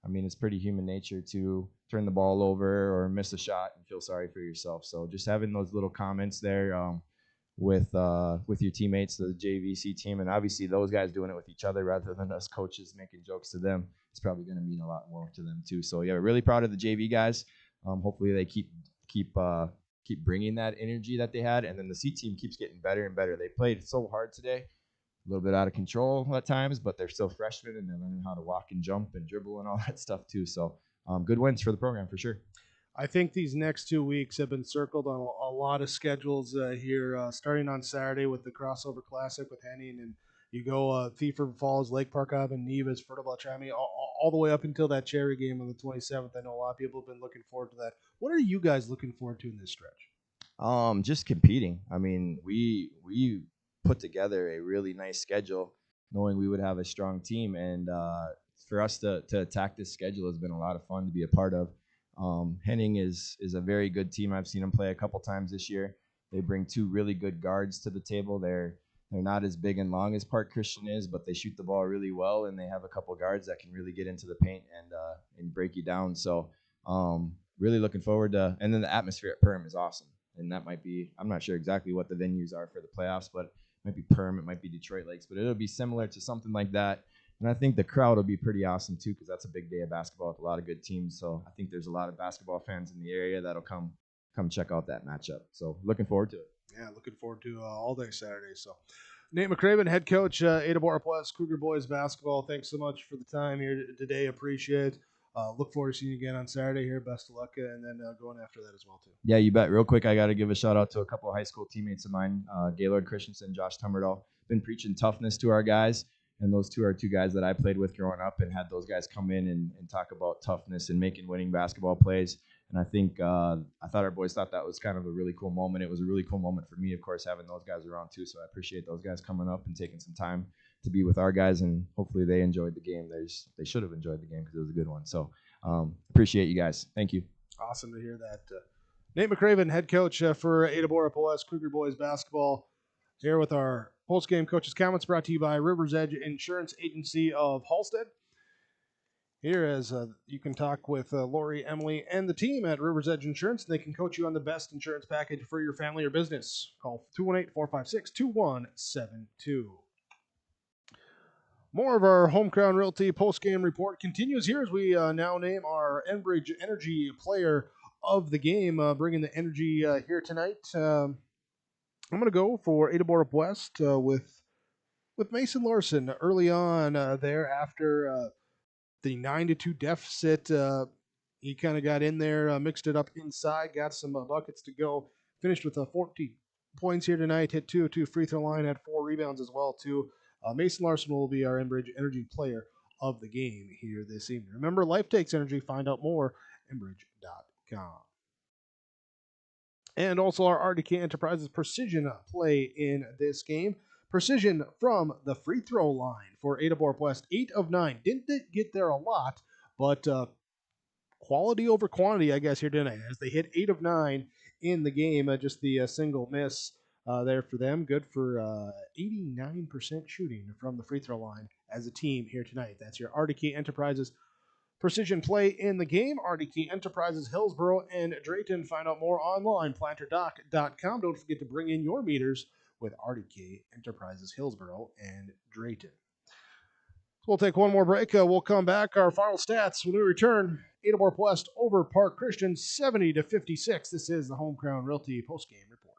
it's pretty human nature to turn the ball over or miss a shot and feel sorry for yourself. So just having those little comments there with your teammates, the JVC team, and obviously those guys doing it with each other rather than us coaches making jokes to them, it's probably going to mean a lot more to them too. So yeah, really proud of the JV guys. Hopefully they keep bringing that energy that they had, and then the C team keeps getting better and better. They played so hard today, a little bit out of control at times, but they're still freshmen and they're learning how to walk and jump and dribble and all that stuff too. So good wins for the program for sure. I think these next 2 weeks have been circled on a lot of schedules here, starting on Saturday with the Crossover Classic with Henning, and you go Thief River Falls, Lake Park Island, Nevis, Fertile Beltrami, all the way up until that Cherry game on the 27th. I know a lot of people have been looking forward to that. What are you guys looking forward to in this stretch? Just competing. We put together a really nice schedule knowing we would have a strong team, and for us to attack this schedule has been a lot of fun to be a part of. Henning is a very good team. I've seen them play a couple times this year. They bring 2 really good guards to the table. They're not as big and long as Park Christian is, but they shoot the ball really well, and they have a couple guards that can really get into the paint and break you down. So really looking forward to, and then the atmosphere at Perm is awesome. And that might be, I'm not sure exactly what the venues are for the playoffs, but might be Perm, it might be Detroit Lakes, but it'll be similar to something like that. And I think the crowd will be pretty awesome too, because that's a big day of basketball with a lot of good teams. So I think there's a lot of basketball fans in the area that'll come check out that matchup. So looking forward to it. Yeah, looking forward to all day Saturday. So Nate McCraven, head coach, Ada-Borup-West Cougar Boys basketball. Thanks so much for the time here today. Appreciate it. Look forward to seeing you again on Saturday here. Best of luck, and then going after that as well too. Yeah, you bet. Real quick, I got to give a shout out to a couple of high school teammates of mine, Gaylord Christensen, Josh Tumberdahl. Been preaching toughness to our guys, and those two are two guys that I played with growing up and had those guys come in and talk about toughness and making winning basketball plays. And I think I thought our boys thought that was kind of a really cool moment. It was a really cool moment for me, of course, having those guys around too. So I appreciate those guys coming up and taking some time to be with our guys, and hopefully they enjoyed the game. They should have enjoyed the game because it was a good one. So appreciate you guys. Thank you. Awesome to hear that. Nate McCraven, head coach for Ada-Borup-West Cougar Boys basketball, here with our post-game coaches' comments brought to you by River's Edge Insurance Agency of Halstead. Here, as you can talk with Lori, Emily, and the team at River's Edge Insurance. They can coach you on the best insurance package for your family or business. Call 218-456-2172. More of our Home Crown Realty post-game report continues here as we now name our Enbridge Energy Player of the Game, bringing the energy here tonight. I'm going to go for Ada-Borup-West with Mason Larson early on there after the 9-2 deficit. He kind of got in there, mixed it up inside, got some buckets to go. Finished with 14 points here tonight, hit 2 of 2 free throw line, had 4 rebounds as well too. Mason Larson will be our Enbridge Energy Player of the Game here this evening. Remember, life takes energy. Find out more at enbridge.com. And also our RDK Enterprises precision play in this game. Precision from the free throw line for Ada-Borup-West. 8 of 9. Didn't get there a lot, but quality over quantity, I guess, here tonight, as they hit 8 of 9 in the game. Just the single miss there for them. Good for 89% shooting from the free throw line as a team here tonight. That's your RDK Enterprises precision play in the game. RDK Enterprises, Hillsboro, and Drayton. Find out more online, planterdoc.com. Don't forget to bring in your meters with RDK Enterprises, Hillsboro, and Drayton. So we'll take one more break. We'll come back. Our final stats when we return. Ada-Borup-West over Park Christian, 70-56. This is the Home Crown Realty postgame report.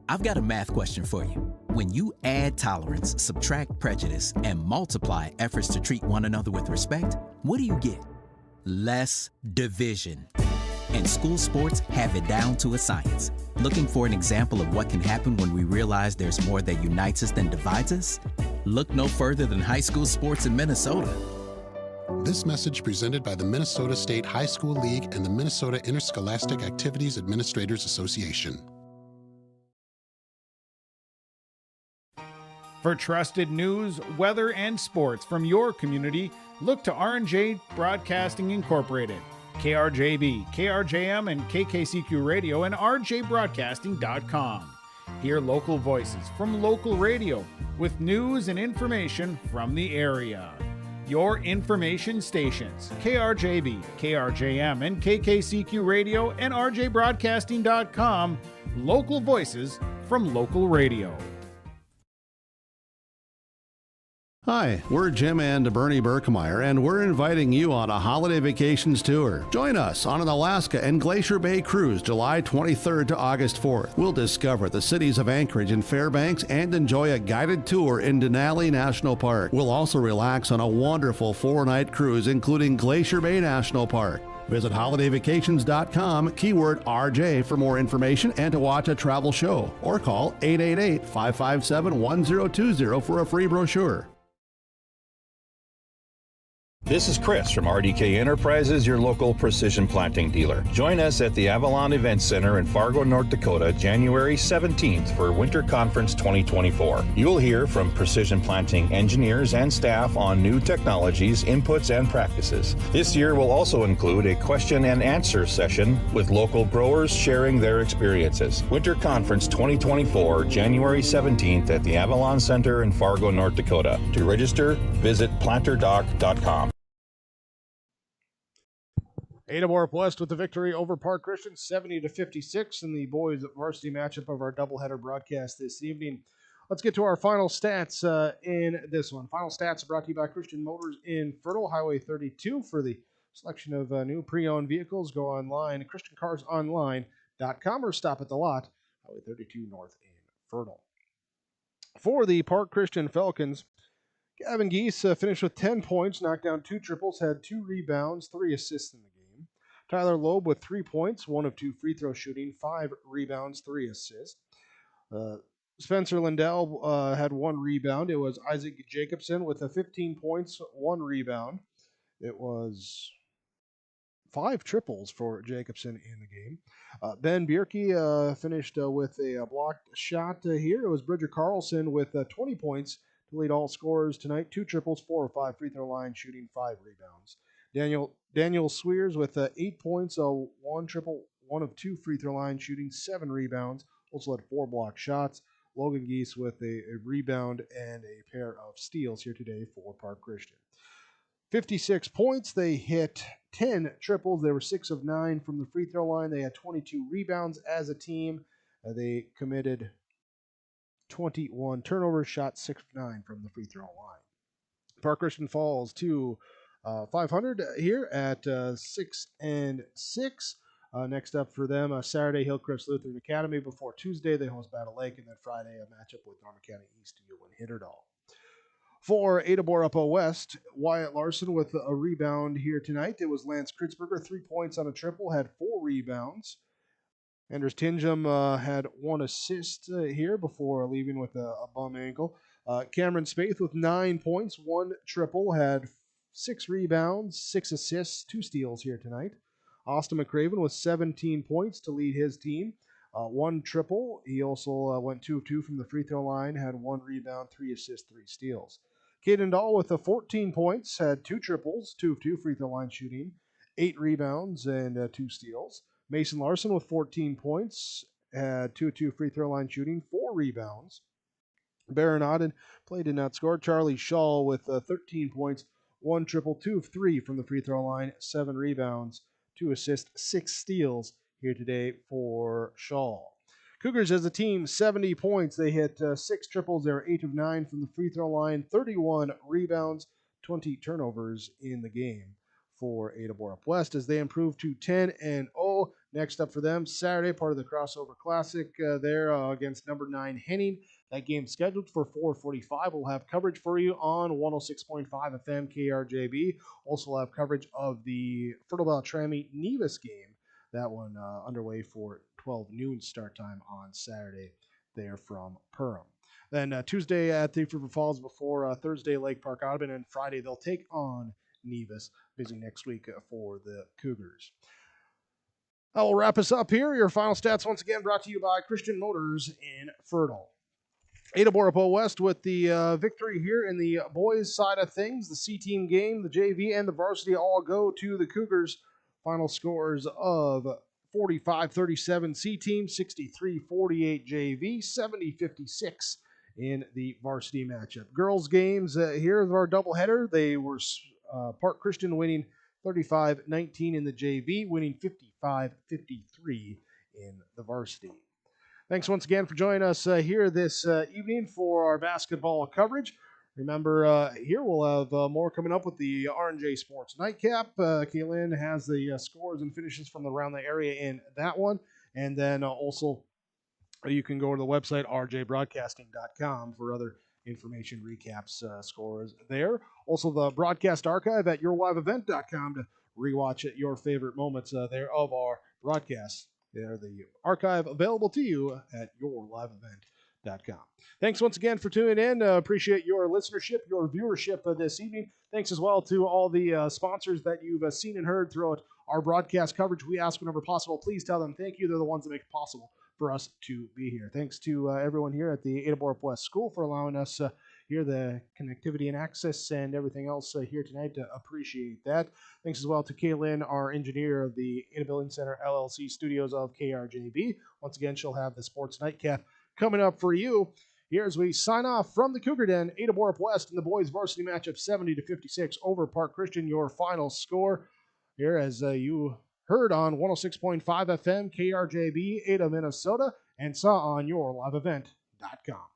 I've got a math question for you. When you add tolerance, subtract prejudice, and multiply efforts to treat one another with respect, what do you get? Less division. And school sports have it down to a science. Looking for an example of what can happen when we realize there's more that unites us than divides us? Look no further than high school sports in Minnesota. This message presented by the Minnesota State High School League and the Minnesota Interscholastic Activities Administrators Association. For trusted news, weather, and sports from your community, look to R&J Broadcasting Incorporated, KRJB, KRJM, and KKCQ Radio, and rjbroadcasting.com. Hear local voices from local radio with news and information from the area. Your information stations, KRJB, KRJM, and KKCQ Radio, and rjbroadcasting.com. Local voices from local radio. Hi, we're Jim and Bernie Berkemeyer, and we're inviting you on a holiday vacations tour. Join us on an Alaska and Glacier Bay cruise July 23rd to August 4th. We'll discover the cities of Anchorage and Fairbanks and enjoy a guided tour in Denali National Park. We'll also relax on a wonderful 4-night cruise, including Glacier Bay National Park. Visit holidayvacations.com, keyword RJ for more information and to watch a travel show, or call 888-557-1020 for a free brochure. This is Chris from RDK Enterprises, your local precision planting dealer. Join us at the Avalon Event Center in Fargo, North Dakota, January 17th for Winter Conference 2024. You'll hear from precision planting engineers and staff on new technologies, inputs, and practices. This year will also include a question and answer session with local growers sharing their experiences. Winter Conference 2024, January 17th at the Avalon Center in Fargo, North Dakota. To register, visit planterdoc.com. Ada-Borup-West with the victory over Park Christian, 70-56 in the boys varsity matchup of our doubleheader broadcast this evening. Let's get to our final stats in this one. Final stats are brought to you by Christian Motors in Fertile, Highway 32. For the selection of new pre-owned vehicles, go online, ChristianCarsOnline.com, or stop at the lot, Highway 32 North in Fertile. For the Park Christian Falcons, Gavin Geese finished with 10 points, knocked down 2 triples, had 2 rebounds, 3 assists in the game. Tyler Loeb with 3 points, 1 of 2 free throw shooting, 5 rebounds, 3 assists. Spencer Lindell had 1 rebound. It was Isaac Jacobson with 15 points, 1 rebound. It was 5 triples for Jacobson in the game. Ben Bierke finished with a blocked shot here. It was Bridger Carlson with 20 points to lead all scorers tonight. 2 triples, 4 of 5 free throw line shooting, 5 rebounds. Daniel Swears with 8 points, 1 triple, 1 of 2 free throw line shooting, 7 rebounds. Also had 4 blocked shots. Logan Geese with a rebound and a pair of steals here today for Park Christian. 56 points. They hit 10 triples. They were 6 of 9 from the free throw line. They had 22 rebounds as a team. They committed 21 turnovers, shot 6 of 9 from the free throw line. Park Christian falls to 500 here at 6-6. Next up for them, Saturday, Hillcrest Lutheran Academy. Before Tuesday, they host Battle Lake, and then Friday, a matchup with Norman County East and Hitterdal. For Ada-Borup-West, Wyatt Larson with a rebound here tonight. It was Lance Kritzberger, 3 points on a triple, had 4 rebounds. Anders Tingham had 1 assist here before leaving with a bum ankle. Cameron Spaeth with 9 points, 1 triple, had 6 rebounds, 6 assists, 2 steals here tonight. Austin McCraven with 17 points to lead his team. 1 triple. He also went 2 of 2 from the free throw line, had 1 rebound, 3 assists, 3 steals. Caden Dahl with 14 points, had 2 triples, 2 of 2 free throw line shooting, 8 rebounds, and 2 steals. Mason Larson with 14 points, had 2 of 2 free throw line shooting, 4 rebounds. Baron Auden played and not scored. Charlie Shaw with 13 points, 1 triple, 2 of 3 from the free throw line, 7 rebounds, 2 assists, 6 steals here today for Shaw. Cougars as a team, 70 points. They hit 6 triples. They were 8 of 9 from the free throw line, 31 rebounds, 20 turnovers in the game for Ada-Borup-West as they improve to 10-0. Next up for them, Saturday, part of the Crossover Classic there against number 9 Henning. That game scheduled for 4:45. We'll have coverage for you on 106.5 FM KRJB. Also have coverage of the Fertile Beltrami Nevis game. That one underway for 12 noon start time on Saturday there from Perham. Then Tuesday at Thief River Falls before Thursday Lake Park Audubon, and Friday they'll take on Nevis. Busy next week for the Cougars. I will wrap us up here. Your final stats once again brought to you by Christian Motors in Fertile. Ada-Borup-West with the victory here in the boys' side of things. The C-team game, the JV, and the varsity all go to the Cougars. Final scores of 45-37 C-team, 63-48 JV, 70-56 in the varsity matchup. Girls' games here of our doubleheader. They were Park Christian winning 35-19 in the JV, winning 55-53 in the varsity. Thanks once again for joining us here this evening for our basketball coverage. Remember, here we'll have more coming up with the R&J Sports Nightcap. Kaylin has the scores and finishes from around the area in that one. And then also you can go to the website, rjbroadcasting.com, for other information, recaps, scores there. Also the broadcast archive at yourliveevent.com to rewatch your favorite moments there of our broadcasts. They're the archive available to you at yourliveevent.com. Thanks once again for tuning in. Appreciate your listenership, your viewership this evening. Thanks as well to all the sponsors that you've seen and heard throughout our broadcast coverage. We ask whenever possible, please tell them thank you. They're the ones that make it possible for us to be here. Thanks to everyone here at the Ada-Borup-West School for allowing us here the connectivity and access and everything else here tonight. Appreciate that. Thanks as well to Kaylin, our engineer of the Ada Building Center LLC studios of KRJB. Once again, she'll have the Sports Nightcap coming up for you here as we sign off from the Cougar Den. Ada-Borup-West in the boys varsity matchup 70-56 over Park Christian. Your final score here, as you heard on 106.5 FM KRJB, Ada, Minnesota, and saw on yourliveevent.com.